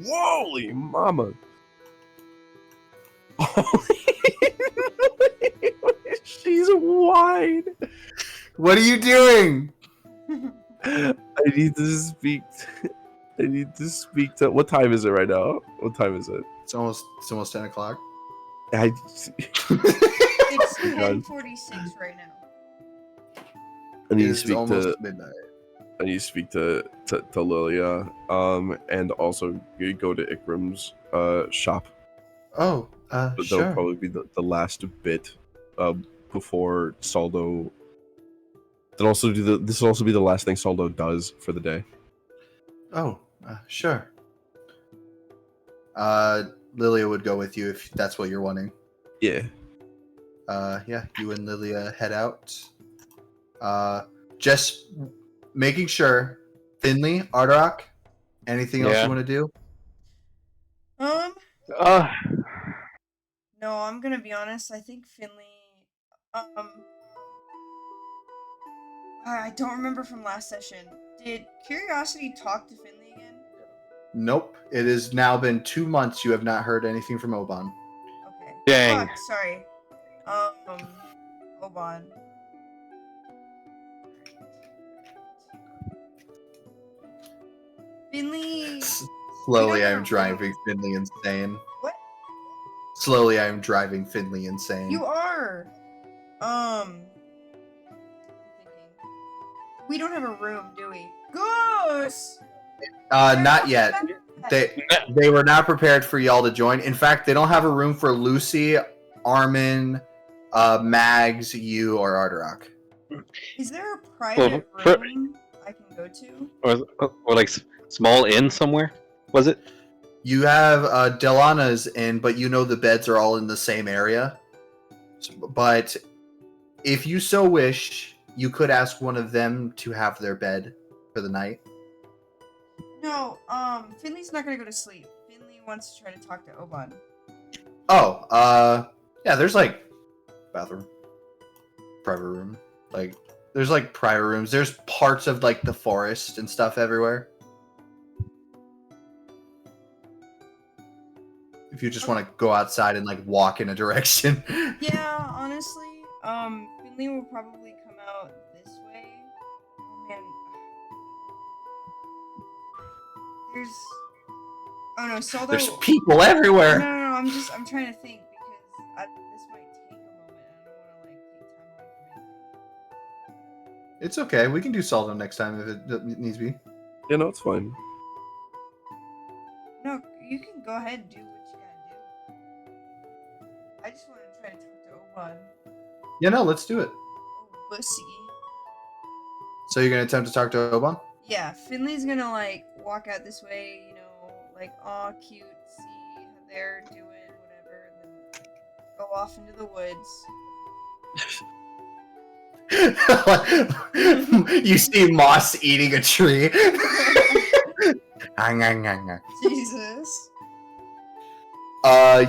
Holy mama! She's wide. what are you doing? I need to speak. I need to speak to. What time is it right now? What time is it? It's almost 10 o'clock. I. It's God. 10:46 right now. I need to It's speak almost to. midnight. I need to speak to Lilia. And also you go to Ikram's shop. Oh, But that'll sure. probably be the last bit before Saldo. This will also be the last thing Saldo does for the day. Oh, sure. Lilia would go with you if that's what you're wanting. Yeah. Yeah, you and Lilia head out. Just making sure. Finley, Ardorak, anything else Yeah. you want to do? No, I'm gonna be honest. I think Finley. I don't remember from last session. Did Curiosity talk to Finley again? Nope. It has now been 2 months you have not heard anything from Oban. Okay. Dang. Fuck, sorry. Oban. Finley. Slowly, You I don't am have driving Finley insane. What? Slowly, I am driving Finley insane. You are. I'm thinking. We don't have a room, do we? Goose. Not yet. They were not prepared for y'all to join. In fact, they don't have a room for Lucy, Armin, Mags, you, or Ardorak. Is there a private for- room I can go to? Or like small inn somewhere? Was it? You have Delana's in, but you know the beds are all in the same area. But if you so wish, you could ask one of them to have their bed for the night. No, Finley's not gonna go to sleep. Finley wants to try to talk to Oban. Oh, Yeah, there's like bathroom, private room. Like there's like private rooms. There's parts of like the forest and stuff everywhere. If you just want to go outside and like walk in a direction. Yeah, honestly, Finley will probably come out this way. Oh man, there's. Oh no, Soldo. There's people No, everywhere. I'm trying to think because this might take a moment. And I don't want to like take time away from anything. It's okay. We can do Saldo next time if it needs be. Yeah, no, it's fine. No, you can go ahead and do what you gotta do. I just want to try to talk to Oban. Yeah, no, let's do it. Oh, bussy. So you're gonna attempt to talk to Oban? Yeah, Finley's gonna like walk out this way, you know, like aw cute, see how they're doing, whatever, and then go off into the woods. You see Moss eating a tree. Jesus.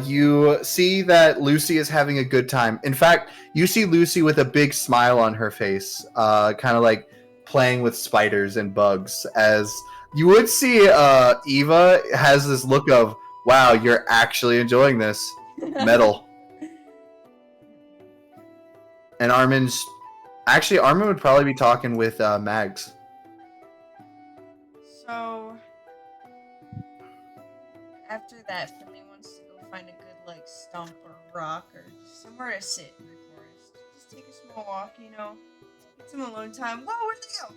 You see that Lucy is having a good time. In fact, you see Lucy with a big smile on her face, kind of like playing with spiders and bugs. As you would see, Eva has this look of, wow, you're actually enjoying this. Metal. And Armin would probably be talking with Mags. So after that, Finley wants to go find a good like stump or rock or just somewhere to sit in the forest. Just take a small walk, you know. Get some alone time. Whoa, where'd they go?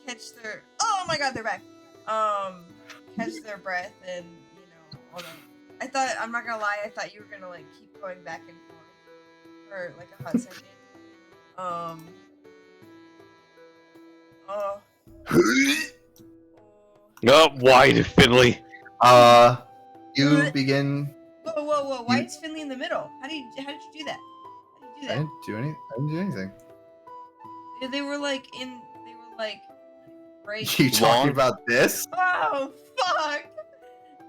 Catch their oh my god, they're back. Catch their breath and you know, all that. I'm not gonna lie, I thought you were gonna like keep going back and forth for like a hot second. Oh, why, Finley? You begin. Whoa! Why is Finley in the middle? How did you do that? How did you do I that? didn't do anything. They were like right. You talking about this? Oh fuck!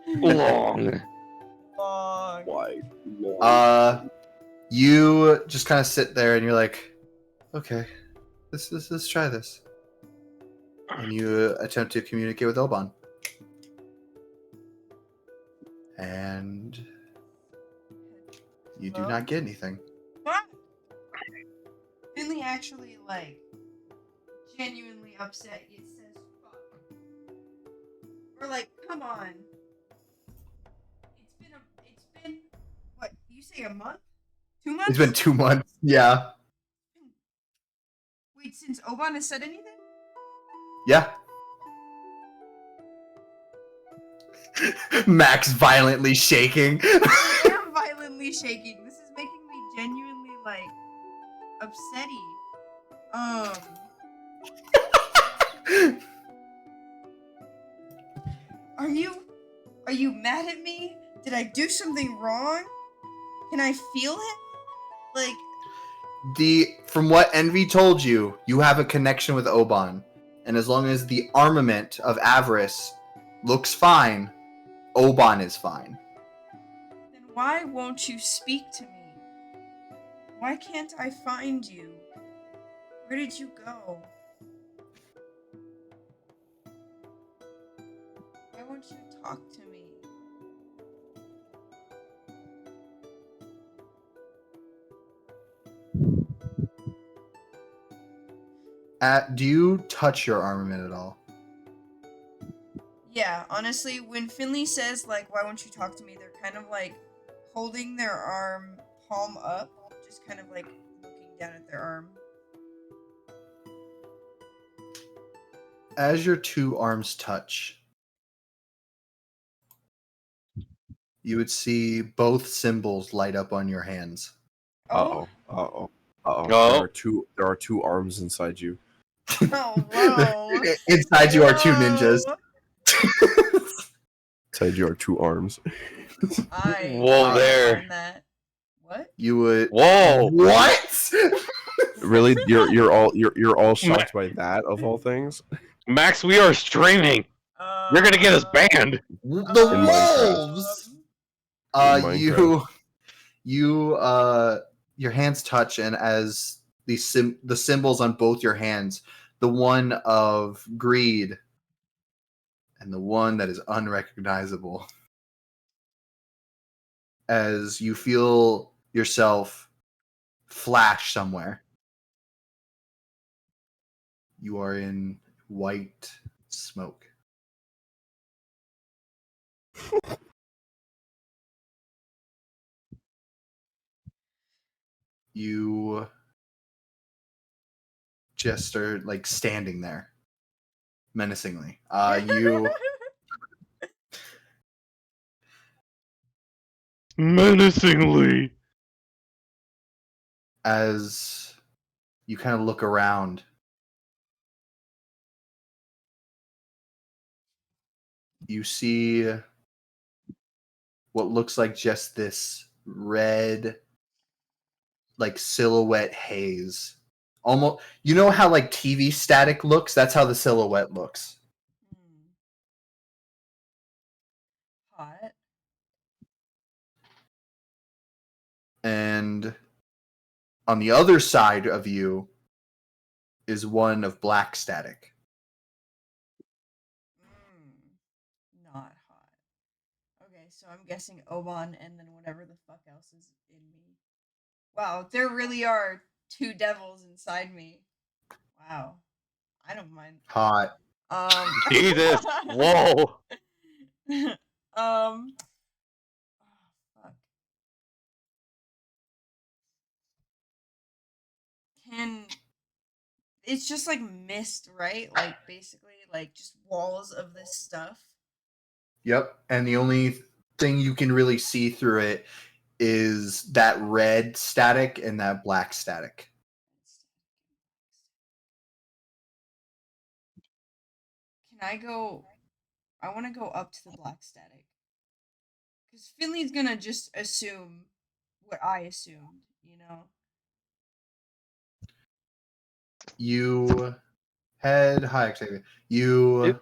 Long. Fuck. Why? You just kind of sit there and you're like, okay, let's try this. And you attempt to communicate with Oban. And you do not get anything. What? Finley actually like genuinely upset. It says fuck. Or like, come on. It's been what? You say a month? 2 months? It's been 2 months. Yeah. Wait, since Oban has said anything? Yeah. Max violently shaking. I am violently shaking. This is making me genuinely like upsetty. Are you mad at me? Did I do something wrong? Can I feel him? Like From what Envy told you, you have a connection with Oban. And as long as the armament of Avarice looks fine, Oban is fine. then why won't you speak to me? Why can't I find you? Where did you go? Why won't you talk to me? Do you touch your armament at all? Yeah, honestly, when Finley says, like, why won't you talk to me, they're kind of, like, holding their arm palm up, just kind of, like, looking down at their arm. As your two arms touch, you would see both symbols light up on your hands. Uh oh. Oh. There are two arms inside you. Oh, whoa. Inside you are two ninjas. Inside you are two arms. Whoa there. find that. What? You would. Whoa. What? Really? You're all shocked by that of all things? Max, we are streaming. You're gonna get us banned. The In Minecraft. wolves. In You You your hands touch, and as the symbols on both your hands, the one of greed and the one that is unrecognizable, as you feel yourself flash somewhere. You are in white smoke. You just are like standing there menacingly. You Menacingly. as you kind of look around, you see what looks like just this red, like silhouette haze. Almost, you know how like TV static looks? That's how the silhouette looks. Hot. And on the other side of you is one of black static. Not hot. Okay, so I'm guessing Oban and then whatever the fuck else is in me. Wow, there really are two devils inside me. Wow. I don't mind. Hot. Jesus. Whoa. Oh, fuck. It's just like mist, right? Like basically like just walls of this stuff. Yep. And the only thing you can really see through it is that red static and that black static. Can I go? I want to go up to the black static. Because Finley's gonna just assume what I assumed, you know? You head, hi Octavia. You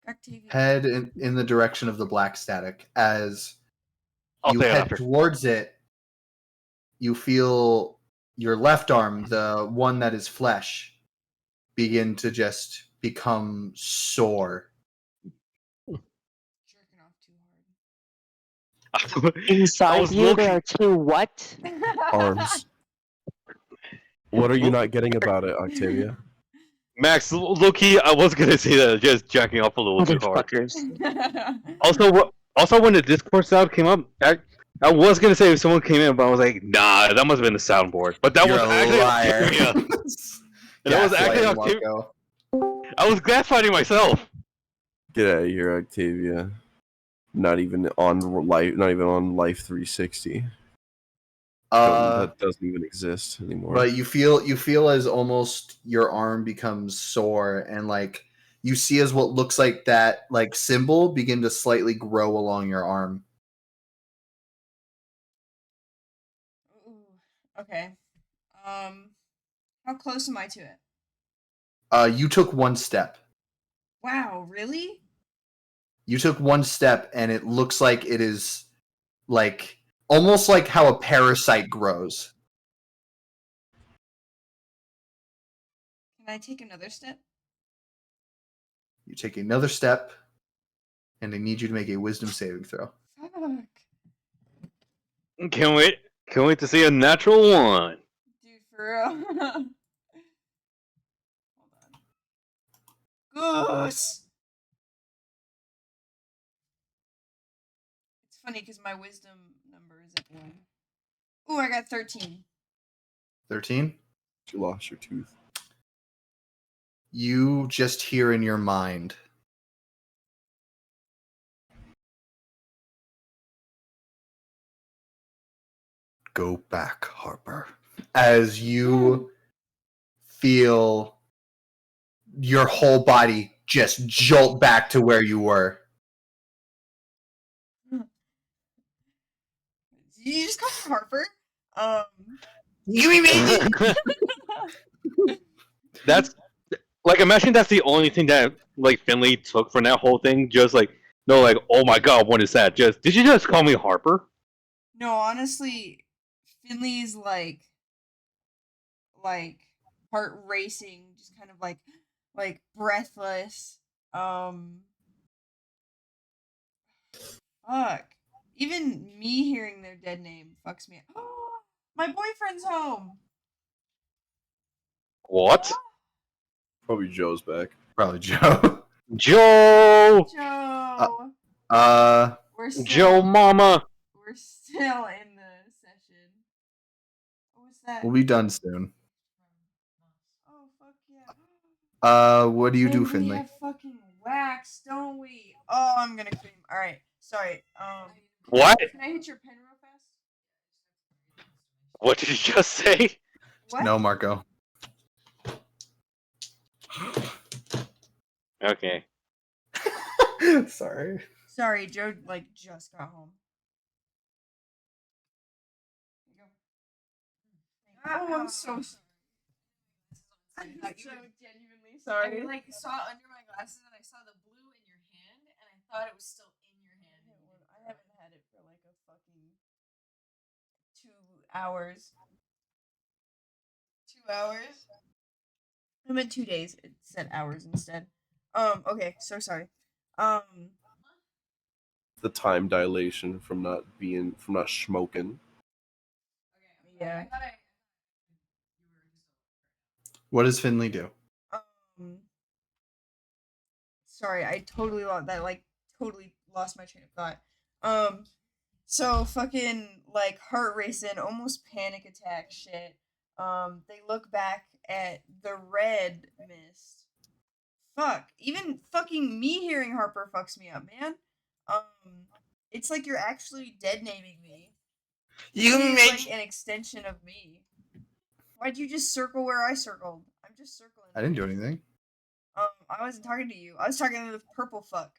Octavia. head in the direction of the black static. As I'll you say it head after. towards it, you feel your left arm, the one that is flesh, begin to just become sore. Jerking off too hard. I Inside was you, low-key- there are two what? Arms. What are you not getting about it, Octavia? Max, low-key, I was gonna say that just jacking off a little too hard. Motherfuckers. Also, when the Discord sound came up, I was gonna say if someone came in, but I was like, nah, that must have been the soundboard. But that You're was a actually liar. Octavia. And that was actually Gaslighting, Octavia. Marco. I was gaslighting myself. Get out of here, Octavia. Not even on Life 360. That doesn't even exist anymore. But you feel as almost your arm becomes sore, and like you see as what looks like that like symbol begin to slightly grow along your arm. Ooh, okay. How close am I to it? You took one step. Wow, really? You took one step, and it looks like it is like almost like how a parasite grows. Can I take another step? You take another step, and I need you to make a wisdom saving throw. Fuck. Can't wait to see a natural one. Dude, for real. Hold on. Goose! It's funny because my wisdom number is at 1. Ooh, I got 13. 13. You lost your tooth. You just hear in your mind, go back, Harper. As you feel your whole body just jolt back to where you were. Did you just call me Harper? That's like, imagine that's the only thing that like Finley took from that whole thing. Just like, no, like, oh my god, what is that? Just did you just call me Harper? No, honestly, Finley's heart racing, just kind of like breathless. Fuck. Even me hearing their dead name fucks me. Oh, my boyfriend's home. What? Probably Joe's back. Probably Joe. Joe! Joe. We're still, Joe Mama! We're still in the session. What was that? We'll be done soon. Oh fuck yeah. What do you do, And we Finley? have fucking wax, don't we? Oh, I'm gonna scream. All right, sorry. What? Can I hit your pen real fast? What did you just say? What? No, Marco. Okay. Sorry. Sorry, Joe just got home. Here you go. Oh, I'm so sorry. I'm so genuinely sorry. I saw under my glasses and I saw the blue in your hand and I thought it was still in your hand. I haven't had it for like a fucking 2 hours. 2 hours? I meant 2 days. It said hours instead. Okay, so sorry. The time dilation from not smoking. Yeah. What does Finley do? Sorry, I totally totally lost my train of thought. So fucking heart racing, almost panic attack shit. They look back at the red mist. Fuck, even fucking me hearing Harper fucks me up, man. It's like you're actually dead naming me. It's like an extension of me. Why'd you just circle where I circled? I'm just circling. I didn't do anything. I wasn't talking to you. I was talking to the purple fuck.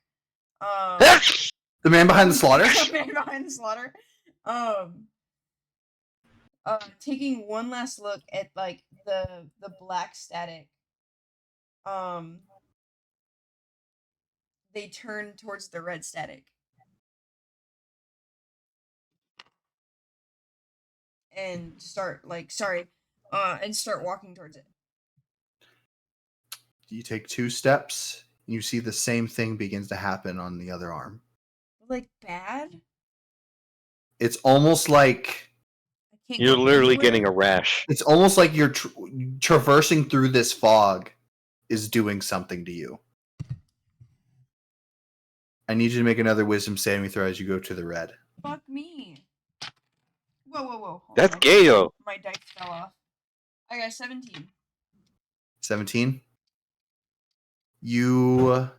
The man behind the slaughter? The man behind the slaughter. Taking one last look at the black static. They turn towards the red static. And start and start walking towards it. You take 2 steps, and you see the same thing begins to happen on the other arm. Bad? It's almost like I can't You're go literally anywhere? getting a rash. it's almost like you're traversing through this fog is doing something to you. I need you to make another wisdom saving throw as you go to the red. Fuck me. Whoa. Hold That's on. Gayo. My dice fell off. I got 17. 17. You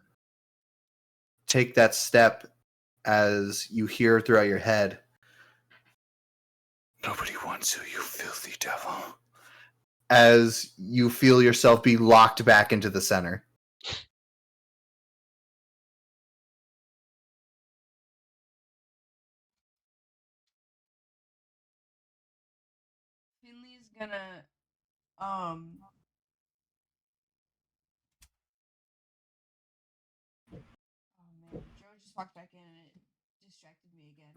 take that step as you hear throughout your head, "Nobody wants you, you filthy devil." As you feel yourself be locked back into the center. Finley's gonna oh man, Joe just walked back in and it distracted me again.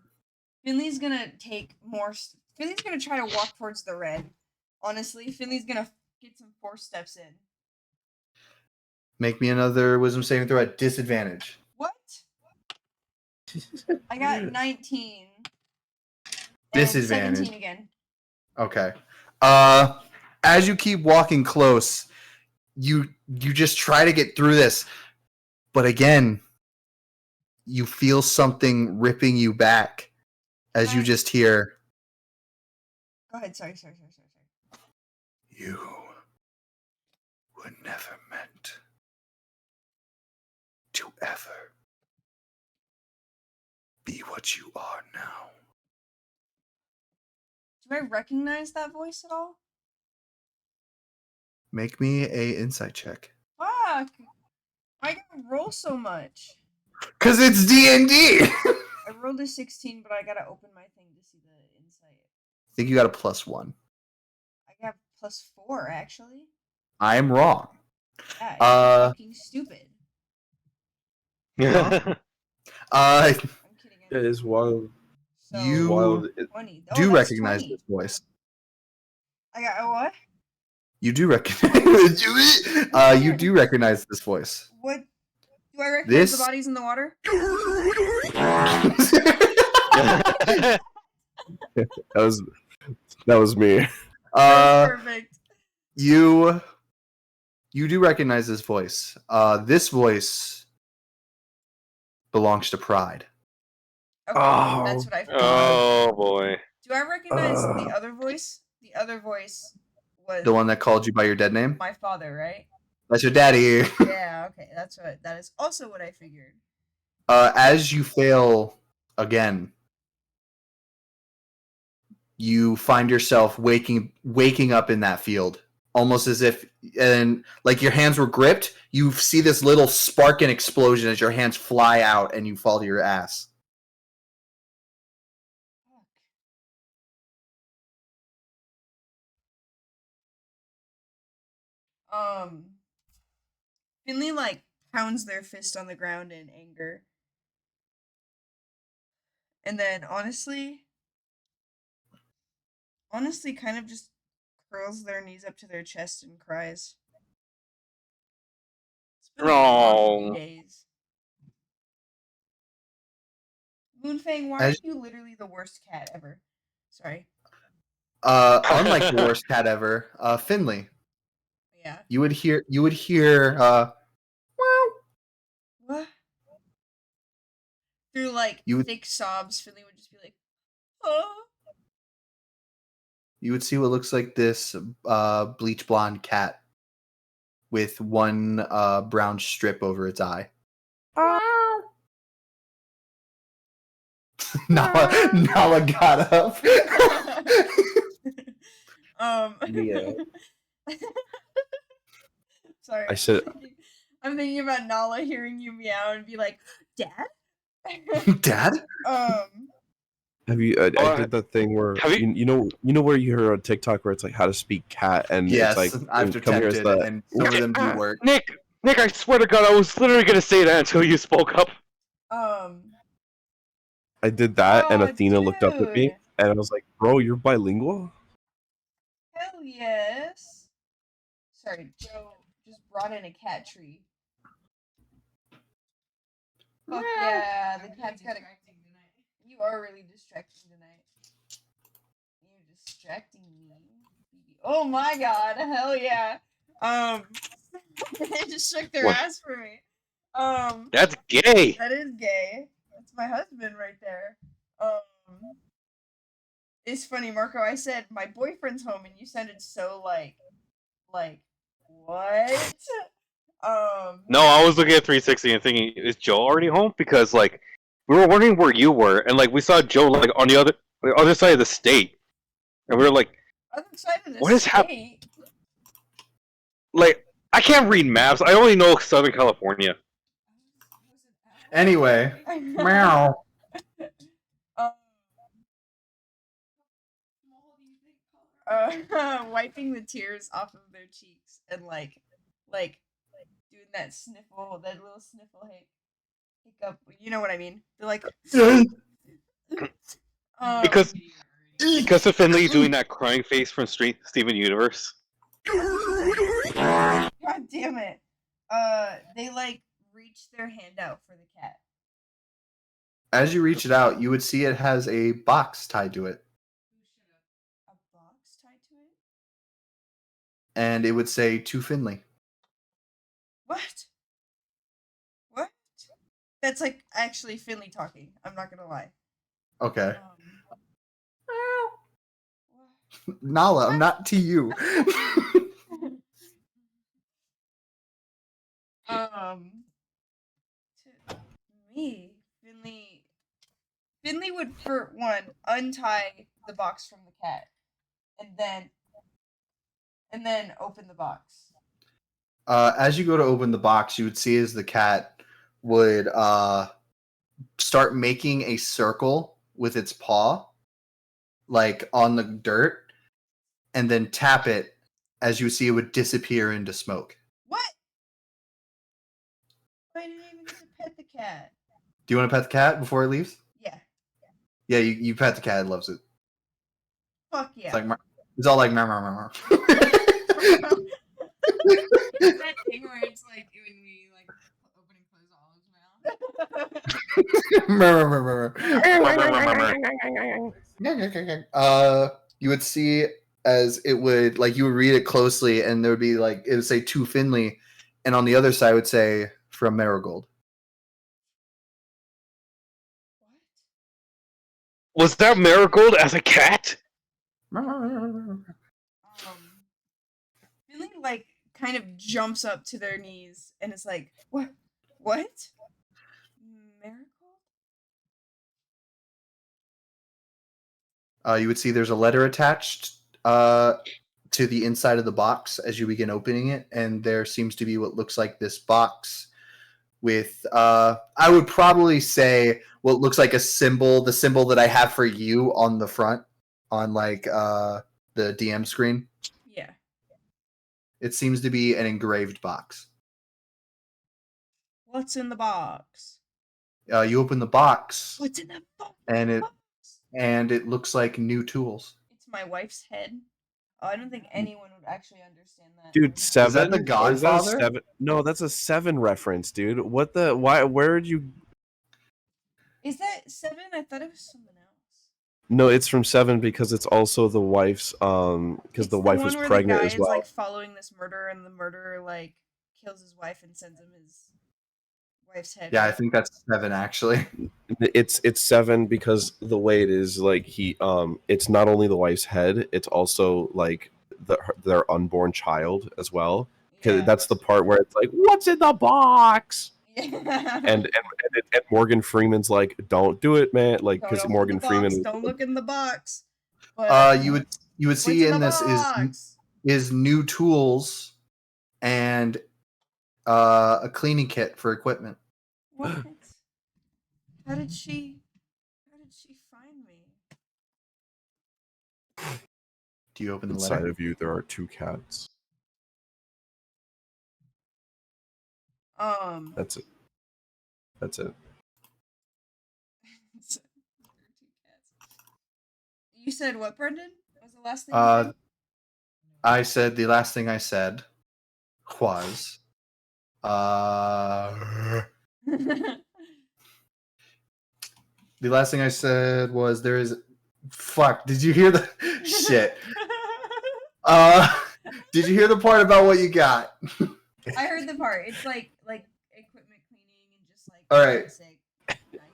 Finley's gonna take more. Finley's gonna try to walk towards the red. Honestly, Finley's gonna get some 4 steps in. Make me another wisdom saving throw at disadvantage. What? I got 19. And Disadvantage. 17 again. Okay. As you keep walking close, you just try to get through this, but again, you feel something ripping you back as you just hear, Go ahead. Sorry. "You were never meant to ever be what you are now." Do I recognize that voice at all? Make me a insight check. Fuck! Why gotta roll so much? Cause it's D&D. I rolled a 16, but I gotta open my thing to see the insight. I think you got a +1. I got +4 actually. I am wrong. Yeah, it's fucking stupid. Uh, I'm kidding. It is wild. So You Wild. 20. do that's recognize 20. this voice. I got a what? You do recognize. You do recognize this voice. What? Do I recognize the This- bodies in the water? That was me. uh, Perfect. you do recognize this voice. This voice belongs to Pride. Okay, Oh, that's what I figured. Oh boy. Do I recognize the Uh. other voice? The other voice was The one that called you by your dead name. my father, right? That's your daddy. Yeah, okay, that is also what I figured. As you fail again, you find yourself waking up in that field, almost as if, and like your hands were gripped. You see this little spark and explosion as your hands fly out and you fall to your ass. Finley like pounds their fist on the ground in anger. And then honestly kind of just curls their knees up to their chest and cries. It's been a long few No. days. Moonfang, why As- are you literally the worst cat ever? Sorry. Unlike the worst cat ever, Finley, Yeah. you would hear What? Through like You would- thick sobs, Finley would just be like, "Oh." you would see what looks like this bleach blonde cat with one brown strip over its eye. Nala got up. Meow. Sorry. I said- I'm thinking about Nala hearing you meow and be like, "Dad." Dad? Have you? I Oh, did that thing where have you- you know where you hear on TikTok where it's like how to speak cat, and Yes, it's like I've come here as attempted, the and some of them do work. Nick, I swear to God, I was literally gonna say that until you spoke up. I did that, and Oh, Athena looked up at me, dude. and I was like, "Bro, you're bilingual." Hell yes. Sorry, Joe just brought in a cat tree. Fuck yeah, the cat's got a. You are really distracting tonight. You're distracting me. Oh my god, hell yeah. They just shook their What? ass for me. That's gay. That is gay. That's my husband right there. It's funny, Marco. I said my boyfriend's home, and you sounded so like what? No, I was looking at 360 and thinking, is Joe already home? Because like we were wondering where you were, and like we saw Joe like on the other side of the state, and we were like, Other side of the What is hap- state. like I can't read maps. I only know Southern California. Anyway, meow. Wiping the tears off of their cheeks and like doing that sniffle, that little sniffle hiccup. You know what I mean? They're like, Because of Finley doing that crying face from Steven Universe. God damn it. They like reach their hand out for the cat. As you reach it out, you would see it has a box tied to it, A box tied to it? and it would say to Finley. What? What? That's like actually Finley talking. I'm not gonna lie. Okay. What? Nala, not to you. To me, Finley would for one untie the box from the cat, and then open the box. As you go to open the box, you would see as the cat would start making a circle with its paw, like on the dirt, and then tap it. As you see, it would disappear into smoke. What? I didn't even get to pet the cat. Do you want to pet the cat before it leaves? Yeah. Yeah, you pet the cat. It loves it. Fuck yeah. It's like it's all like mer mer mer. It's that thing where it's like when we like open and close Olive's mouth. Mer mer mer mer. You would see as it would like you would read it closely, and there would be like it would say to Finley, and on the other side would say from Marigold. Was that Marigold as a cat? Finley like kind of jumps up to their knees and is like, "What? What? Marigold?" You would see there's a letter attached to the inside of the box as you begin opening it, and there seems to be what looks like this box with I would probably say what looks like a symbol, the symbol that I have for you on the front on like the DM screen. Yeah. It seems to be an engraved box. What's in the box? You open the box What's in the box? and it looks like new tools. It's my wife's head. Oh, I don't think anyone would actually understand that. Dude, 7. the Is that a Godfather? 7? No, that's a 7 reference, dude. What the? Why? Where did you? Is that 7? I thought it was someone else. No, it's from 7 because it's also the wife's. Because It's the wife was one where pregnant the guy as well. is like following this murderer, and the murderer like kills his wife and sends him his wife's head. Yeah, I think that's 7 actually. It's 7 because the way it is, like it's not only the wife's head, it's also like their unborn child as well. Because Yeah. that's the part where it's like, what's in the box? Yeah. And Morgan Freeman's like, don't do it, man. Like, Don't because open Morgan the box, Freeman. Don't look in the box. But, You would what's see in the this box? is new tools and a cleaning kit for equipment. What? How did she find me? Do you open the Inside letter? of you, there are 2 cats. That's it. That's it. You said what, Brendan? What was the last thing you said? I said the last thing I said was the last thing I said was there is fuck. Did you hear the shit? Did you hear the part about what you got? I heard the part. It's like equipment cleaning and just like All right. basic.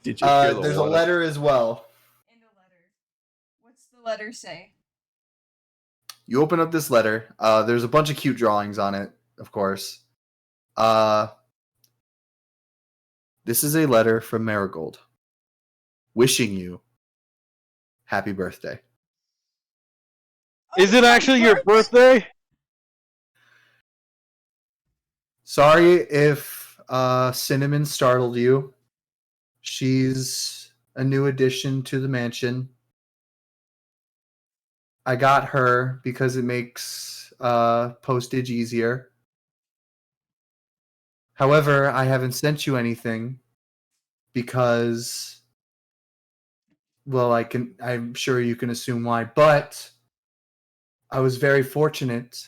Did you hear the There's a one- letter as well. And a letter. What's the letter say? You open up this letter. There's a bunch of cute drawings on it, of course. This is a letter from Marigold, wishing you happy birthday. Is it my actually your birthday? Sorry if Cinnamon startled you. She's a new addition to the mansion. I got her because it makes postage easier. However, I haven't sent you anything because, well, I'm sure you can assume why, but I was very fortunate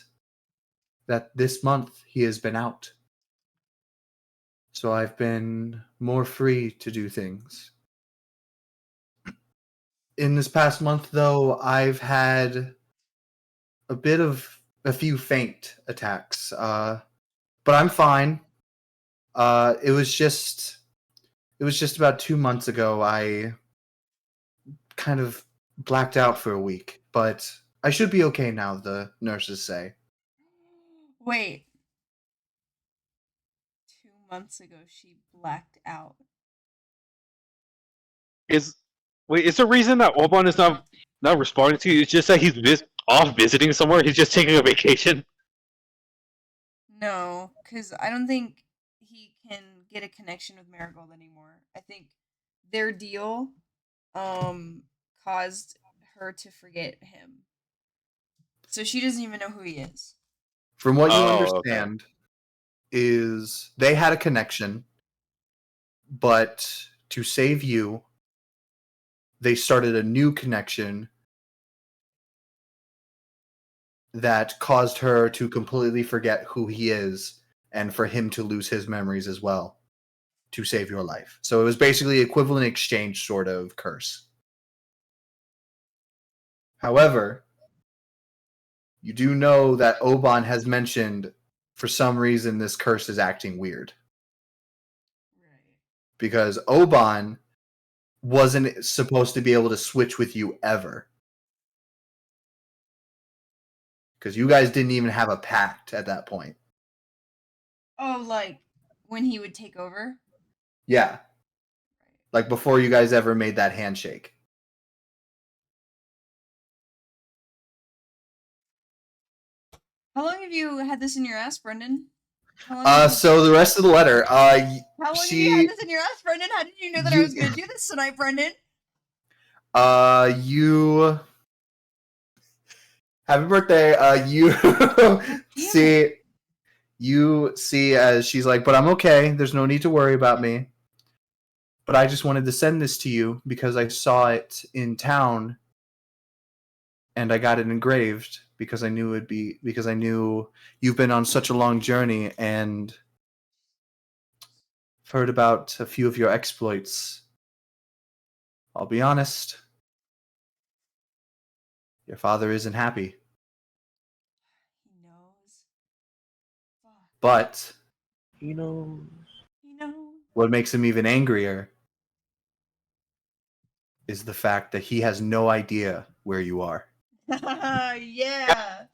that this month he has been out. So I've been more free to do things. In this past month, though, I've had a few faint attacks, but I'm fine. It was just about 2 months ago. I kind of blacked out for a week, but I should be okay now. The nurses say. Wait. 2 months ago, she blacked out. Is the reason that Oban is not responding to you? It's just that he's off visiting somewhere. He's just taking a vacation. No, because I don't think he can get a connection with Marigold anymore. I think their deal caused her to forget him. So she doesn't even know who he is. From what you Oh, okay. understand, is they had a connection, but to save you, they started a new connection that caused her to completely forget who he is and for him to lose his memories as well to save your life. So it was basically equivalent exchange sort of curse. However, you do know that Oban has mentioned for some reason this curse is acting weird. Right. Because Oban wasn't supposed to be able to switch with you ever. Because you guys didn't even have a pact at that point. Oh, like when he would take over? Yeah. Like before you guys ever made that handshake. How long have you had this in your ass, Brendan? How long have you- So the rest of the letter, How long have you she, had this in your ass, Brendan? How did you know that I You- was going to do this tonight, Brendan? you, happy birthday. You see as she's like, but I'm okay. There's no need to worry about me. But I just wanted to send this to you because I saw it in town and I got it engraved because I knew you've been on such a long journey and I've heard about a few of your exploits. I'll be honest. Your father isn't happy. He knows. Fuck. But You know, He knows. what makes him even angrier is the fact that he has no idea where you are. Yeah.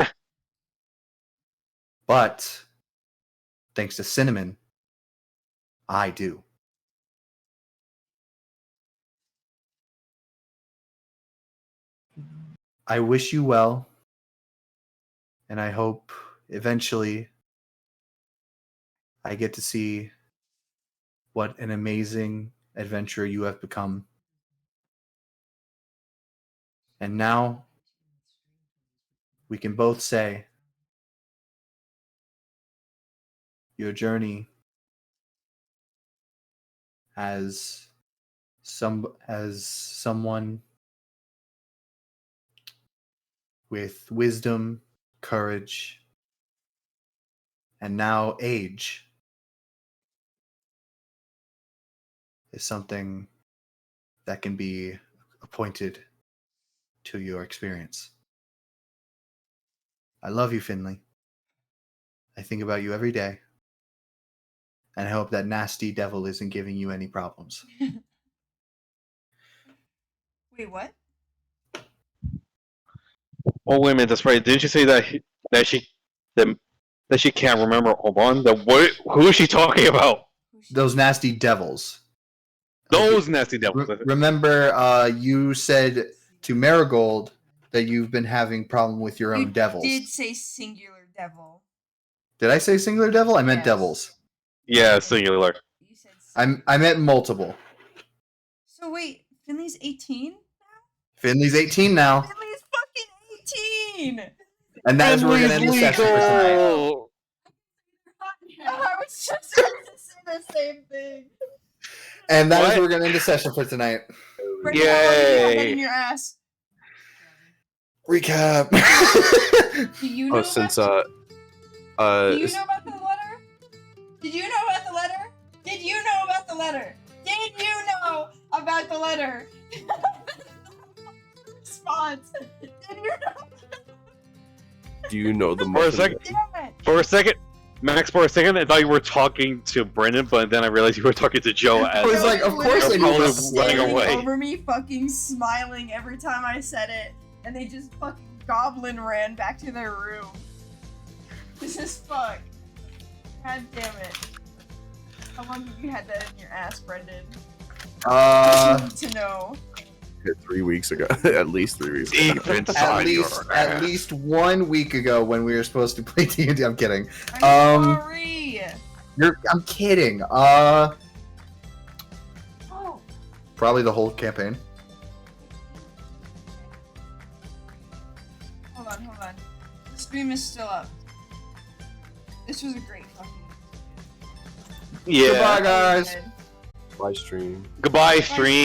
But thanks to Cinnamon, I do. I wish you well, and I hope eventually I get to see what an amazing adventurer you have become. And now we can both say your journey as someone with wisdom, courage, and now age is something that can be appointed to your experience. I love you, Finley. I think about you every day. And I hope that nasty devil isn't giving you any problems. Wait, what? Oh wait a minute, that's right. Didn't you say that she can't remember Oban? Who is she talking about? Those nasty devils. Those nasty devils. Remember, you said to Marigold that you've been having problem with your own You devils. did say singular devil. Did I say singular devil? I meant Yes. devils. Yeah, singular. You said I meant multiple. So wait, Finley's 18 now? Finley's 18 now, Finley's fucking 18! and that is where we're gonna end the session for tonight. legal. I was just about to say the same thing. And that is What? where we're gonna end the session for tonight. Brendan, how long have you had that Yay. in your ass? Recap. Do you know oh, since about Do you s- know about the letter? Did you know about the letter? Did you know about the letter? Did you know about the letter? Response. Did you know? do you know the For a month? second, Damn it. for a second, Max, for a second, I thought you were talking to Brendan, but then I realized you were talking to Joe. I was like, of course I They're knew probably this. running Standing away. over me, fucking smiling every time I said it, and they just fucking goblin ran back to their room. This is fuck. God damn it. How long have you had that in your ass, Brendan? I need to know. 3 weeks ago, at least 3 weeks ago. Deep inside your At ass. least 1 week ago when we were supposed to play D&D. I'm kidding. I'm Um, sorry. I'm kidding. Oh, Probably the whole campaign. hold on. The stream is still up. This was a great fucking. Yeah. Goodbye, guys. Good. Live stream. Goodbye, stream.